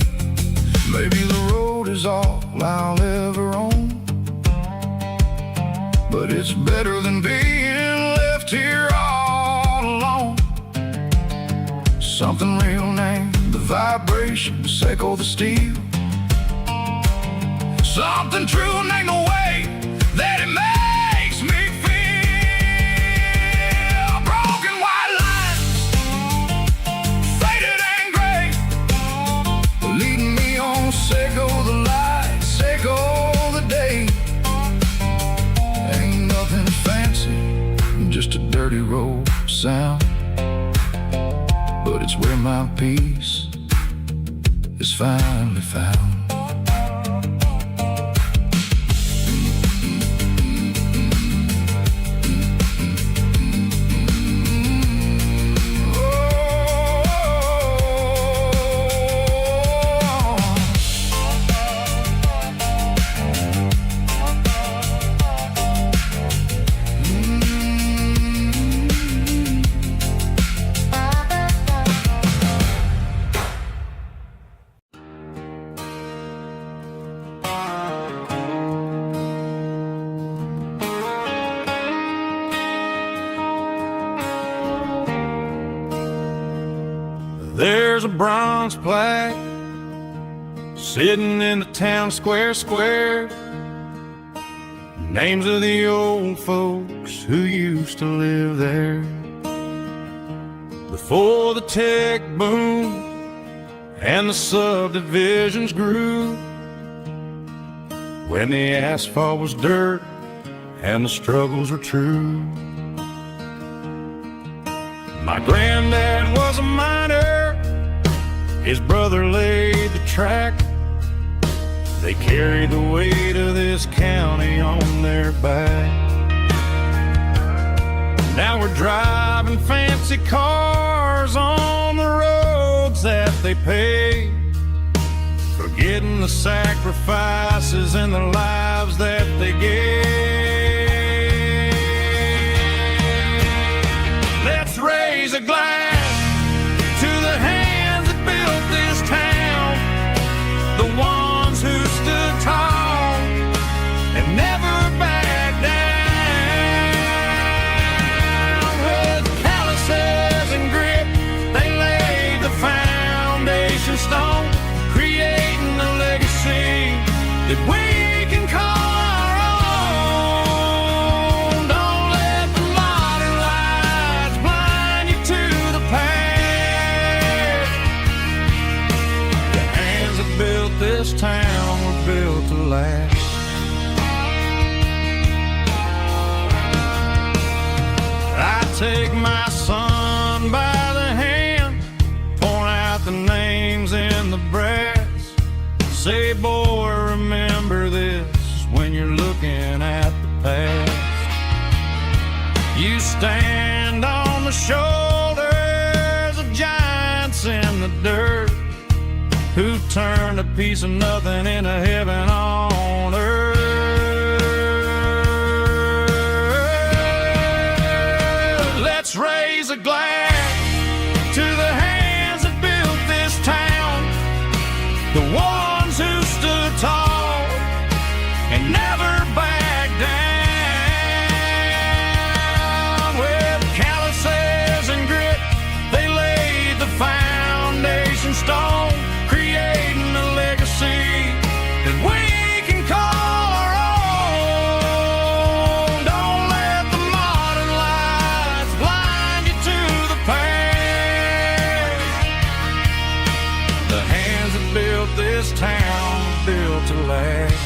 Maybe the road is all I'll ever own, but it's better than being left here all alone. Something real named the vibrations echo the steel. Something true named the way that it makes me feel. Broken white lines, faded and gray, leading me on, Seiko the light, Seiko the day. Ain't nothing fancy, just a dirty road sound, but it's where my peace is finally found. There's a bronze plaque sitting in the town square. Names of the old folks who used to live there before the tech boom and the subdivisions grew, when the asphalt was dirt and the struggles were true. My granddad was a miner, his brother laid the track. They carried the weight of this county on their back. Now we're driving fancy cars on the roads that they paved, forgetting the sacrifices and the lives that they gave. Let's raise a glass to the hands that built this town, the ones who stood tall and never backed down. With calluses and grit, they laid the foundation stone, creating a legacy that we can call our own. Don't let the modern lights blind you to the past. The hands that built this town were built to last. I take my son by the hand, point out the names in the brass. Say, boy, remember this when you're looking at the past. You stand on the shoulders of giants in the dirt, who turned a piece of nothing into heaven on earth. Let's raise a glass to the hands that built this town, the ones who stood tall and never backed down. With calluses and grit, they laid the foundation stone, creating a legacy that we can call our own. Don't let the modern lights blind you to the past. The hands that built this town were built to last.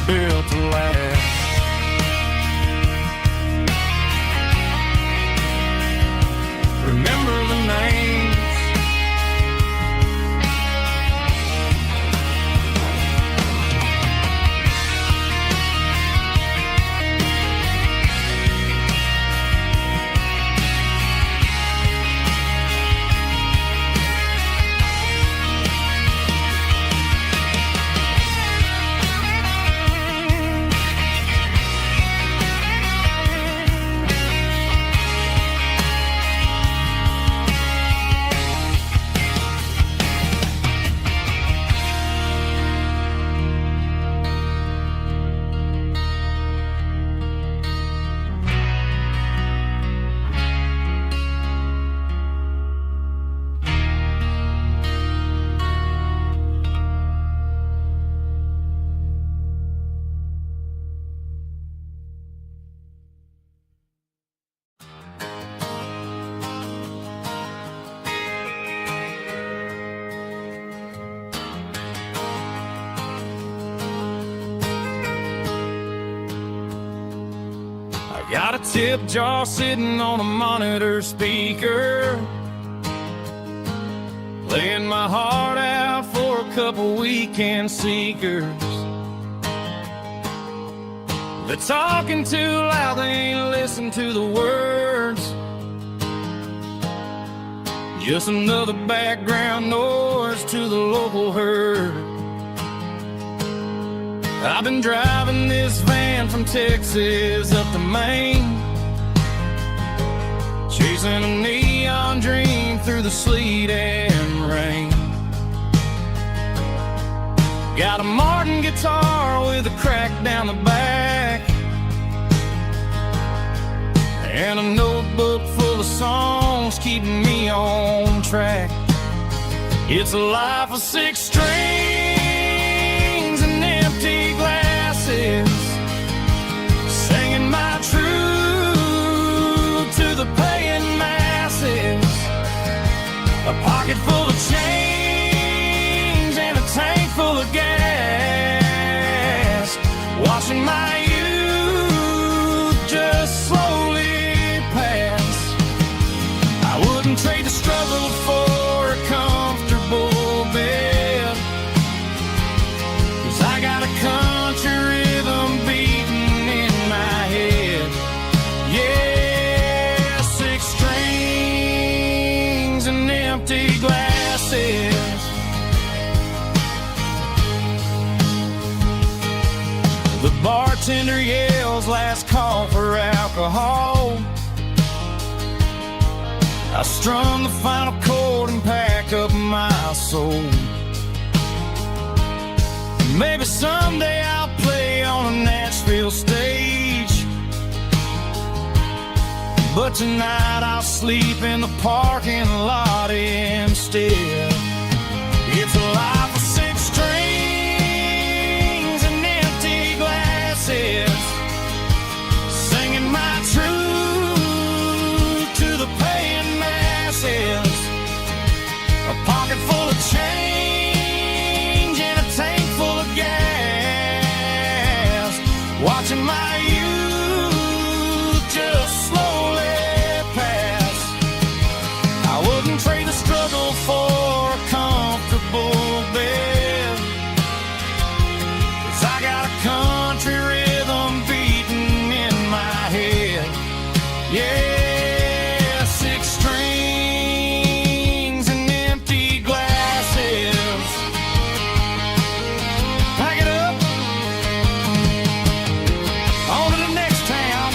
Built to last. Remember the names. I got a tip jar sitting on a monitor speaker, laying my heart out for a couple weekend seekers. They're talking too loud, they ain't listen to the words. Just another background noise to the local herd. I've been driving this van from Texas up to Maine, chasing a neon dream through the sleet and rain. Got a Martin guitar with a crack down the back, and a notebook full of songs keeping me on track. It's a life of 6 strings and empty glasses, singing my truth to the paying masses. A pocket full of change and a tank full of gas, watching my youth just slowly pass. I wouldn't trade the struggle for a comfortable bed, 'cause I got a country rhythm beating in my head. Yeah, 6 strings and empty glasses. The bartender yells last call for alcohol. I strum the final chord and pack up my soul. Maybe someday I'll play on a Nashville stage, but tonight I'll sleep in the parking lot instead. It's a life of 6 strings and empty glasses, singing my truth to the paying masses. A pocket full of change and a tank full of gas, watching my youth just slowly pass. I wouldn't trade the struggle for a comfortable bed, 'cause I got a country rhythm beating in my head. Yeah, 6 strings and empty glasses. Pack it up, on to the next town.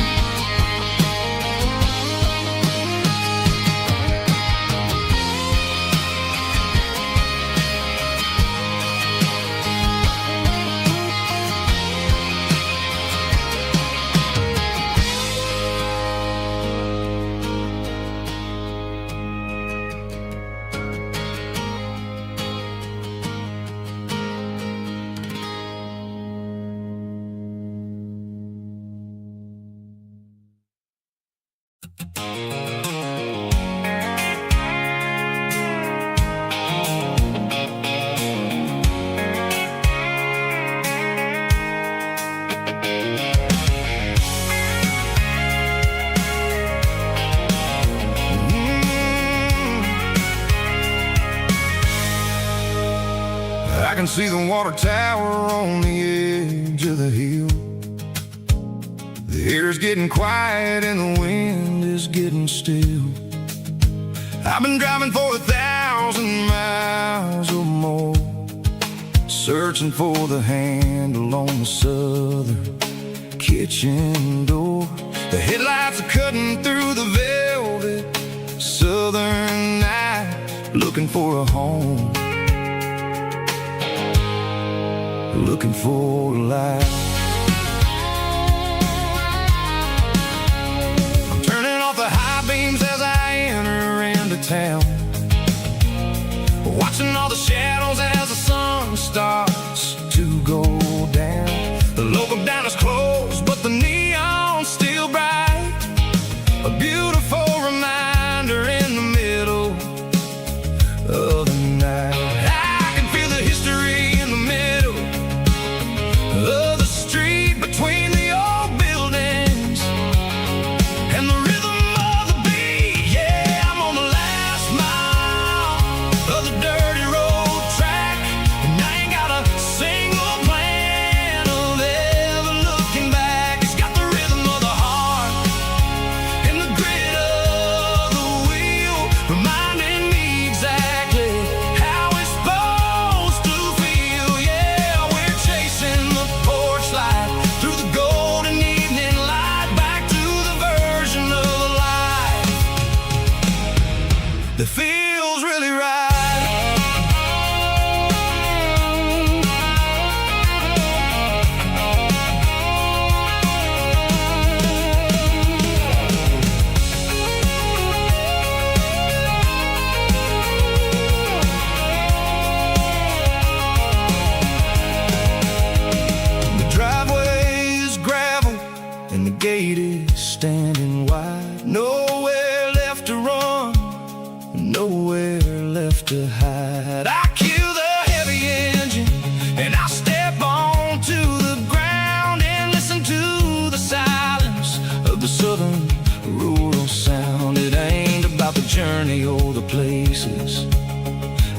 I can see the water tower on the edge of the hill. The air's getting quiet and the wind is getting still. I've been driving for 1,000 miles or more, searching for the handle on the southern kitchen door. The headlights are cutting through the velvet southern night, looking for a home, looking for a life. I'm turning off the high beams as I enter into town, watching all the shadows as the sun starts to go down. The local diner's closed, but the neon's still bright, a beautiful reminder in the middle of the night. I can feel the history in the middle of the street, between the old buildings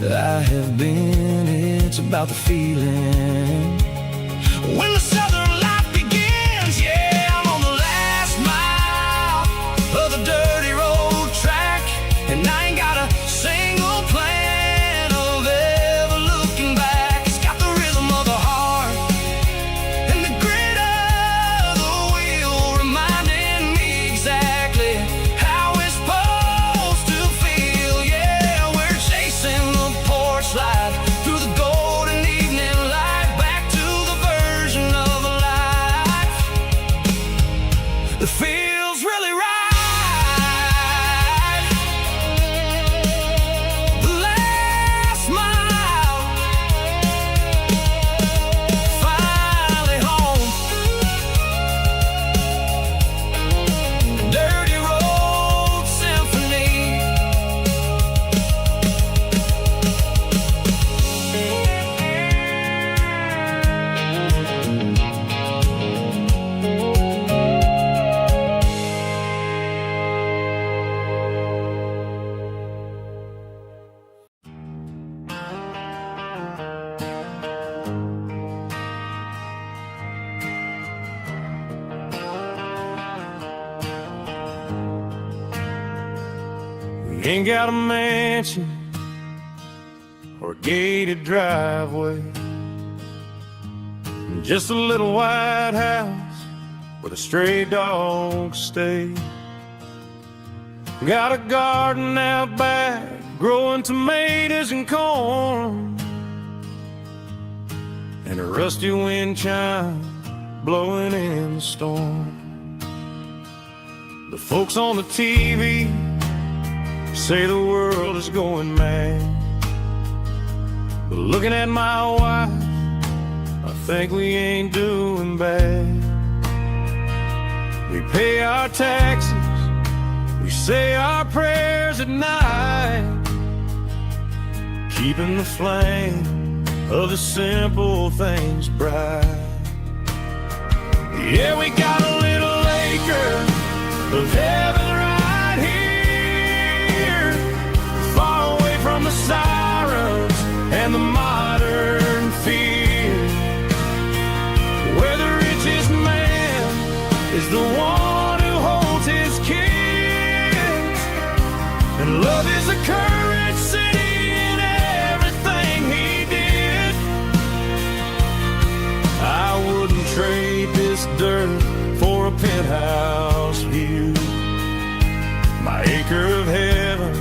I have been. It's about the feeling. When the southern life begins, yeah, I'm on the last mile of the dirty road track, and I ain't got a single plan of ever looking back. It's got the rhythm of the heart and the grit of the wheel, reminding me exactly how it's supposed to feel. Yeah, we're chasing the porch light through the golden evening light, back to the version of a life that feels really right. The last mile, finally home. Dirty road symphony. We ain't got a mansion or a gated driveway, just a little white house where the stray dogs stay. Got a garden out back, growing tomatoes and corn, and a rusty wind chime blowing in the storm. The folks on the TV say the world is going mad, but looking at my wife, I think we ain't doing bad. We pay our taxes, we say our prayers at night, keeping the flame of the simple things bright. Yeah, we got a little acre of heaven right here, far away from the sirens and the modern fear, where the richest man is the one who holds his kids, and love is a currency in everything he did. I wouldn't trade this dirt for a penthouse view. My acre of heaven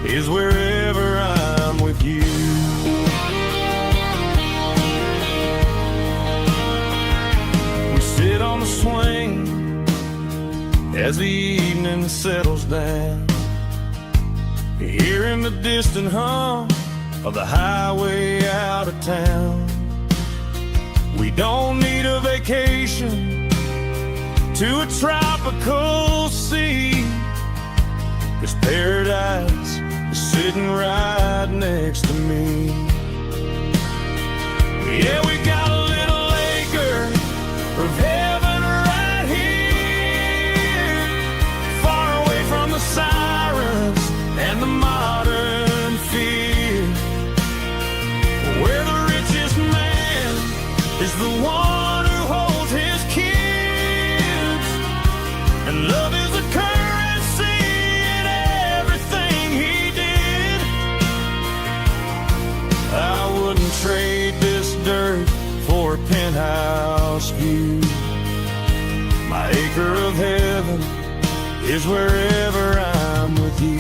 is wherever I'm with you. We sit on the swing as the evening settles down, hearing the distant hum of the highway out of town. We don't need a vacation to a tropical sea, 'cause paradise is sitting right next to me. Yeah, we got a little acre of heaven right here, far away from the sirens and the modern fear, where the richest man is the one who holds his kids, and love is a currency in everything he did. I wouldn't trade this dirt for a penthouse view. My acre of heaven is wherever I'm with you.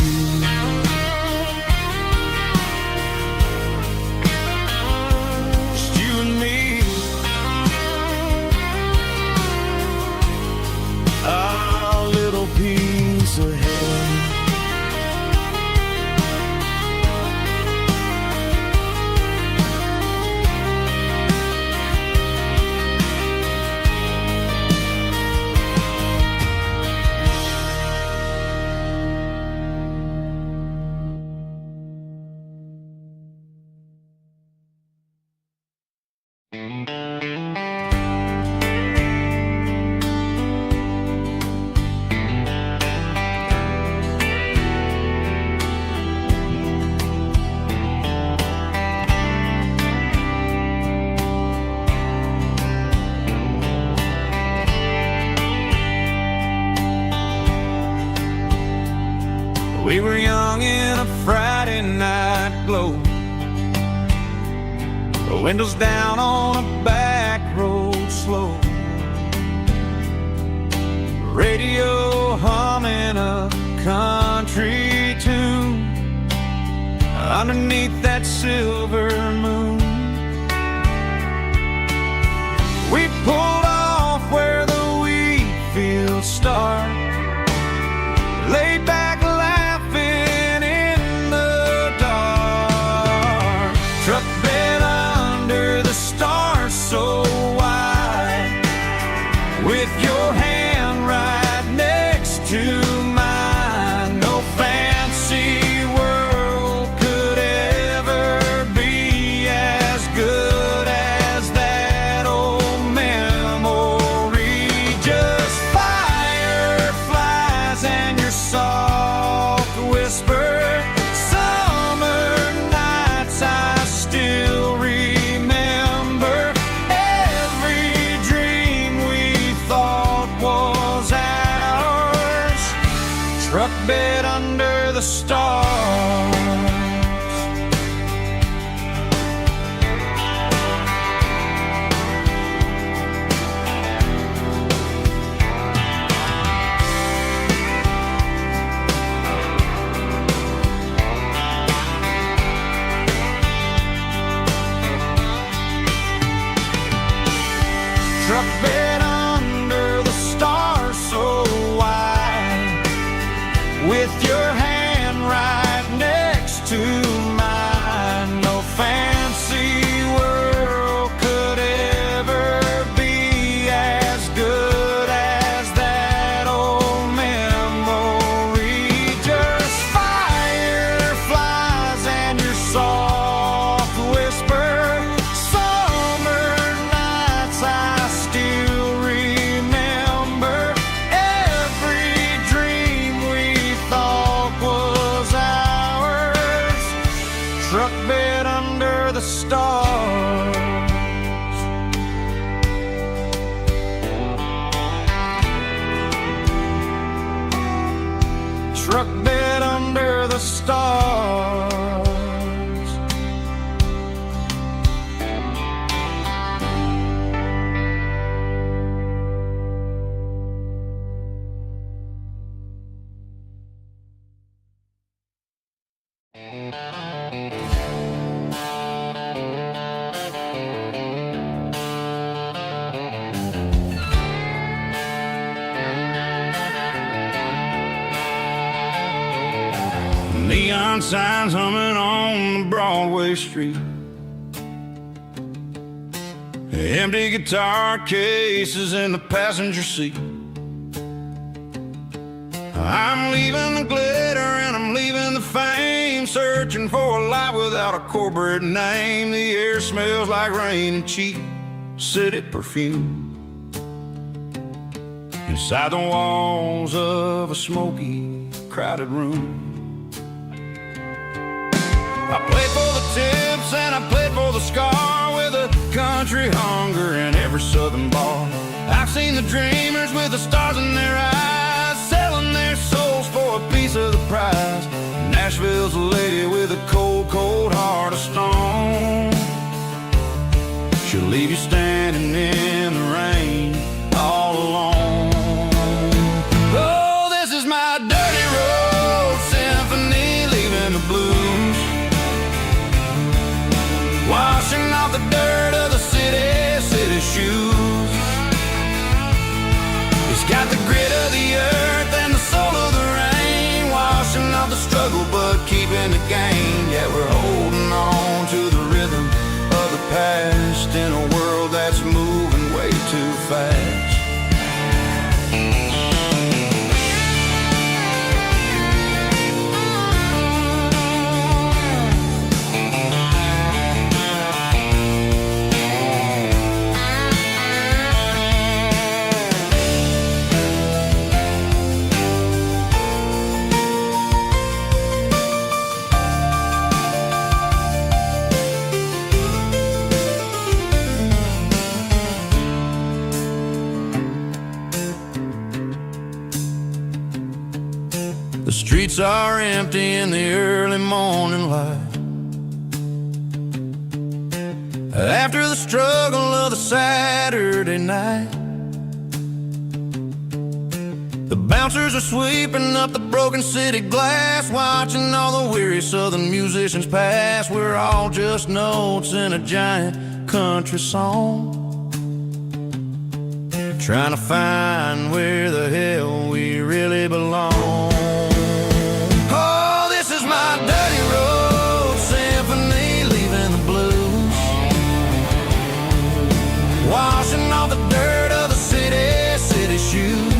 Just you and me, our little piece of heaven. windows down on a back road slow, radio humming a country tune underneath that silver moon. We pulled off where the wheat fields start, laid back laughing in the dark. Truck bed under the stars so wide, with your hand right next to mine. No fancy world could ever be as good as that old memory. Just fireflies and your soft whisper. Summer nights I still remember. Every dream we thought was ours. Truck bed under the stars. Truck bed under the stars so wide, with your hand right next to mine. No fancy world could ever be as good as that old memory. Just fireflies and your soft whisper. Summer nights I still remember. Every dream we thought was ours. Truck bed under the stars. Truck bed under the stars. Neon signs humming on Broadway Street, empty guitar cases in the passenger seat. I'm leaving the glitter and I'm leaving the fame, searching for a life without a corporate name. The air smells like rain and cheap city perfume inside the walls of a smoky, crowded room. I played for the tips and I played for the scar, with a country hunger in every southern bar. I've seen the dreamers with the stars in their eyes, selling their souls for a piece of the prize. Nashville's a lady with a cold, cold heart of stone. She'll leave you standing in the rain all alone. Oh, this is my dirty road symphony, leaving the blues, washing off the dirt of the city shoes. It's got the grit of the earth and the soul of the rain, washing off the struggle but keeping the gain. Yeah, we're holding on to the rhythm of the past in a world that's moving way too fast. The streets are empty in the early morning light. After the struggle of the Saturday night, the bouncers are sweeping up the broken city glass, watching all the weary southern musicians pass. We're all just notes in a giant country song, trying to find where the hell we really belong. Oh, this is my dirty road symphony, leaving the blues, washing off the dirt of the city shoes.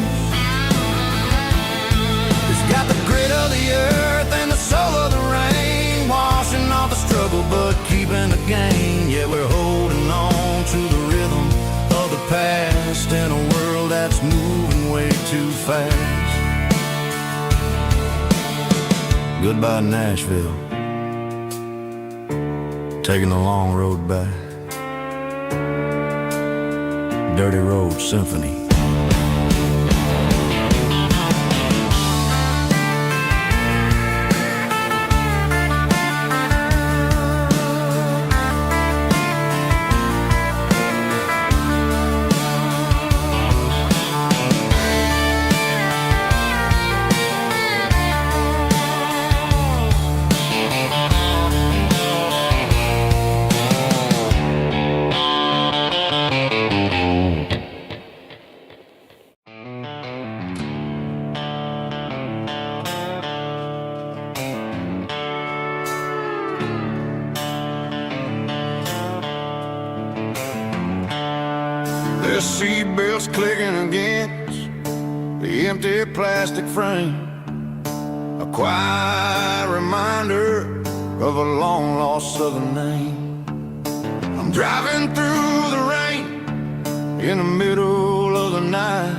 It's got the grit of the earth and the soul of the rain, washing off the struggle but keeping the gain. Yeah, we're holding on to the rhythm of the past in a world that's moving way too fast. Goodbye Nashville, taking the long road back. Dirty Road Symphony. The seatbelts clicking against the empty plastic frame, a quiet reminder of a long-lost southern name. I'm driving through the rain in the middle of the night,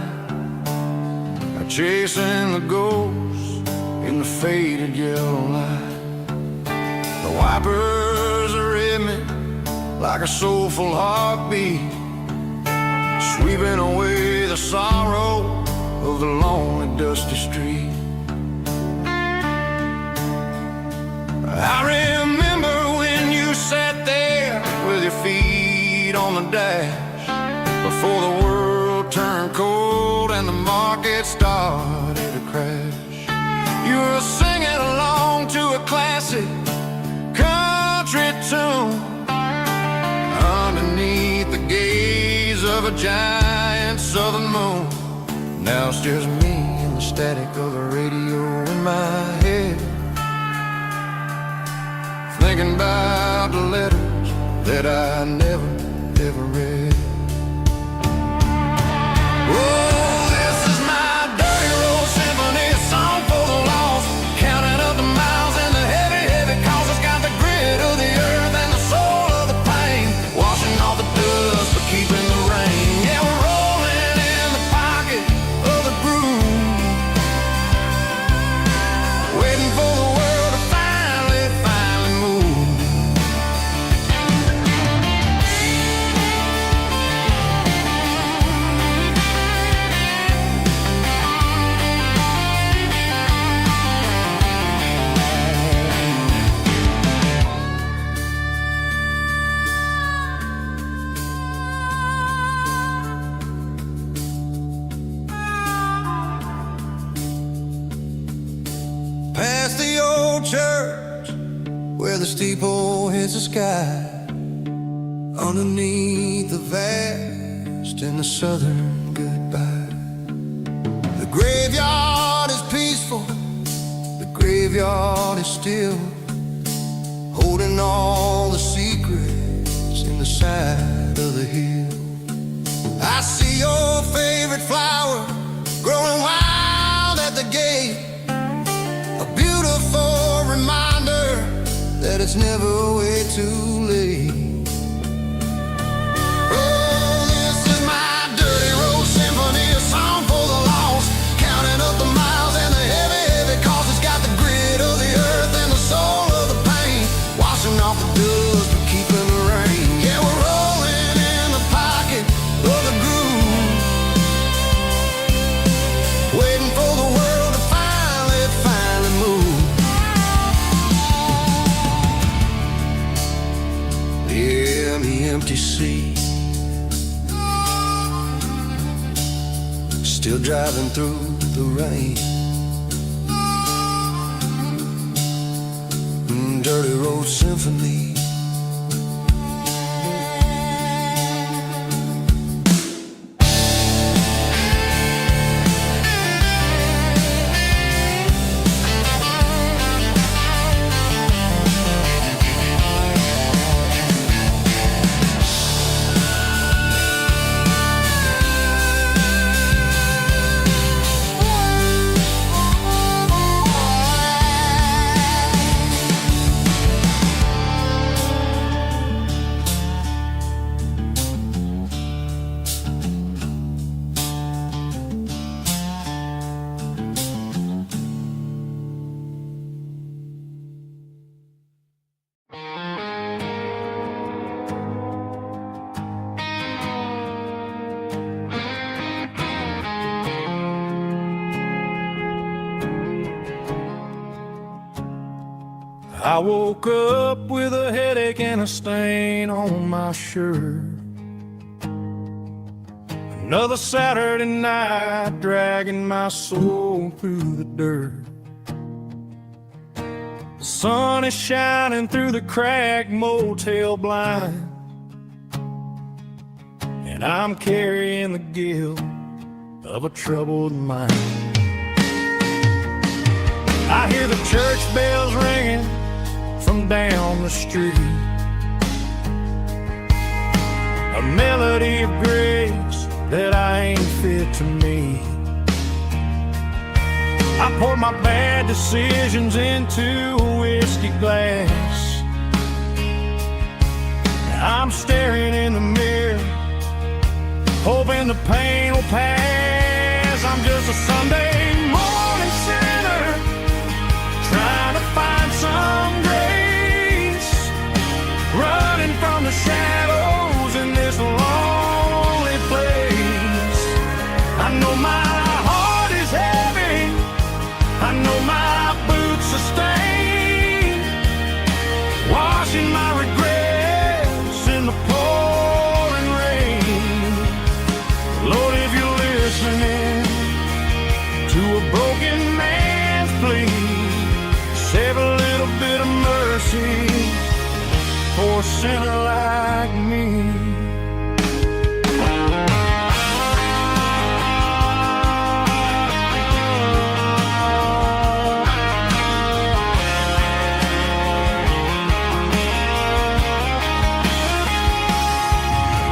chasing the ghosts in the faded yellow light. The wipers are in me like a soulful heartbeat, sweeping away the sorrow of the lonely, dusty street. I remember when you sat there with your feet on the dash, before the world turned cold and the market started to crash. You were singing along to a classic country tune underneath the gaze of a giant southern moon. Now it's just me and the static of the radio in my head, thinking about the letters that I never, ever read. Oh, this is my dirty road symphony, a song for the lost, counting up the miles and the heavy, heavy calls. It's got the grit of the earth and the soul of the pain, washing off the dust but keeping the rain. Yeah, we're rolling in the pocket of the groove, waiting for the world to finally move. Past the old church where the steeple hits the sky, underneath the vast and the southern goodbye. The graveyard is peaceful, the graveyard is still, holding all the secrets in the side of the hill. I see your favorite flower growing wild at the gate, a beautiful reminder that it's never way too late. Oh, this is my dirty road symphony, a song for the lost, counting up the miles and the heavy, heavy calls. It's got the grit of the earth and the soul of the pain, washing off the dust but keeping the rain. Yeah, we're rolling in the pocket of the groove, waiting for the world to finally move. Yeah, semi-empty seat. Still driving through the rain. Dirty road symphony. I woke up with a headache and a stain on my shirt. Another Saturday night dragging my soul through the dirt. The sun is shining through the cracked motel blind, and I'm carrying the guilt of a troubled mind. I hear the church bells ringing from down the street, a melody of grace that I ain't fit to meet. I pour my bad decisions into a whiskey glass. I'm staring in the mirror, hoping the pain will pass. I'm just a Sunday morning sinner, trying to find some grace, running from the shadows in this lonely place. I know my heart is heavy, I know my boots are stained, washing my regrets in the pouring rain. Lord, if you're listening to a broken man's plea, save a little bit of mercy for a sinner like me.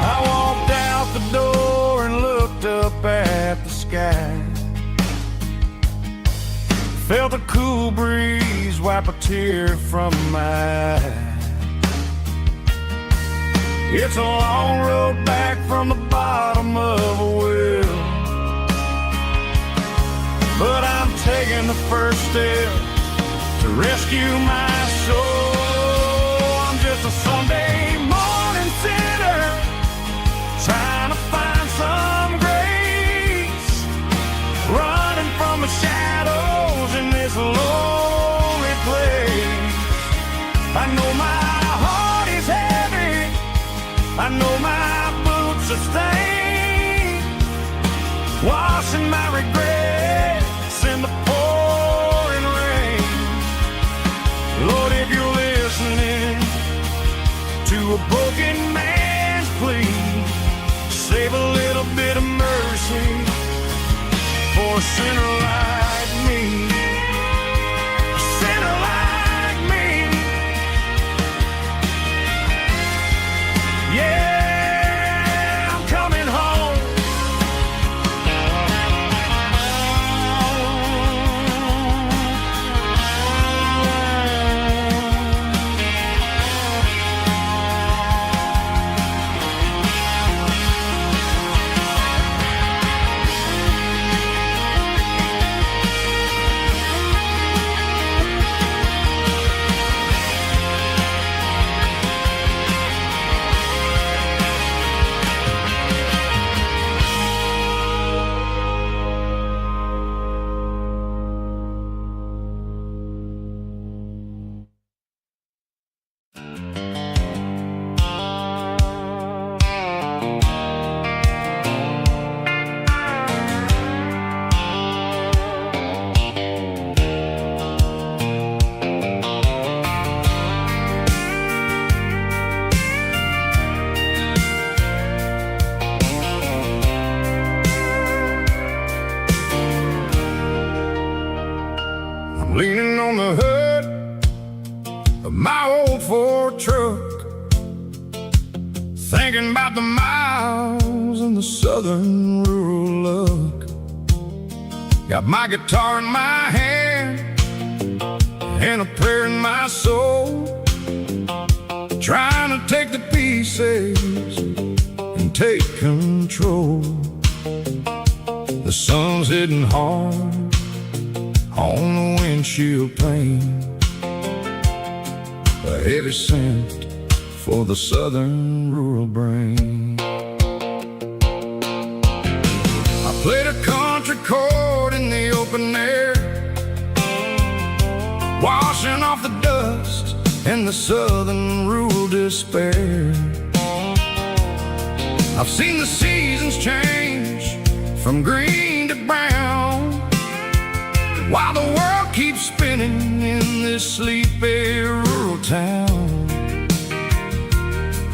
I walked out the door and looked up at the sky, felt a cool breeze wipe a tear from my eye. It's a long road back from the bottom of a well, but I'm taking the first step to rescue my soul. I'm just a Sunday morning sinner, trying to find some grace, running from the shadows in this lonely place. I know my heart is heavy, I know my boots are stained, washing my regrets in the pouring rain. Lord, if you're listening to a broken man's plea, save a little bit of mercy for a sinner like me. A sinner like me. Yeah, I'm coming home. Leaning on the hood of my old Ford truck, thinking about the miles and the southern rural look. Got my guitar in my hand and a prayer in my soul, trying to take the pieces and take control. The sun's hitting hard on the windshield pane, a heavy scent for the southern rural brain. I played a country chord in the open air, washing off the dust and the southern rural despair. I've seen the seasons change from green to brown, while the world keeps spinning in this sleepy rural town.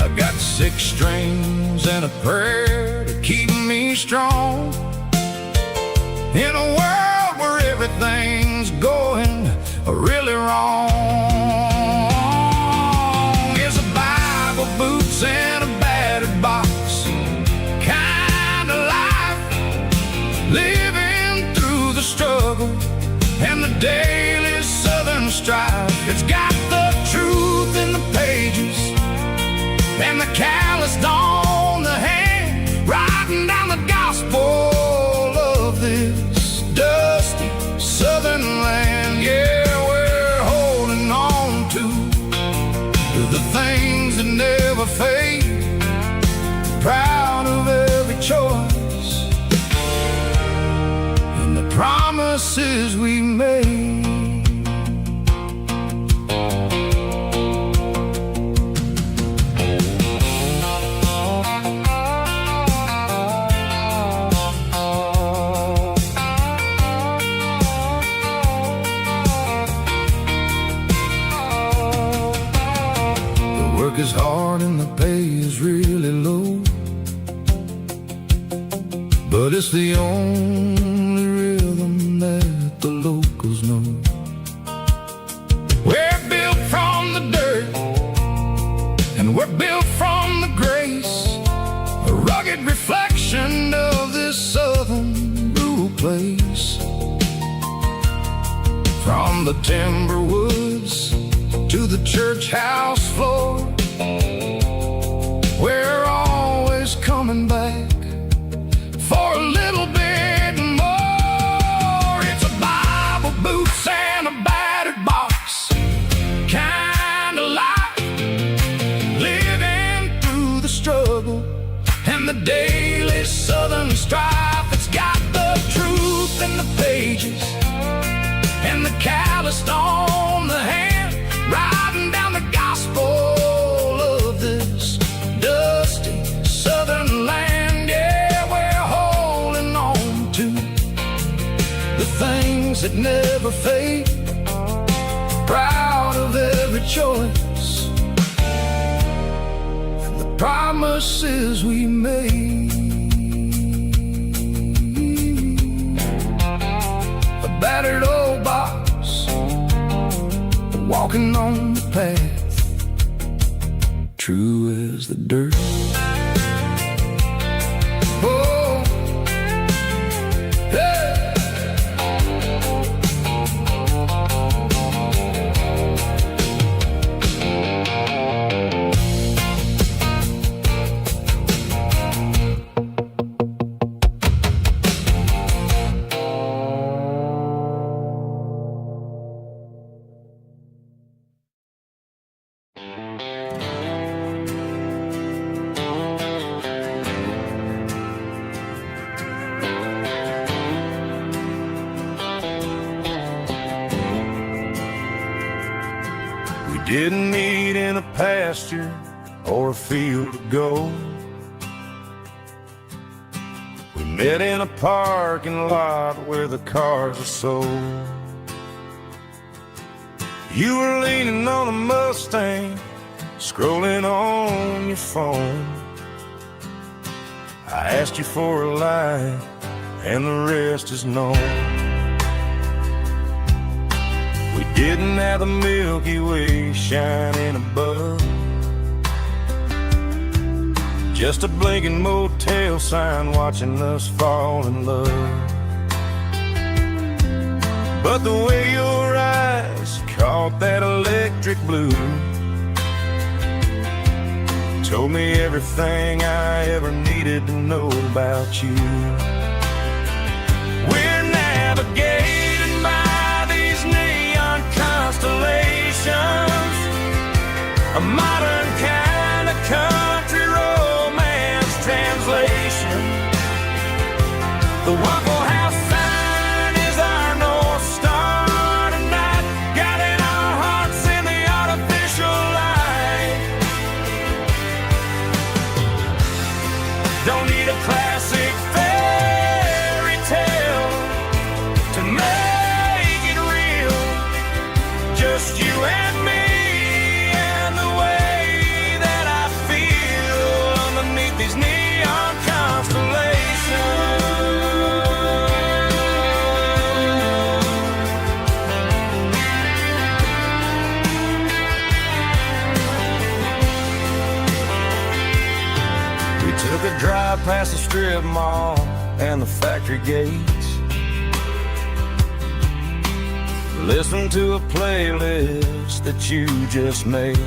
I got 6 strings and a prayer to keep me strong, in a world where everything's going really wrong. Is a Bible, boots, and a battered box kind of life, living through the struggle and the daily southern strife. It's got the truth in the pages and the calloused on the hand, writing down the gospel of this dusty southern land. Yeah, we're holding on to the things that never fade, proud of every choice and the promises we made. The work is hard and the pay is really low, but it's the only rhythm that the locals know. We're built from the dirt and we're built from the grace, a rugged reflection of this southern rural place. From the timber woods to the church house floor, we're always coming back for a little bit more. It's a Bible, boots, and a battered box kind of life, living through the struggle and the daily southern strife. It's got the truth in the pages and the calloused on the hand, writing down the gospel of this dusty southern land. Yeah, we're holding on to the things that never fade, proud of every choice and the promises we made. A battered old box, walking on the path, true as the dirt. Oh, yeah. Didn't meet in a pasture or a field of gold. Met in a parking lot where the cars are sold. You were leaning on a Mustang, scrolling on your phone. I asked you for a light, and the rest is known. We didn't have the Milky Way shining above, just a blinking motel sign watching us fall in love. But the way your eyes caught that electric blue told me everything I ever needed to know about you. We're navigating by these neon constellations, a modern kind of country romance translation. The Waffle House sign is our North Star tonight, guiding our hearts in the artificial light. Don't need a classic fairy tale to make it real. Just you and me and the way that I feel underneath these neon constellations. We took a drive past the strip mall and the factory gates, listened to a playlist that you just made.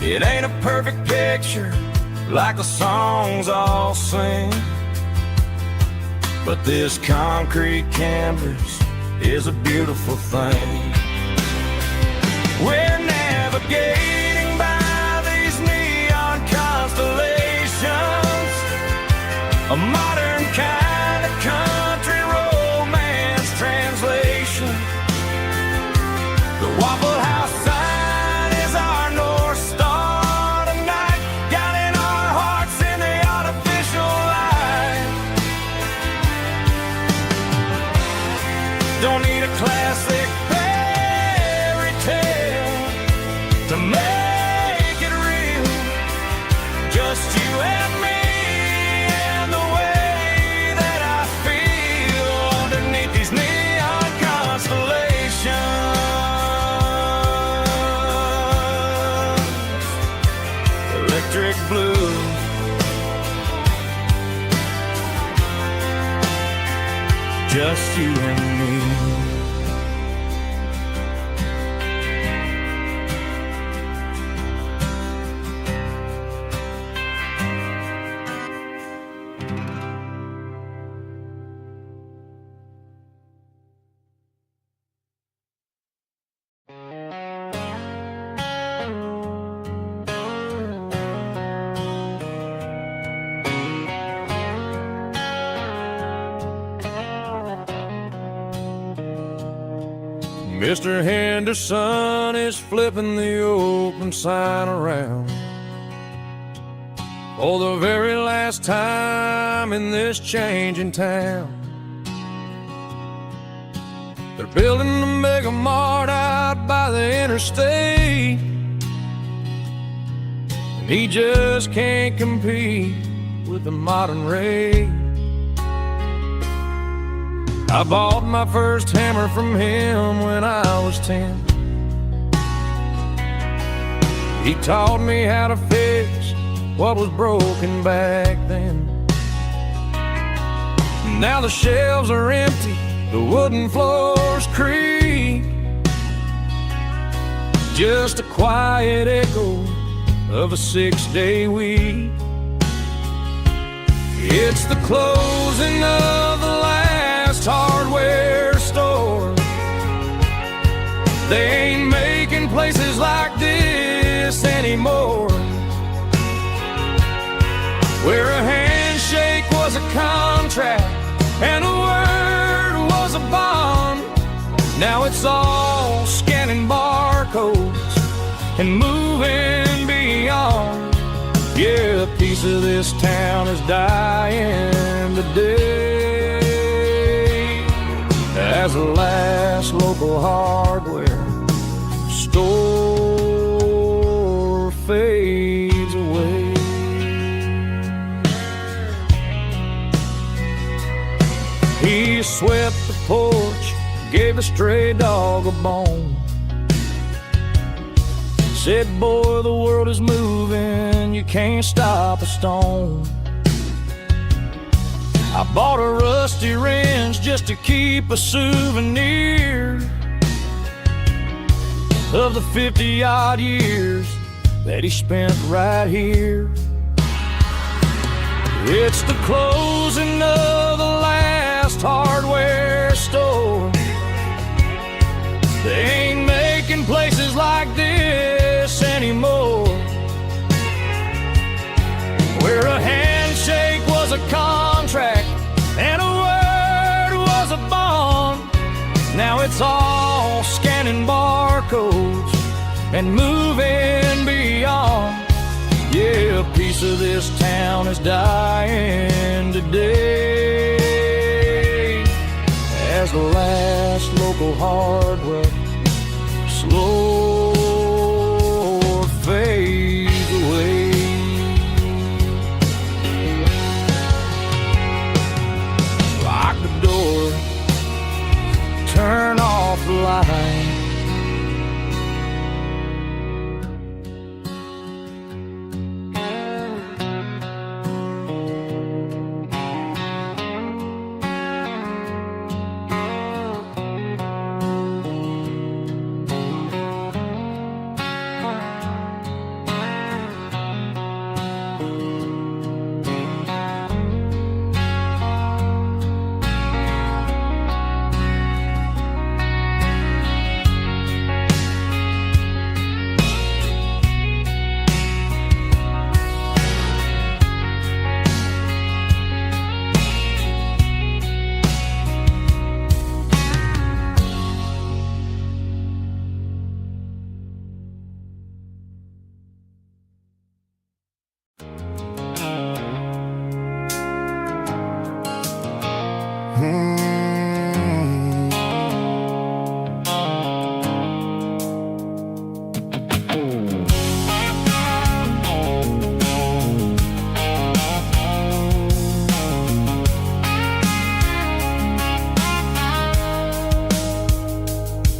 It ain't a perfect picture like the songs all sing, but this concrete canvas is a beautiful thing. We're navigating by these neon constellations, a modern kind of country romance translation. The Waffle House sign is our North Star tonight, guiding our hearts in the artificial light. Don't need a classic fairy tale to make it real. Just you and me and the way that I feel underneath these neon constellations. Electric blue, just you and me. Mr. Henderson is flipping the open sign around for the very last time in this changing town. They're building a mega mart out by the interstate, and he just can't compete with the modern rate. I bought my first hammer from him when I was 10. He taught me how to fix what was broken back then. Now the shelves are empty, the wooden floors creak, just a quiet echo of a 6-day week. It's the closing of the last hardware store. They ain't making places like this anymore, where a handshake was a contract and a word was a bond. Now it's all scanning barcodes and moving beyond. Yeah, Yeah, a piece of this town is dying today as the last local hardware store fades away. He swept the porch, gave a stray dog a bone. Said, boy, the world is moving, you can't stop a stone. I bought a rusty wrench just to keep a souvenir of the 50-odd years that he spent right here. It's the closing of the last hardware store. They ain't making places like this anymore, where a handshake was a contract and a word was a bond. Now it's all scanning barcodes and moving beyond. Yeah, a piece of this town is dying today as the last local hardware slow fades away. Lock the door, turn off the light.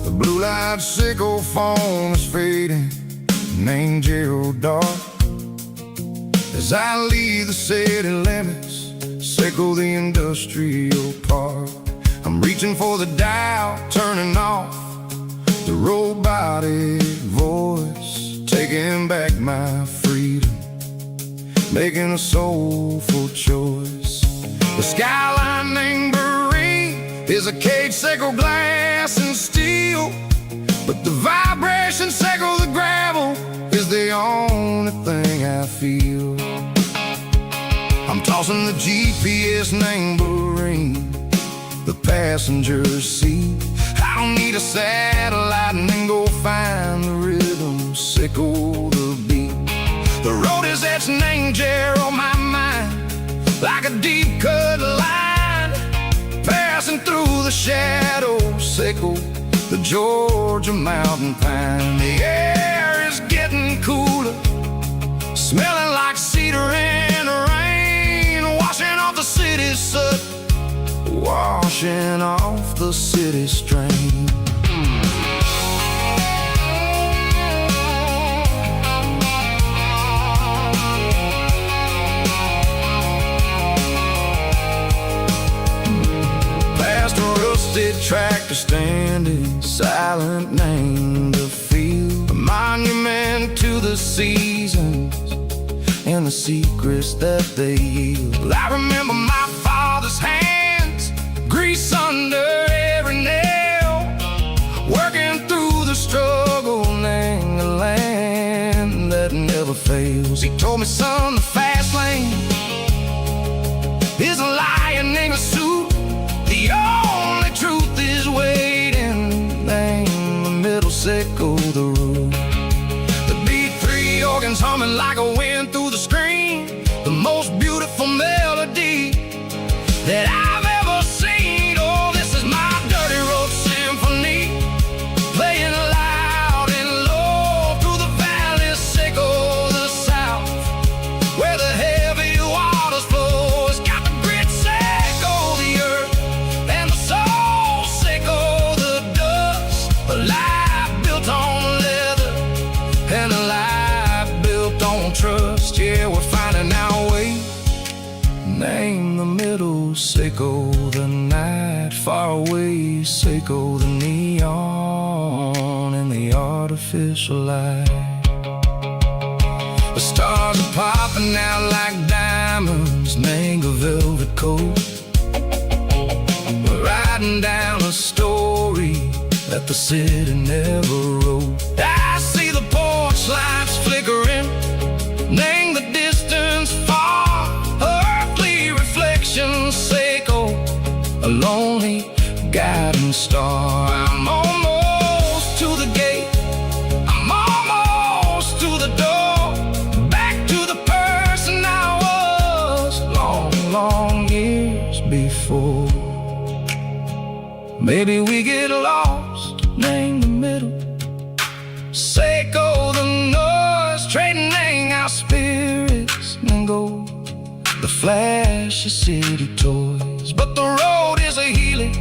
The blue-light sickle phone is fading, named Gerald Dark. As I leave the city limits, sickle the industrial park. I'm reaching for the dial, turning off the robotic voice, taking back my freedom, making a soulful choice. The skyline named Marine is a cage sickle, glass and steel, but the vibration sickle, the gravel, is the only thing I feel. I'm tossing the GPS named Marine, the passenger seat. I don't need a satellite and then go find the rhythm, sickle the beat. The road is etched named Gerald, my mind, like a deep cut line, passing through the shadows, sickle the Georgia mountain pine. The air is getting cooler, smelling like cedar in the rain, washing off the city soot, washing off the city strain. Past a rusted tractor standing silent, named the field, a monument to the seasons and the secrets that they yield. I remember my father's hands, grease under every nail, working through the struggle, named the land that never fails. He told me, son, the fast lane is a lion in a suit. The only truth is waiting, name the middle sickle the root. The beat, three organs humming like a wind through the screen, on trust, yeah, we're finding our way. Name the middle, Seiko the night, far away, Seiko the neon and the artificial light. The stars are popping out like diamonds, mango velvet coat. We're riding down a story that the city never wrote. I see the porch lights flickering, name the distance far, earthly reflections, Seiko, a lonely guiding star. I'm almost to the gate, I'm almost to the door, back to the person I was long, long years before. Maybe we get lost, name the middle, Seiko the noise, trading our spirits and gold, the flash of city toys. But the road is a healing,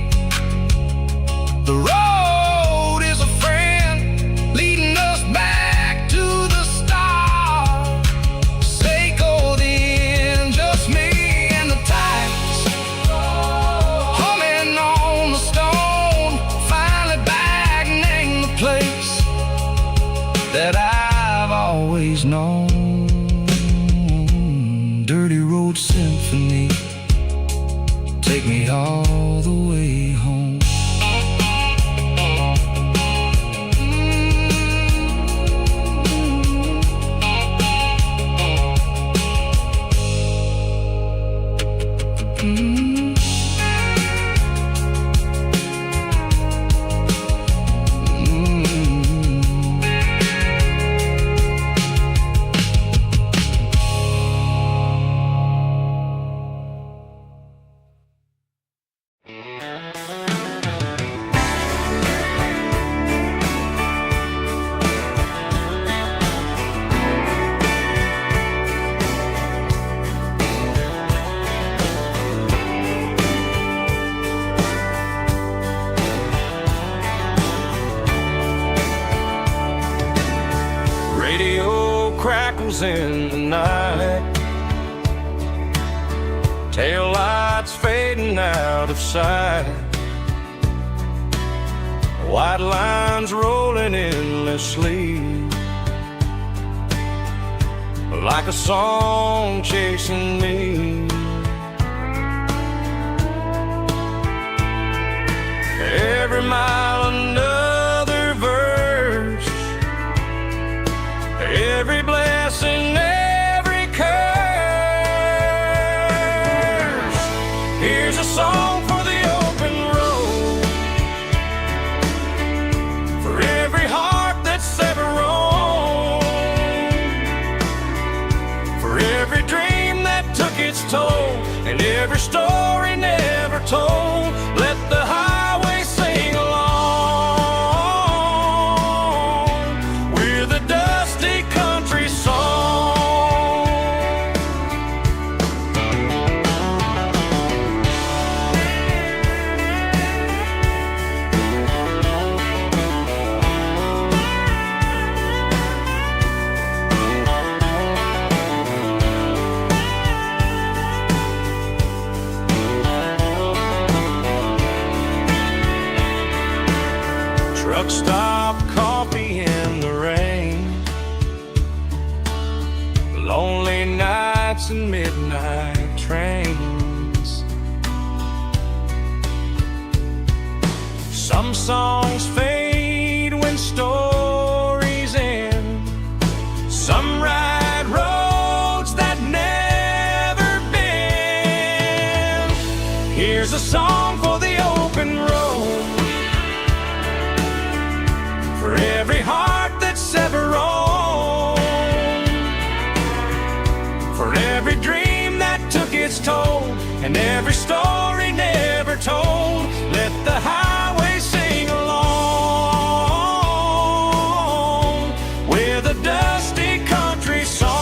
the road is a friend, leading us back to the start. Seiko the end, just me and the tides, humming on the stone, finally back, name the place that I've always known. Dirty Road Symphony, take me all the way home. Radio crackles in the night, tail lights fading out of sight, white lines rolling endlessly, like a song chasing me. Every mile another verse, every blessing, every curse. Here's a song for the open road, for every heart that's ever roamed, for every dream that took its toll, and every story never told. Let the highway sing along with a dusty country song. Truck stop, coffee in the rain, lonely nights and midnight trains. Some songs fade when stories end, some ride roads that never bend. Here's a song for the open road, for every heart that's ever roamed, for every dream that took its toll, and every story never told. Let the highway sing along with a dusty country song.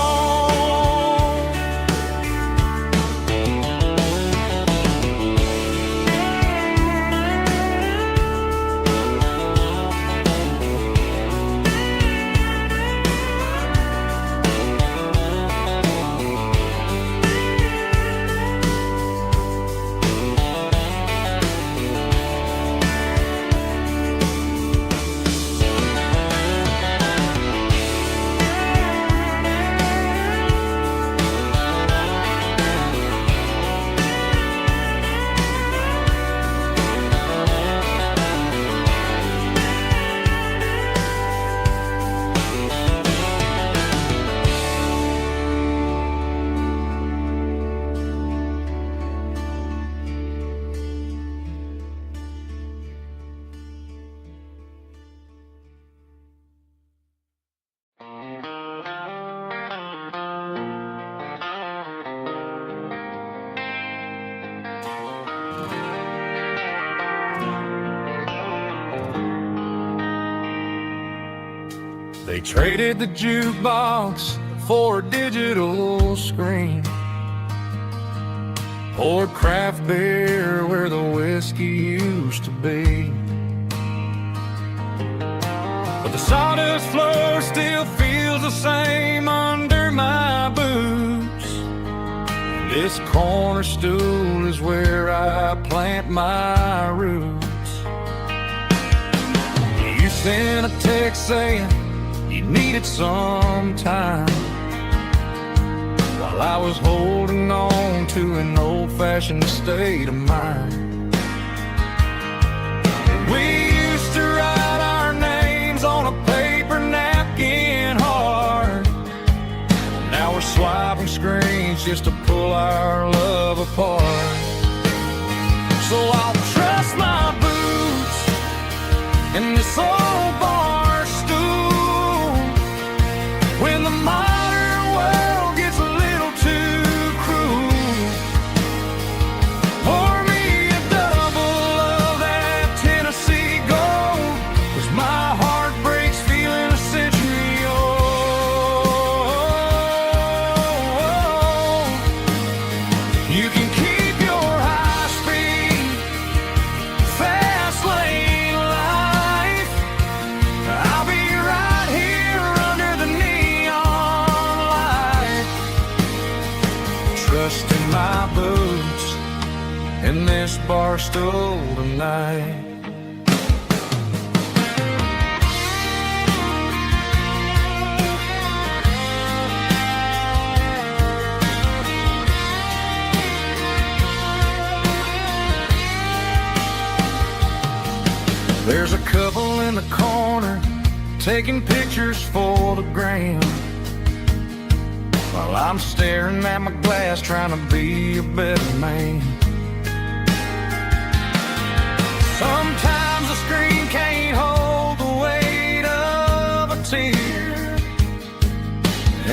They traded the jukebox for a digital screen, poured craft beer where the whiskey used to be. But the sawdust floor still feels the same under my boots. This corner stool is where I plant my roots. You sent a text saying you needed some time, while I was holding on to an old-fashioned state of mind. We used to write our names on a paper napkin hard. Now we're swiping screens just to pull our love apart. So I'll trust my boots in this old bar stool when the modern world gets a little too cruel. Pour me a double of that Tennessee Gold, 'cause my heart breaks feeling a century old. You can keep your high-speed, fast lane life. I'll be right here under the neon light, trusting my boots in this bar stool tonight. There's a couple in the corner taking pictures for the gram, while I'm staring at my glass trying to be a better man. Sometimes the screen can't hold the weight of a tear,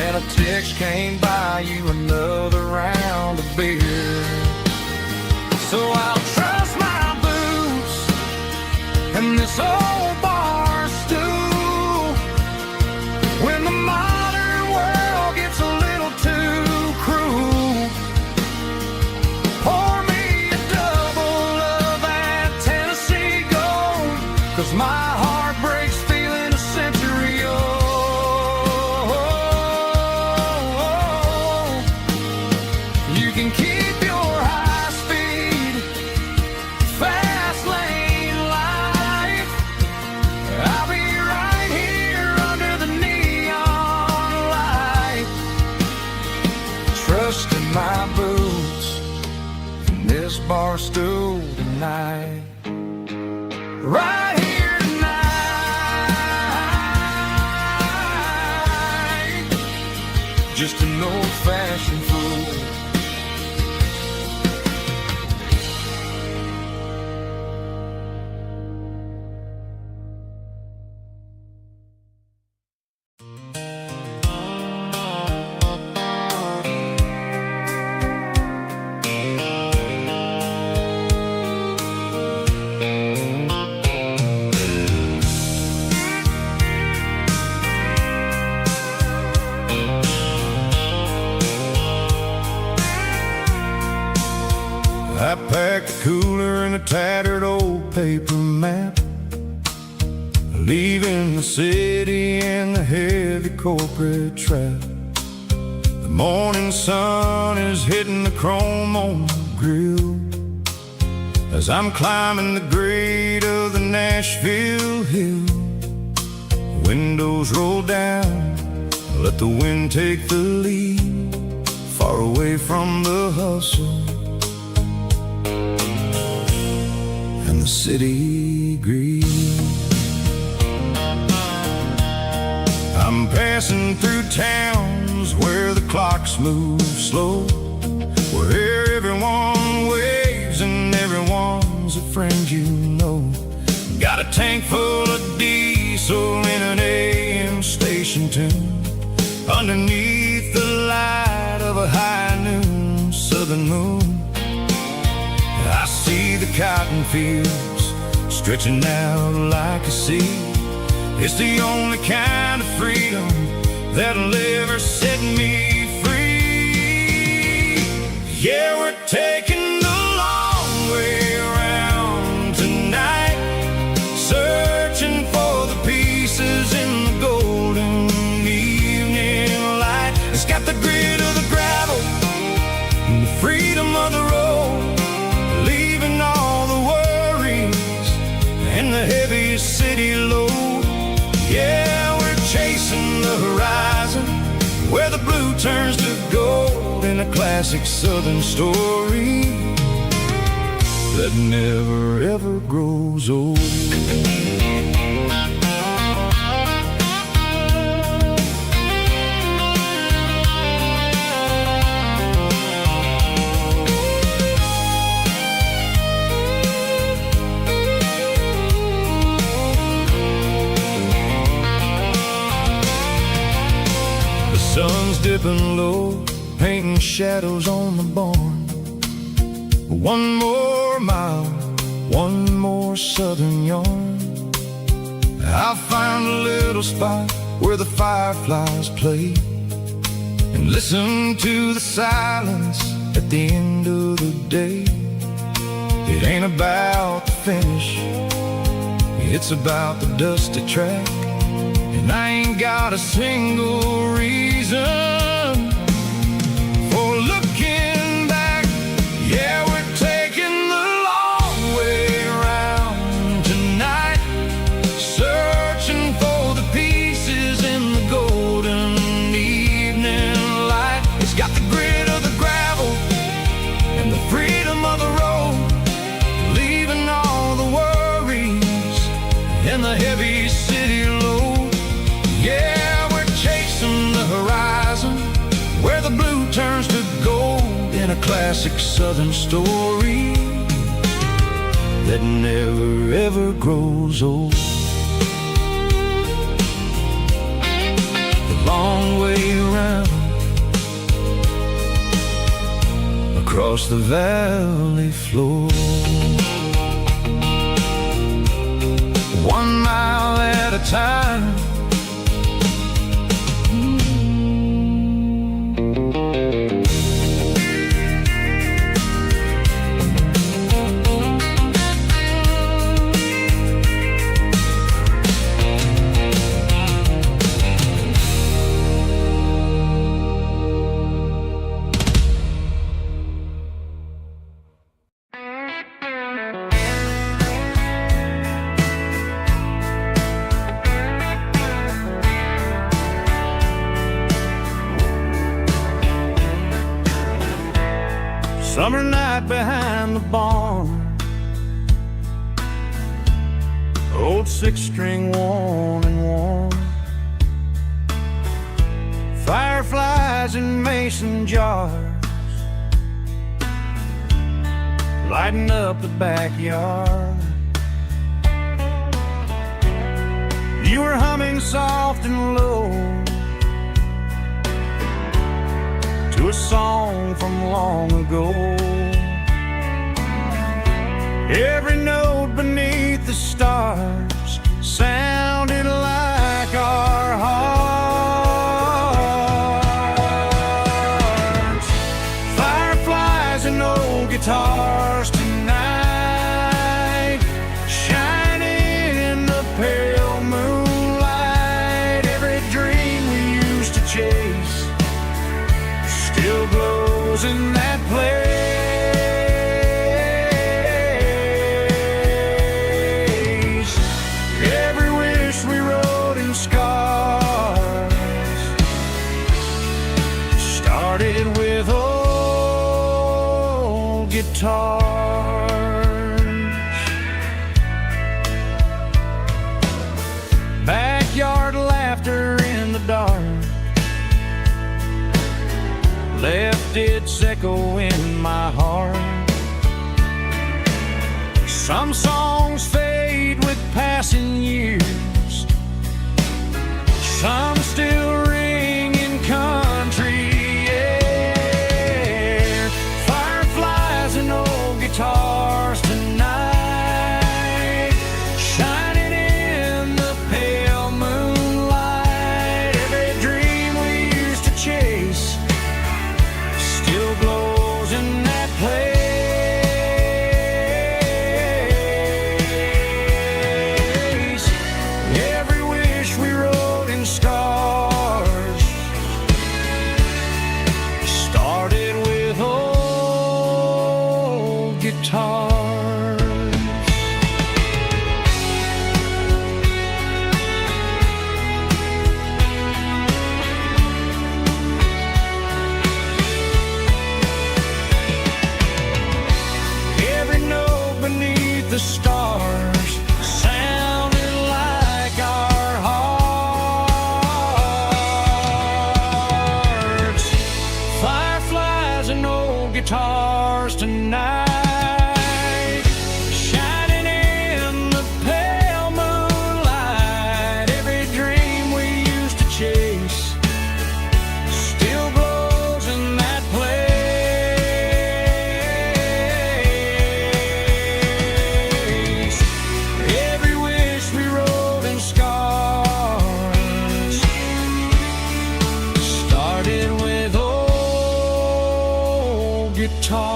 and a text can't buy you another round of beer. So I'll trust my boots and this old bar stool when the modern world gets a little too cruel. Pour me a double of that Tennessee Gold, 'cause my heart breaks feeling a century old. You can keep your high-speed, fast lane life. I'll be right here under the neon light, trusting my boots in this bar stool tonight. Right here tonight, just an old-fashioned fool. I packed a cooler and a tattered old paper map, leaving the city and the heavy corporate trap. The morning sun is hitting the chrome on the grill as I'm climbing the grade of the Nashville hill. Windows roll down, let the wind take the lead, far away from the hustle and the city greed. I'm passing through towns where the clocks move slow, where everyone waves and everyone's a friend you know. Got a tank full of diesel in an AM station tune, underneath the light of a high noon southern moon. I see the cotton fields stretching out like a sea, It's the only kind of freedom that'll ever set me free. Yeah, we're taking the long way around tonight, searching for the pieces in the golden evening light. It's got the grit of the gravel and the freedom of the road, leaving all the worries and the heavy city load. Yeah, we're chasing the horizon where the blue turns to gold, in a classic southern story that never ever grows old. Sun's dipping low, painting shadows on the barn. One more mile, one more southern yarn. I'll find a little spot where the fireflies play and listen to the silence at the end of the day. It ain't about the finish, it's about the dusty track. And I ain't got a single reason for looking back. Yeah, we're taking the long way around tonight, searching for the pieces in the golden evening light. It's got the grit of the gravel and the freedom of the road, leaving all the worries and the heavy city load. Yeah, we're chasing the horizon where the blue turns to gold, in a classic southern story that never ever grows old. The long way around across the valley floor, 1 mile at a time. Summer night behind the barn, old 6-string worn and worn, fireflies in mason jars lighting up the backyard. You were humming soft and low to a song from long ago. Every note beneath the stars sounded like our hearts. Fireflies and old guitars tonight, shining in the pale moonlight. Every dream we used to chase still glows in that place. Every wish we wrote in scars started with old guitars. Backyard laughter in the dark left its echo in my heart. Some songs fade with passing years, some still ring in country air. Fireflies and old guitars tonight, shining in the pale moonlight. guitars tonight, shining in the pale moonlight. Every dream we used to chase still glows in that place. Every wish we wrote in scars started with old guitars.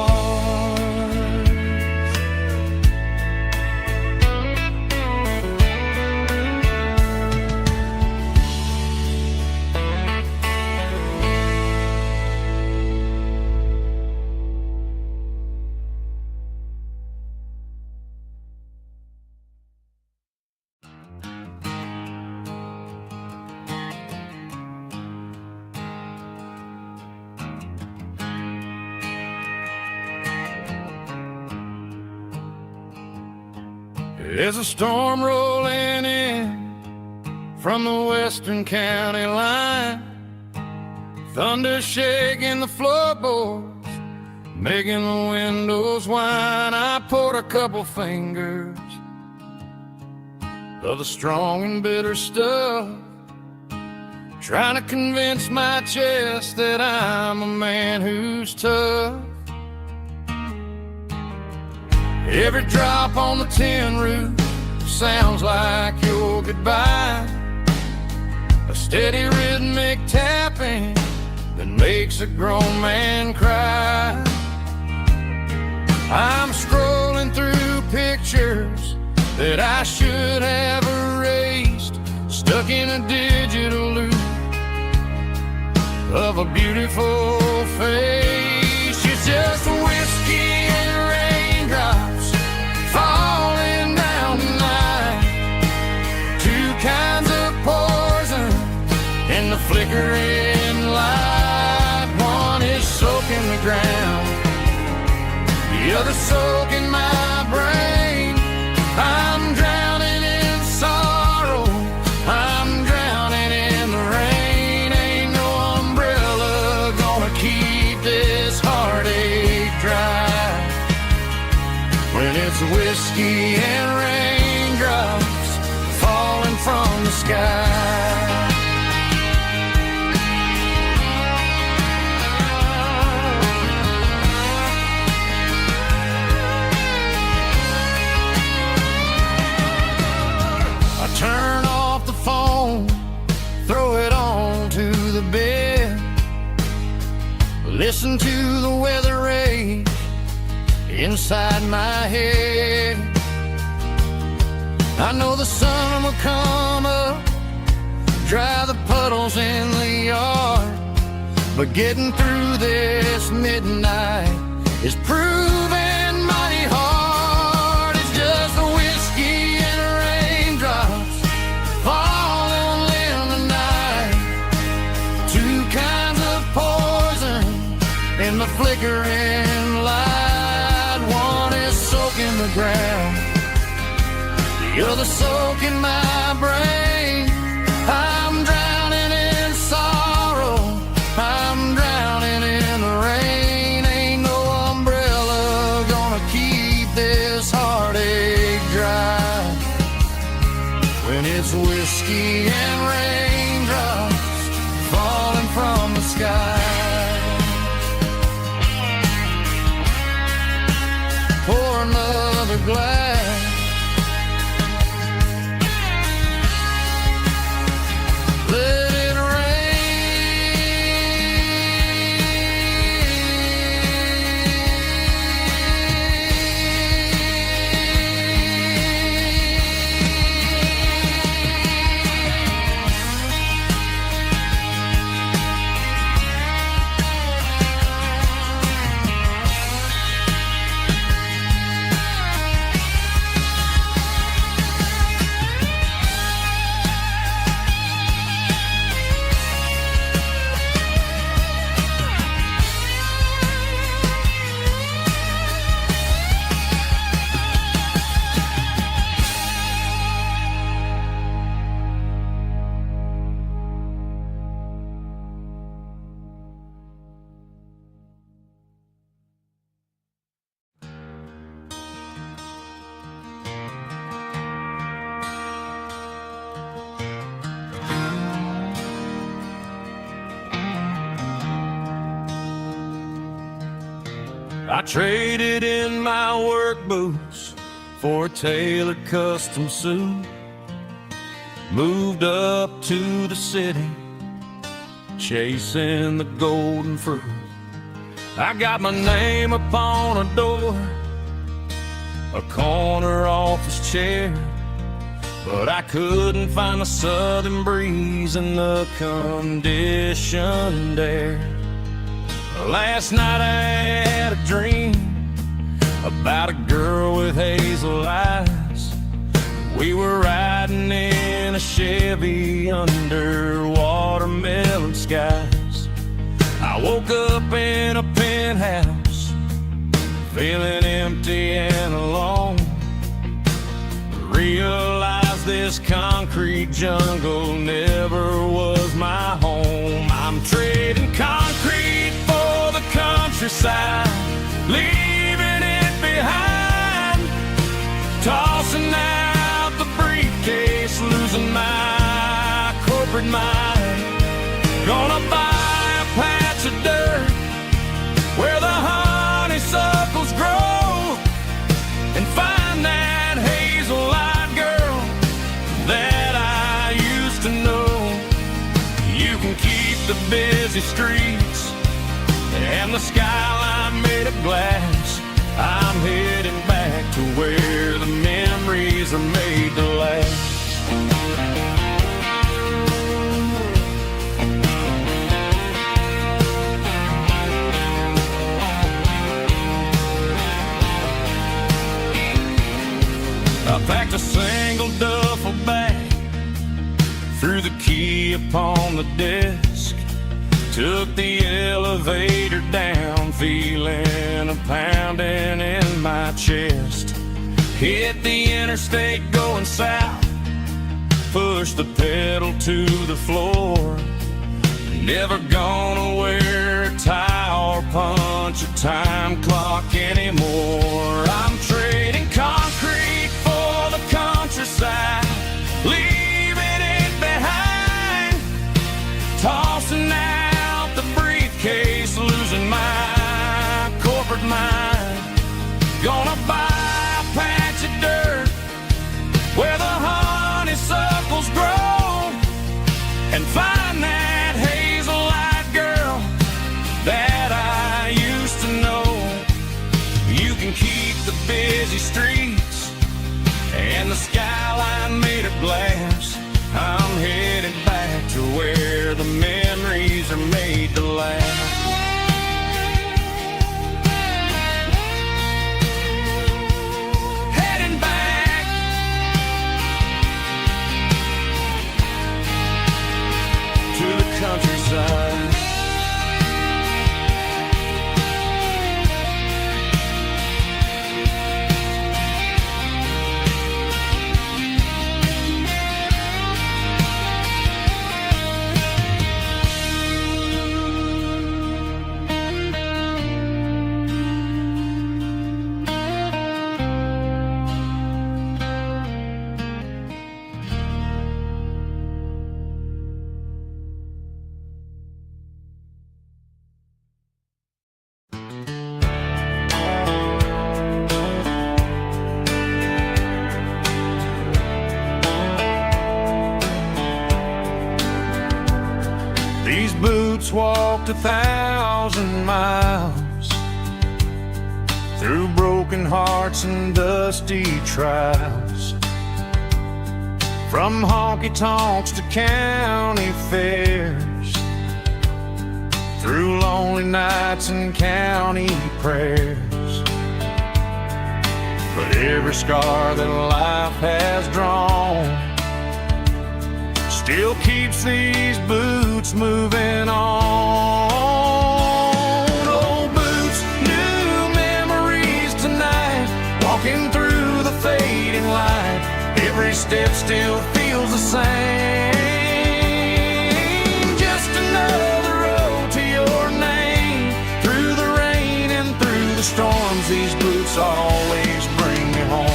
There's a storm rolling in from the western county line, thunder shaking the floorboards, making the windows whine. I poured a couple fingers of the strong and bitter stuff, trying to convince my chest that I'm a man who's tough. Every drop on the tin roof sounds like your goodbye, a steady rhythmic tapping that makes a grown man cry. I'm scrolling through pictures that I should have erased, stuck in a digital loop of a beautiful face. It's just whiskey and raindrops falling down tonight, two kinds of poison in the flickering light. One is soaking the ground, the other soaking my brain. I'm drowning in sorrow, I'm drowning in the rain. Ain't no umbrella gonna keep this heartache dry when it's whiskey and raindrops falling from the sky. I turn off the phone, throw it on to the bed, listen to the weather rage inside my head. I know the sun will come up, dry the puddles in the yard, but getting through this midnight is proving mighty hard. It's just the whiskey and raindrops falling in the night, two kinds of poison in the flickering light. One is soaking the ground, the other soaking my brain. I'm drowning in sorrow, I'm drowning in the rain. Ain't no umbrella gonna keep this heartache dry when it's whiskey and raindrops falling from the sky. Pour another glass, let it rain. I traded in my work boots for a tailored custom suit. Moved up to the city, chasing the golden fruit. I got my name upon a door, a corner office chair, but I couldn't find the southern breeze in the conditioned air. Last night I had a dream about a girl with hazel eyes. We were riding in a Chevy under watermelon skies. I woke up in a penthouse, feeling empty and alone. Realized this concrete jungle never was my home. I'm trading concrete for the countryside, leaving it behind, tossing out the briefcase, losing my corporate mind. Gonna buy a patch of dirt where the honeysuckles grow and find that hazel-eyed girl that I used to know. You can keep the busy streets and the skyline made of glass. I'm heading back to where the memories are made to last. I packed a single duffel bag, threw the key upon the desk, took the elevator down, feeling a pounding in my chest. Hit the interstate going south, pushed the pedal to the floor. Never gonna wear a tie or punch a time clock anymore. I'm trading concrete for the countryside, leaving it behind, tossing out the briefcase, losing my corporate mind. Gonna buy a patch of dirt where the honeysuckles grow and find that hazel-eyed girl that I used to know. You can keep the busy streets and the skyline made of glass. I'm headed back to where the memories are made to last. Heading back to the countryside. These boots walked 1,000 miles through broken hearts and dusty trials, from honky-tonks to county fairs, through lonely nights and county prayers. But every scar that life has drawn still keeps these boots moving on. Old boots, new memories tonight, walking through the fading light. Every step still feels the same. Just another road to your name. Through the rain and through the storms, these boots always bring me home.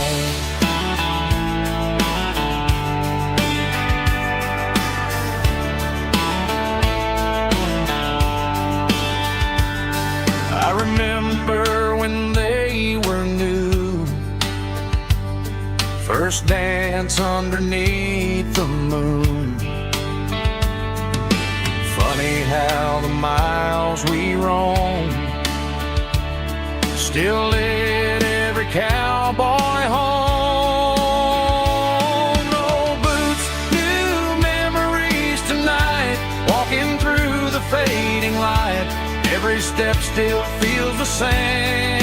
I remember when first dance underneath the moon. Funny how the miles we roam still lit every cowboy home. No boots, new memories tonight, walking through the fading light. Every step still feels the same.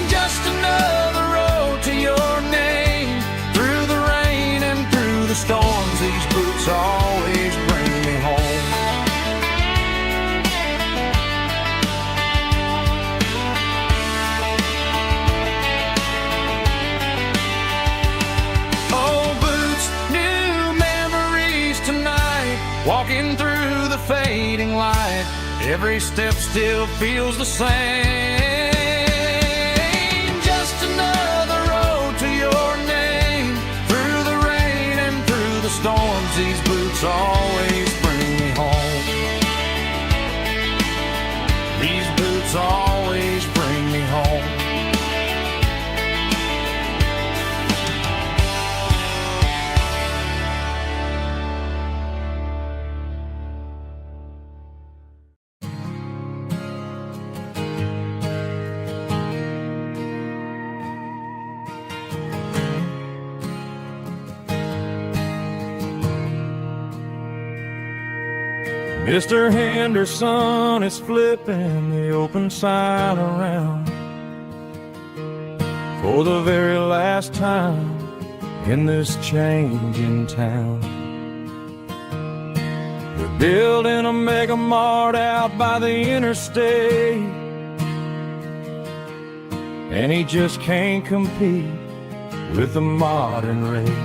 Just another road to your name. Through the rain and through the storms, these boots always bring me home. Oh, boots, new memories tonight, walking through the fading light. Every step still feels the same. Just another road to your name. Through the rain and through the storms, these boots always bring me home. These boots always bring me home. Mr. Henderson is flipping the open sign around for the very last time in this changing town. They're building a mega mart out by the interstate, and he just can't compete with the modern rate.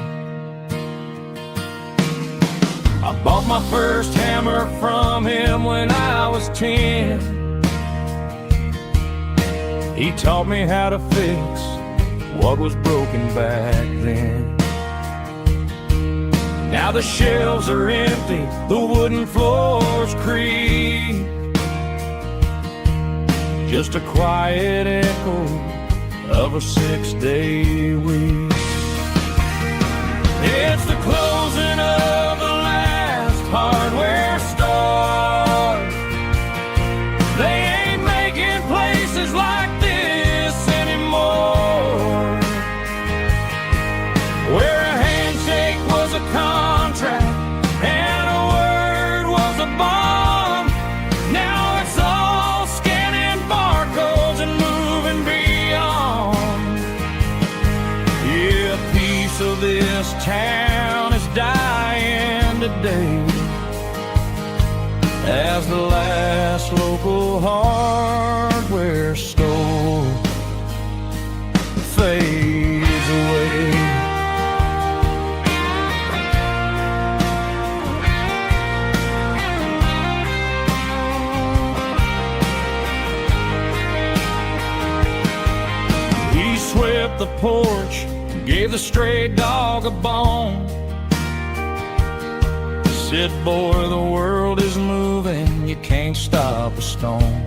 I bought my first hammer from him when I was 10. He taught me how to fix what was broken back then. Now the shelves are empty, the wooden floors creak, just a quiet echo of a 6-day week. It's the closing of the hardware store. They ain't making places like this anymore, where a handshake was a contract and a word was a bond. Now it's all scanning barcodes and moving beyond. Yeah, a piece of this town is dying today as the last local hardware store fades away. He swept the porch, gave the stray dog a bone, said, boy, the world is moving, you can't stop a stone.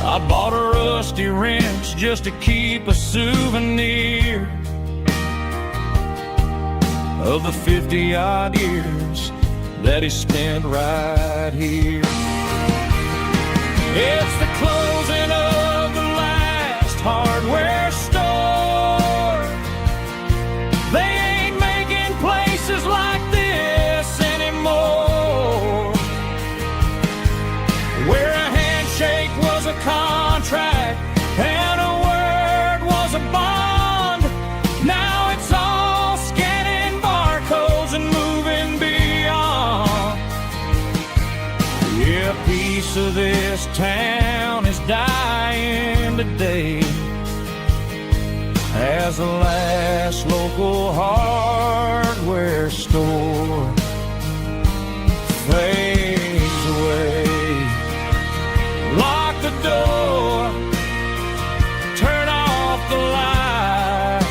I bought a rusty wrench just to keep a souvenir of the 50-odd years that he spent right here. It's the closing of the last hardware store. They ain't making places like this anymore, where a handshake was a contract and a word was a bond. Now it's all scanning barcodes and moving beyond. Yeah, a piece of this town is dying today as the last local hardware store fades away. Lock the door, turn off the light.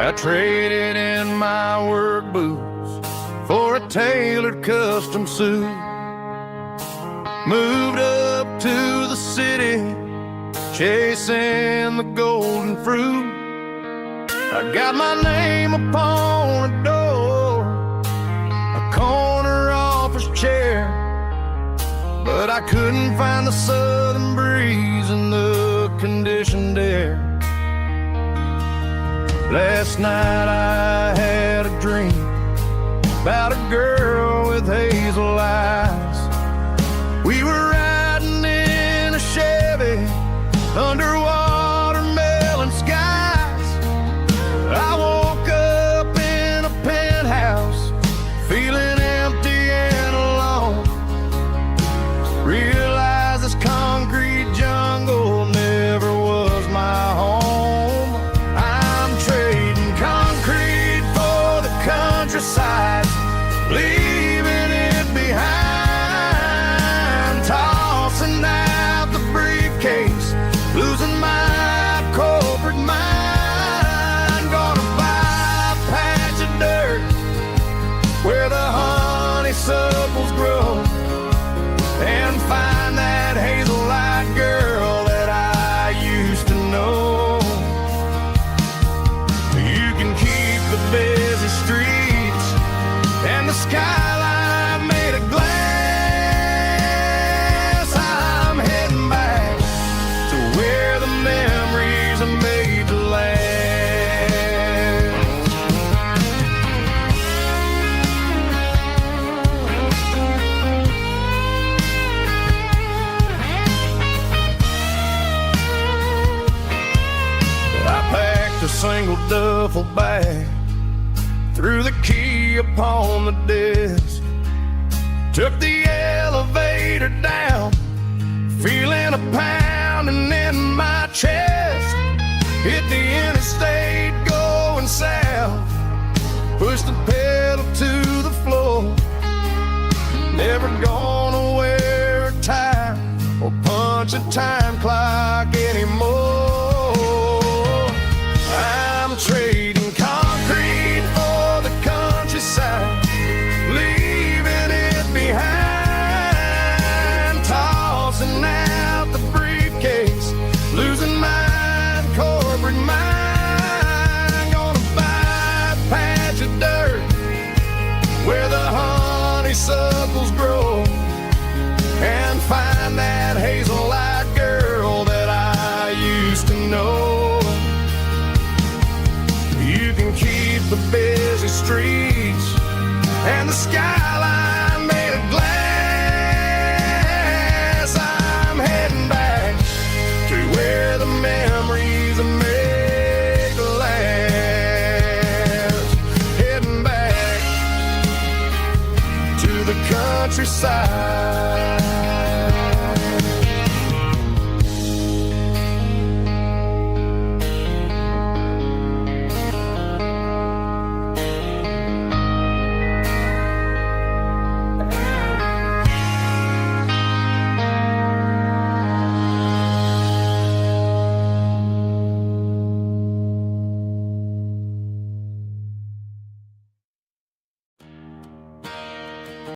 I traded in my work boots for a tailored custom suit. Moved up to the city, chasing the golden fruit. I got my name upon a door, a corner office chair, but I couldn't find the southern breeze in the conditioned air. Last night I had a dream about a girl with hazel eyes. We were riding in a Chevy under watermelon skies. I woke up in a penthouse, feeling empty and alone. Realized this concrete jungle never was my home. I'm trading concrete for the countryside, leaving it behind, tossing out the briefcase, losing my corporate mind. Gonna buy a patch of dirt where the honeysuckles grow, and find that hazel-eyed girl that I used to know. You can keep the busy streets and the skyline made of glass. I'm heading back to where the memories are made to last. I packed a single duffel bag, threw the key upon the desk, took the elevator down, feeling a pounding in my chest. Hit the interstate going south, pushed the pedal to the floor. Never gonna wear a tie or punch a time clock anymore. I'm trading concrete for the countryside, leaving it behind, tossing out the briefcase, losing my corporate mind. Gonna buy a patch of dirt where the honeysuckles grow, and find that hazel-eyed girl that I used to know. You can keep the busy streets and the skyline